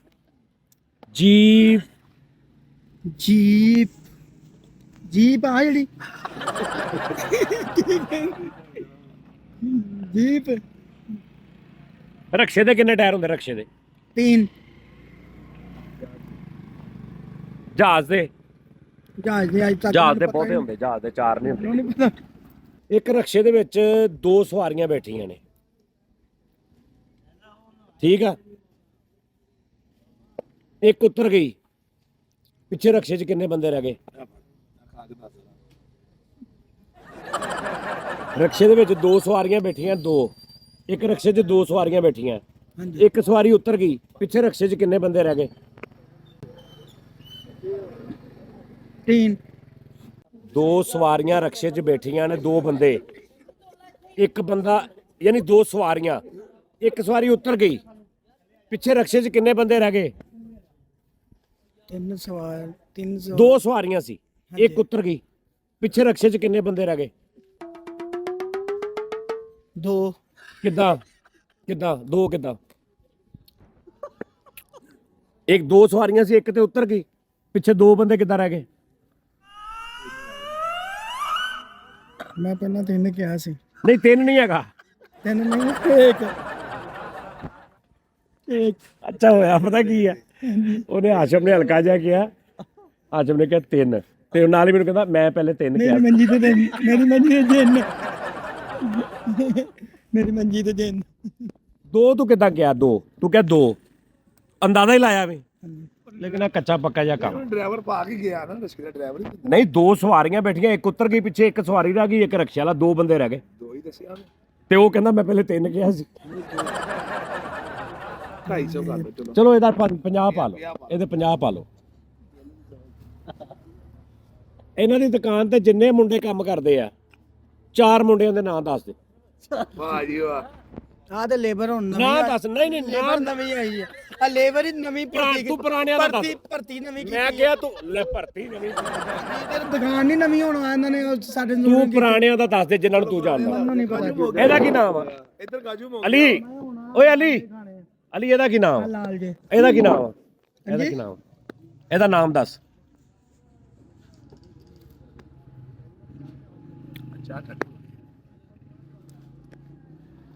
ਜੀਪ ਆ ਜਿਹੜੀ ਜੀਪ। ਰਕਸ਼ੇ ਦੇ ਕਿੰਨੇ ਟਾਇਰ ਹੁੰਦੇ? ਰਕਸ਼ੇ ਦੇ 3 ਜਹਾਜ਼ ਦੇ ਜਹਾਜ਼ ਦੇ ਬਹੁਤੇ ਹੁੰਦੇ, ਜਹਾਜ਼ ਦੇ 4 ਨਹੀਂ ਹੁੰਦੇ। ਨਹੀਂ ਪਤਾ। ਇੱਕ ਰਕਸ਼ੇ ਦੇ ਵਿੱਚ 2 ਸਵਾਰੀਆਂ ਬੈਠੀਆਂ ਨੇ, ਠੀਕ ਆ। ਇੱਕ ਉਤਰ ਗਈ, ਪਿੱਛੇ ਰਕਸ਼ੇ 'ਚ ਕਿੰਨੇ ਬੰਦੇ ਰਹਿ ਗਏ? ਰਕਸ਼ੇ ਦੇ ਵਿੱਚ 2 ਸਵਾਰੀਆਂ ਬੈਠੀਆਂ, 2। ਇੱਕ ਰਕਸ਼ੇ 'ਚ 2 ਸਵਾਰੀਆਂ ਬੈਠੀਆਂ, ਇੱਕ ਸਵਾਰੀ ਉਤਰ ਗਈ, ਪਿੱਛੇ ਰਕਸ਼ੇ 'ਚ ਕਿੰਨੇ ਬੰਦੇ ਰਹਿ ਗਏ? 3 2 ਸਵਾਰੀਆਂ ਰਕਸ਼ੇ 'ਚ ਬੈਠੀਆਂ ਨੇ, 2 ਬੰਦੇ। ਇੱਕ ਬੰਦਾ ਯਾਨੀ 2 ਸਵਾਰੀਆਂ, ਇੱਕ ਸਵਾਰੀ ਉਤਰ ਗਈ, ਪਿੱਛੇ ਰਕਸ਼ੇ 'ਚ ਕਿੰਨੇ ਬੰਦੇ ਰਹਿ ਗਏ? 3 ਸਵਾਰ 300 2 ਸਵਾਰੀਆਂ ਸੀ, ਇੱਕ ਉਤਰ ਗਈ, ਪਿੱਛੇ ਰਕਸ਼ੇ 'ਚ ਕਿੰਨੇ ਬੰਦੇ ਰਹਿ ਗਏ? 2 ਕਿੱਦਾਂ? ਕਿੱਦਾਂ ਦੋ ਕਿੱਦਾਂ? ਇੱਕ ਦੋ ਸਵਾਰੀਆਂ ਸੀ, ਇੱਕ ਤੇ ਉਤਰ ਗਈ, ਪਿੱਛੇ ਦੋ ਬੰਦੇ ਕਿੱਦਾਂ ਰਹਿ ਗਏ? ਮੈਂ ਪਹਿਲਾਂ 3 ਕਿਹਾ ਸੀ। ਨਹੀਂ 3 ਨਹੀਂ ਹੈਗਾ। 3 ਨਹੀਂ, ਇੱਕ। ਅੱਛਾ ਹੋਇਆ ਪਤਾ ਕੀ ਆ, ਉਹਨੇ ਆਸ਼ਮ ਨੇ ਹਲਕਾ ਜਿਹਾ ਕਿਹਾ, ਆਸ਼ਮ ਨੇ ਕਿਹਾ 3 ਤੇ ਨਾਲ ਹੀ ਮੈਨੂੰ ਕਹਿੰਦਾ ਮੈਂ ਪਹਿਲੇ 3 ਕਿਹਾ। ਮੇਰੀ ਮੰਜੀ ਤੇ ਦਿਨ, ਮੇਰੀ ਮੰਜੀ ਤੇ ਦਿਨ, ਮੇਰੀ ਮੰਜੀ ਤੇ ਦਿਨ। 2 ਤੂੰ ਕਿੱਦਾਂ ਕਿਹਾ? 2 ਤੂੰ ਕਿਹਾ 2 ਅੰਦਾਜ਼ਾ ਹੀ ਲਾਇਆ ਵੇ, ਲੇਕਿਨ ਆ ਕੱਚਾ ਪੱਕਾ ਜਿਹਾ ਕੰਮ। ਡਰਾਈਵਰ ਪਾ ਕੇ ਗਿਆ ਨਾ, ਰਸਕੇ ਦਾ ਡਰਾਈਵਰ ਹੀ ਨਹੀਂ 2 ਸਵਾਰੀਆਂ ਬੈਠੀਆਂ, ਇੱਕ ਉਤਰ ਗਈ ਪਿੱਛੇ, ਇੱਕ ਸਵਾਰੀ ਰਹਿ ਗਈ, ਇੱਕ ਰਕਸ਼ੇ ਵਾਲਾ, 2 ਬੰਦੇ ਰਹਿ ਗਏ। ਦੋ ਹੀ ਦੱਸਿਆ ਤੇ ਉਹ ਕਹਿੰਦਾ ਮੈਂ ਪਹਿਲੇ 3 ਕਿਹਾ ਸੀ। 250 ਕਰ ਲਓ ਚਲੋ। ਚਲੋ ਇਹਦਾ 50 ਪਾ ਲਓ, ਇਹਦੇ 50 ਪਾ ਲਓ। ਇਹਨਾਂ ਦੀ ਦੁਕਾਨ ਤੇ ਜਿੰਨੇ ਮੁੰਡੇ ਕੰਮ ਕਰਦੇ ਆ, 4 ਮੁੰਡਿਆਂ ਦੇ ਨਾਂ ਦੱਸ ਦੇ। ਵਾਹ ਜੀ ਵਾਹ। ਆਹ ਤੇ ਲੇਬਰ ਹੁਣ ਨਵੀਂ ਨਾਂ ਆਈ- ਦੱਸ। ਨਹੀਂ ਲੇਬਰ ਨਵੀਂ ਆਈ ਹੈ, ਆ ਲੇਬਰ ਹੀ ਨਵੀਂ ਭਰਤੀ। ਤੂੰ ਪੁਰਾਣਿਆਂ ਦਾ ਦੱਸ। ਭਰਤੀ ਨਵੀਂ ਮੈਂ ਕਿਹਾ ਤੂੰ ਲੈ ਭਰਤੀ ਨਵੀਂ। ਕੀਤੀ। ਦੁਕਾਨ ਨਹੀਂ ਨਵੀਂ ਹੋਣਾ, ਇਹਨਾਂ ਨੇ ਉਹ ਸਾਡੇ ਨੂੰ ਤੂੰ ਪੁਰਾਣਿਆਂ ਦਾ ਦੱਸ ਦੇ ਜਿਨ੍ਹਾਂ ਨੂੰ ਤੂੰ ਜਾਣਦਾ। ਨਹੀਂ ਪਤਾ। ਇਹਦਾ ਕੀ ਨਾਮ ਆ? ਇੱਧਰ ਗਾਜੂ ਮੋ ਅਲੀ, ਓਏ ਅਲੀ, ਅਲੀ ਇਹਦਾ ਕੀ ਨਾਮ ਆ? ਲਾਲ ਜੇ ਇਹਦਾ ਕੀ ਨਾਮ ਆ? ਇਹਦਾ ਕੀ ਨਾਮ ਆ? ਇਹਦਾ ਨਾਮ ਦੱਸ।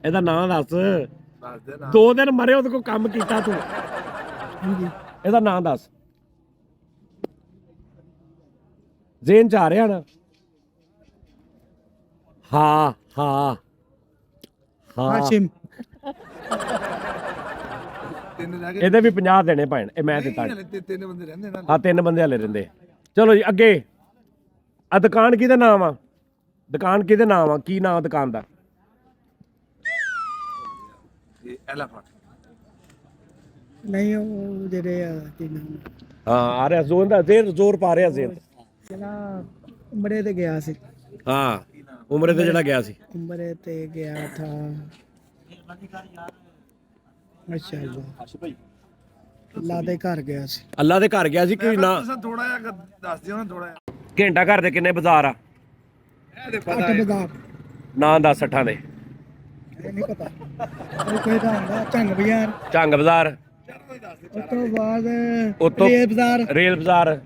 ਇਹਦਾ ਨਾਮ ਦੱਸ। ਦੱਸ ਦੇ ਨਾ। 2 ਦਿਨ ਮਰੇ ਉਹਦੇ ਕੋਲ ਕੰਮ ਕੀਤਾ ਤੂੰ। ਇਹਦਾ ਨਾਮ ਦੱਸ। ਜ਼ੇਨ ਚ ਆ ਰਿਹਾ ਨਾ? ਹਾਂ ਹਾਂ ਹਾਂ। ਹਾਸ਼ਿਮ। ਤਿੰਨ ਰਹਿ ਗਏ। ਇਹਦੇ ਵੀ 50 ਦੇਣੇ ਪੈਣ। ਇਹ ਮੈਂ ਦਿੱਤਾ। ਤਿੰਨ ਬੰਦੇ ਰਹਿੰਦੇ ਨਾ। ਹਾਂ 3 ਬੰਦੇ ਹਲੇ ਰਹਿੰਦੇ। ਚਲੋ ਜੀ ਅੱਗੇ। ਆ ਦੁਕਾਨ ਕਿਹਦਾ ਨਾਮ ਆ? ਦੁਕਾਨ ਕਿਹਦੇ ਨਾਮ ਆ? ਕੀ ਨਾਮ ਦੁਕਾਨ ਦਾ? ਇਹ ਐਲੀਫੈਂਟ। ਨਹੀਂ ਉਹ ਜਿਹੜੇ ਆ ਕੀ ਨਾਮ ਹਾਂ ਆ ਰਿਹਾ ਜ਼ੋਰ ਦਾ, ਜ਼ੋਰ ਪਾ ਰਿਹਾ ਜ਼ੇਨ। ਜਿਹੜਾ ਉਮਰੇ ਤੇ ਗਿਆ ਸੀ। ਹਾਂ ਉਮਰੇ ਤੇ ਜਿਹੜਾ ਗਿਆ ਸੀ। ਉਮਰੇ ਤੇ ਗਿਆ ਥਾ। ਅੱਛਾ ਅੱਲਾ ਦੇ ਘਰ ਗਿਆ ਸੀ। ਅੱਲਾ ਦੇ ਘਰ ਗਿਆ ਸੀ ਕਿ ਨਾ? ਥੋੜਾ ਜਿਹਾ ਦੱਸ ਦਿਓ ਨਾ, ਥੋੜਾ ਜਿਹਾ। ਘੰਟਾ ਘਰ ਦੇ ਕਿੰਨੇ ਬਾਜ਼ਾਰ ਆ? ਅੱਟ ਬਾਜ਼ਾਰ ਨਾਂ ਦੱਸ 60 ਦੇ। ਇਹ ਨਹੀਂ ਪਤਾ। ਉਹ ਕਿਹਦਾ ਹੁੰਦਾ? ਝੰਗ ਬਾਜ਼ਾਰ। ਝੰਗ ਬਾਜ਼ਾਰ। ਉਸ ਤੋਂ ਬਾਅਦ ਉਤੋਂ ਰੇਲ ਬਾਜ਼ਾਰ। ਰੇਲ ਬਾਜ਼ਾਰ।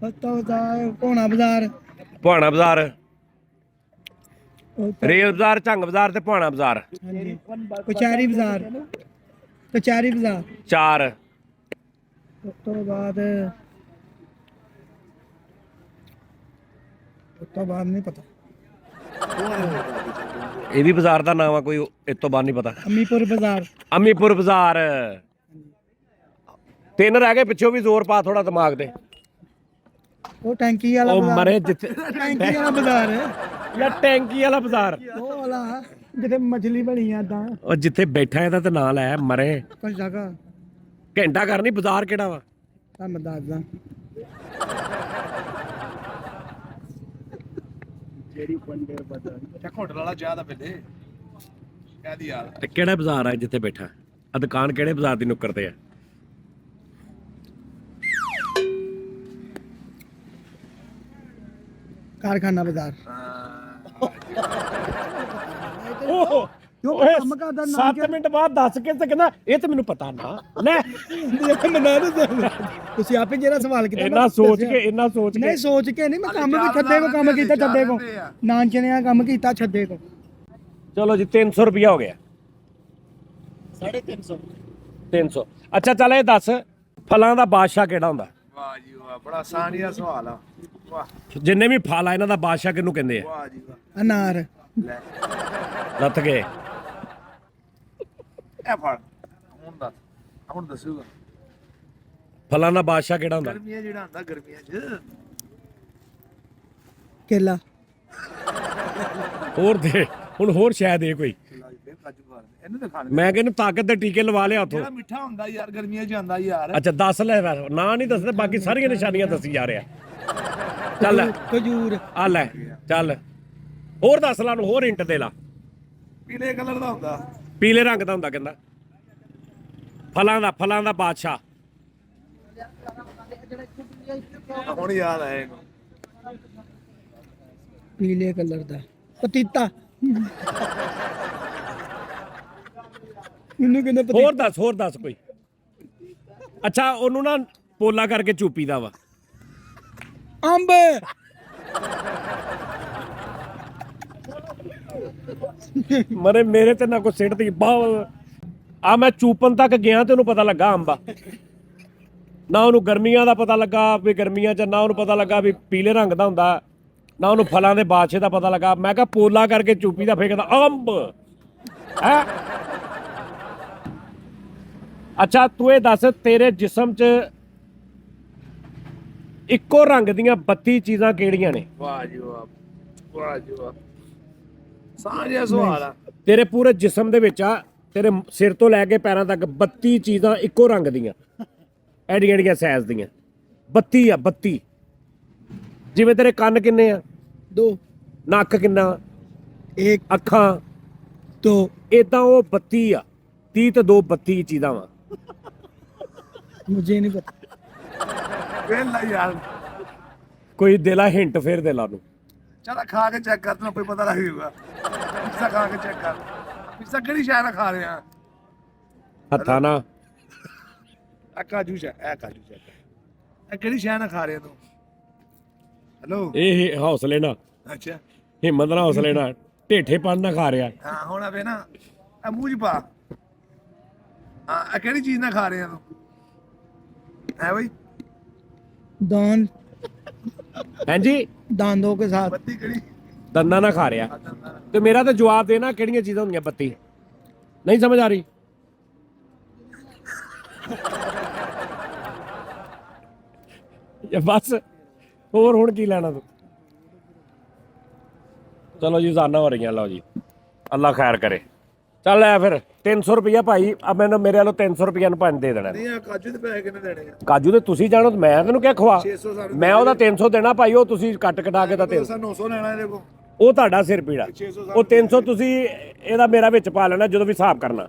ਉਸ ਤੋਂ ਬਾਅਦ ਭੋਣਾ ਬਾਜ਼ਾਰ। ਭਾਣਾ ਬਾਜ਼ਾਰ। ਉਹ ਤੋਂ- ਰੇਲ ਬਾਜ਼ਾਰ, ਝੰਗ ਬਾਜ਼ਾਰ ਤੇ ਭਾਣਾ ਬਾਜ਼ਾਰ। ਹਾਂਜੀ ਕਚਹਿਰੀ ਬਾਜ਼ਾਰ। ਕਚਹਿਰੀ ਬਾਜ਼ਾਰ। 4। ਉਸ ਤੋਂ ਬਾਅਦ ਨਹੀਂ ਪਤਾ। ਇਹ ਵੀ ਬਾਜ਼ਾਰ ਦਾ ਨਾਮ ਆ ਕੋਈ? ਇਸ ਤੋਂ ਬਾਅਦ ਨਹੀਂ ਪਤਾ। ਅਮੀਪੁਰ ਬਾਜ਼ਾਰ। ਅਮੀਪੁਰ ਬਾਜ਼ਾਰ। 3 ਰਹਿ ਗਏ, ਪਿੱਛੋਂ ਵੀ ਜ਼ੋਰ ਪਾ ਥੋੜਾ ਦਿਮਾਗ ਤੇ। ਉਹ ਟੈਂਕੀ ਵਾਲਾ ਉਹ ਬਾਜ਼ਾਰ। ਮਰੇ ਜਿੱਥੇ ਟੈਂਕੀ ਵਾਲਾ ਬਾਜ਼ਾਰ ਯਾ ਟੈਂਕੀ ਵਾਲਾ ਬਾਜ਼ਾਰ। ਉਹ ਵਾਲਾ ਜਿੱਥੇ ਮਛਲੀ ਬਣੀ ਆ ਤਾਂ ਉਹ ਜਿੱਥੇ ਬੈਠਾ ਇਹਦਾ ਤੇ ਨਾਂ ਲੈ ਮਰੇ। ਕੋਈ ਜਗ੍ਹਾ ਘੰਟਾ ਘਰ ਨਹੀਂ, ਬਾਜ਼ਾਰ ਕਿਹੜਾ ਵਾ? ਤਾਂ ਮੈਂ ਦੱਸਦਾ। ਚੱਕ ਹੋਟਲ ਵਾਲਾ ਚਾਹ ਦਾ ਪਹਿਲੇ ਕਹਦੀ ਯਾਰ। ਤੇ ਕਿਹੜਾ ਬਾਜ਼ਾਰ ਆ ਜਿੱਥੇ ਬੈਠਾ? ਆ ਦੁਕਾਨ ਕਿਹੜੇ ਬਾਜ਼ਾਰ ਦੀ ਨੁੱਕਰ ਤੇ ਆ? ਕਾਰਖਾਨਾ ਬਾਜ਼ਾਰ। ਓਹ ਕਿਉਂ ਕੰਮ ਕਰਦਾ ਨਾ 7 ਮਿੰਟ ਬਾਅਦ ਦੱਸ ਕੇ ਤੇ ਕਹਿੰਦਾ ਇਹ ਤੇ ਮੈਨੂੰ ਪਤਾ ਨਾ ਲੈ। ਤੁਸੀਂ ਆਪੇ ਜਿਹੜਾ ਸਵਾਲ ਕੀਤਾ ਇੰਨਾ ਸੋਚ ਕੇ ਨਹੀਂ ਸੋਚ ਕੇ ਨਹੀਂ, ਮੈਂ ਕੰਮ ਵੀ ਛੱਡੇ ਕੋ ਕੰਮ ਕੀਤਾ ਛੱਡੇ ਕੋ ਨਾਨਚਨੇ ਦਾ ਕੰਮ ਕੀਤਾ ਛੱਡੇ ਕੋ। ਚਲੋ ਜੀ 300 ਰੁਪਇਆ ਹੋ ਗਿਆ। 350। 300। ਅੱਛਾ ਚੱਲ ਇਹ ਦੱਸ ਫਲਾਂ ਦਾ ਬਾਦਸ਼ਾਹ ਕਿਹੜਾ ਹੁੰਦਾ? ਵਾਹ ਜੀ ਵਾਹ, ਬੜਾ ਆਸਾਨ ਜਿਹਾ ਸਵਾਲ ਆ। ਵਾਹ ਜਿੰਨੇ ਵੀ ਫਲ ਆ ਇਹਨਾਂ ਦਾ ਬਾਦਸ਼ਾਹ ਕਿਹਨੂੰ ਕਹਿੰਦੇ ਆ? ਵਾਹ ਜੀ ਵਾਹ। ਅਨਾਰ। ਲੈ ਲੱਥ ਗਏ। ਇਹ ਫੜ ਹੁਣ ਦੱਸ, ਹੁਣ ਦੱਸੂਗਾ। ਫਲਾਂ ਦਾ ਬਾਦਸ਼ਾਹ ਕਿਹੜਾ ਹੁੰਦਾ? ਗਰਮੀਆਂ ਜਿਹੜਾ ਹੁੰਦਾ ਗਰਮੀਆਂ 'ਚ। ਕੇਲਾ। ਹੋਰ ਦੇ ਹੁਣ, ਹੋਰ ਸ਼ਾਇਦ ਇਹ ਕੋਈ। ਕਾਜੂ ਬਾਦਾਮ ਇਹਨੂੰ ਤਾਂ ਖਾਣੇ। ਮੈਂ ਕਹਿੰਦਾ ਤਾਕਤ ਦੇ ਟੀਕੇ ਲਵਾ ਲਿਆ ਉੱਥੋਂ। ਜਿਹੜਾ ਮਿੱਠਾ ਹੁੰਦਾ ਯਾਰ ਗਰਮੀਆਂ 'ਚ ਆਉਂਦਾ ਯਾਰ। ਅੱਛਾ ਦੱਸ ਲੈ, ਨਾ ਨਹੀਂ ਦੱਸਦੇ, ਬਾਕੀ ਸਾਰੀਆਂ ਨਿਸ਼ਾਨੀਆਂ ਦੱਸੀ ਜਾ ਰਿਹਾ। ਚੱਲ ਖਜੂਰ। ਆ ਲੈ ਚੱਲ ਹੋਰ ਦੱਸ ਲਾ ਨੂੰ, ਹੋਰ ਹਿੰਟ ਦੇ ਲਾ। ਪੀਲੇ ਕਲਰ ਦਾ ਹੁੰਦਾ। ਪੀਲੇ ਰੰਗ ਦਾ ਹੁੰਦਾ ਕਹਿੰਦਾ। ਫਲਾਂ ਦਾ ਬਾਦਸ਼ਾਹ। ਹੁਣ ਯਾਦ ਆਇਆ ਇਹਨੂੰ। ਪੀਲੇ ਕਲਰ ਦਾ ਪਤੀਤਾ। ਮੈਨੂੰ ਕਹਿੰਦਾ ਪਤੀ ਹੋਰ ਦੱਸ ਕੋਈ। ਅੱਛਾ ਉਹਨੂੰ ਨਾ ਪੋਲਾ ਕਰਕੇ ਚੂਪੀਦਾ ਵਾ। ਅੰਬ ਮਰੇ ਮੇਰੇ ਤੇ ਨਾ ਕੋਈ ਸਿੱਟਦੀ ਬਾਹ ਆ। ਮੈਂ ਚੂਪਨ ਤੱਕ ਗਿਆ ਤੇ ਉਹਨੂੰ ਪਤਾ ਲੱਗਾ ਅੰਬਾ। ਨਾ ਉਹਨੂੰ ਗਰਮੀਆਂ ਦਾ ਪਤਾ ਲੱਗਾ ਵੀ ਗਰਮੀਆਂ 'ਚ, ਨਾ ਉਹਨੂੰ ਪਤਾ ਲੱਗਾ ਵੀ ਪੀਲੇ ਰੰਗ ਦਾ ਹੁੰਦਾ, ਨਾ ਉਹਨੂੰ ਫਲਾਂ ਦੇ ਬਾਦਸ਼ਾਹ ਦਾ ਪਤਾ ਲੱਗਾ। ਮੈਂ ਕਿਹਾ ਪੋਲਾ ਕਰਕੇ ਚੂਪੀ ਦਾ, ਫੇਰ ਕਹਿੰਦਾ ਅੰਬ ਹੈ। ਅੱਛਾ ਤੂੰ ਇਹ ਦੱਸ, ਤੇਰੇ ਜਿਸਮ 'ਚ ਇੱਕੋ ਰੰਗ ਦੀਆਂ 32 ਚੀਜ਼ਾਂ ਕਿਹੜੀਆਂ ਨੇ? ਵਾਹ ਜੀ ਵਾਹ, ਵਾਹ ਜੀ ਵਾਹ, ਸਾਂਝਾ ਸਵਾਲ ਆ। ਤੇਰੇ ਪੂਰੇ ਜਿਸਮ ਦੇ ਵਿੱਚ ਆ, ਤੇਰੇ ਸਿਰ ਤੋਂ ਲੈ ਕੇ ਪੈਰਾਂ ਤੱਕ 32 ਚੀਜ਼ਾਂ ਇੱਕੋ ਰੰਗ ਦੀਆਂ, ਐਡੀਆਂ ਐਡੀਆਂ ਸਾਈਜ਼ ਦੀਆਂ। 32 ਆ 32। ਜਿਵੇਂ ਤੇਰੇ ਕੰਨ ਕਿੰਨੇ ਆ? 2 ਨੱਕ ਕਿੰਨਾ? 1 ਅੱਖਾਂ 2 ਇਦਾਂ ਉਹ 32 ਆ। 30 ਤੇ 2 32 ਚੀਜ਼ਾਂ ਵਾ। ਮੁਝੇ ਨਹੀਂ ਪਤਾ। ਵੇਲਾ ਯਾਰ, ਕੋਈ ਦੇ ਲਾ ਹਿੰਟ, ਫੇਰ ਦੇ ਲਾ ਨੂੰ। ਚਲ ਖਾ ਕੇ ਚੈੱਕ ਕਰ, ਤੈਨੂੰ ਕੋਈ ਪਤਾ ਲੱਗ ਜਾਊਗਾ। ਪਿੱਜ਼ਾ ਖਾ ਕੇ ਚੈੱਕ ਕਰ, ਪਿੱਜ਼ਾ ਕਿਹੜੀ ਸ਼ੈ ਨਾਲ ਖਾ ਰਹੇ ਆ? ਹੱਥਾਂ ਨਾਲ। ਆ ਕਾਜੂ ਸ਼ੈ, ਇਹ ਕਾਜੂ ਸ਼ੈ, ਇਹ ਕਿਹੜੀ ਸ਼ੈ ਨਾਲ ਖਾ ਰਹੇ ਤੂੰ? ਹੈਲੋ, ਇਹ ਹੌਸਲੇ ਨਾਲ, ਅੱਛਾ ਹਿੰਮਤ ਨਾਲ, ਹੌਸਲੇ ਨਾਲ, ਢੇਠੇ ਪਨ ਨਾਲ ਖਾ ਰਿਹਾ। ਹਾਂ ਹੁਣ ਆਵੇ ਨਾ, ਇਹ ਮੂੰਹ 'ਚ ਪਾ। ਹਾਂ ਇਹ ਕਿਹੜੀ ਚੀਜ਼ ਨਾਲ ਖਾ ਰਹੇ ਆ ਤੂੰ? ਹੈ ਬਈ दान ਹਾਂਜੀ दांतों के साथ ਬੱਤੀ ਕਿਹੜੀ? ਦੰਦਾਂ ਨਾਲ ਖਾ ਰਿਹਾ। ਤੇ ਮੇਰਾ ਤਾਂ ਜਵਾਬ ਦੇ ਨਾ, ਕਿਹੜੀਆਂ ਚੀਜ਼ਾਂ ਹੁੰਦੀਆਂ 32? ਨਹੀਂ ਸਮਝ ਆ ਰਹੀ? ਇਹ ਬਸ ਹੋਰ ਹੁਣ ਕੀ ਲੈਣਾ ਤੂੰ? ਚਲੋ ਜੀ ਜ਼ਾਨਾ ਹੋ ਰਹੀਆਂ। ਲਓ ਜੀ, ਅੱਲਾ ਖੈਰ ਕਰੇ। ਚੱਲ ਐ ਫਿਰ 300 ਰੁਪਇਆ ਭਾਈ, ਆ ਮੈਨੂੰ ਮੇਰੇ ਵੱਲੋਂ 300 ਰੁਪਇਆ ਨੂੰ ਪੰਜ ਦੇ ਦੇਣਾ। ਨਹੀਂ ਆ ਕਾਜੂ ਦੇ ਪੈਸੇ ਕਿੰਨੇ ਦੇਣੇ ਆ? ਕਾਜੂ ਤੇ ਤੁਸੀਂ ਜਾਣੋ, ਮੈਂ ਤੈਨੂੰ ਕਿਹਾ ਖਵਾ। 600 ਸਾਨੂੰ ਮੈਂ ਉਹਦਾ 300 ਦੇਣਾ ਭਾਈ, ਉਹ ਤੁਸੀਂ ਕੱਟ ਕਟਾ ਕੇ ਤਾਂ 300 900 ਲੈਣਾ ਇਹਦੇ ਕੋਲ। ਉਹ ਤੁਹਾਡਾ ਸਿਰ ਪੀੜਾ। ਉਹ 300 ਤੁਸੀਂ ਇਹਦਾ ਮੇਰਾ ਵਿੱਚ ਪਾ ਲੈਣਾ ਜਦੋਂ ਵੀ ਹਿਸਾਬ ਕਰਨਾ।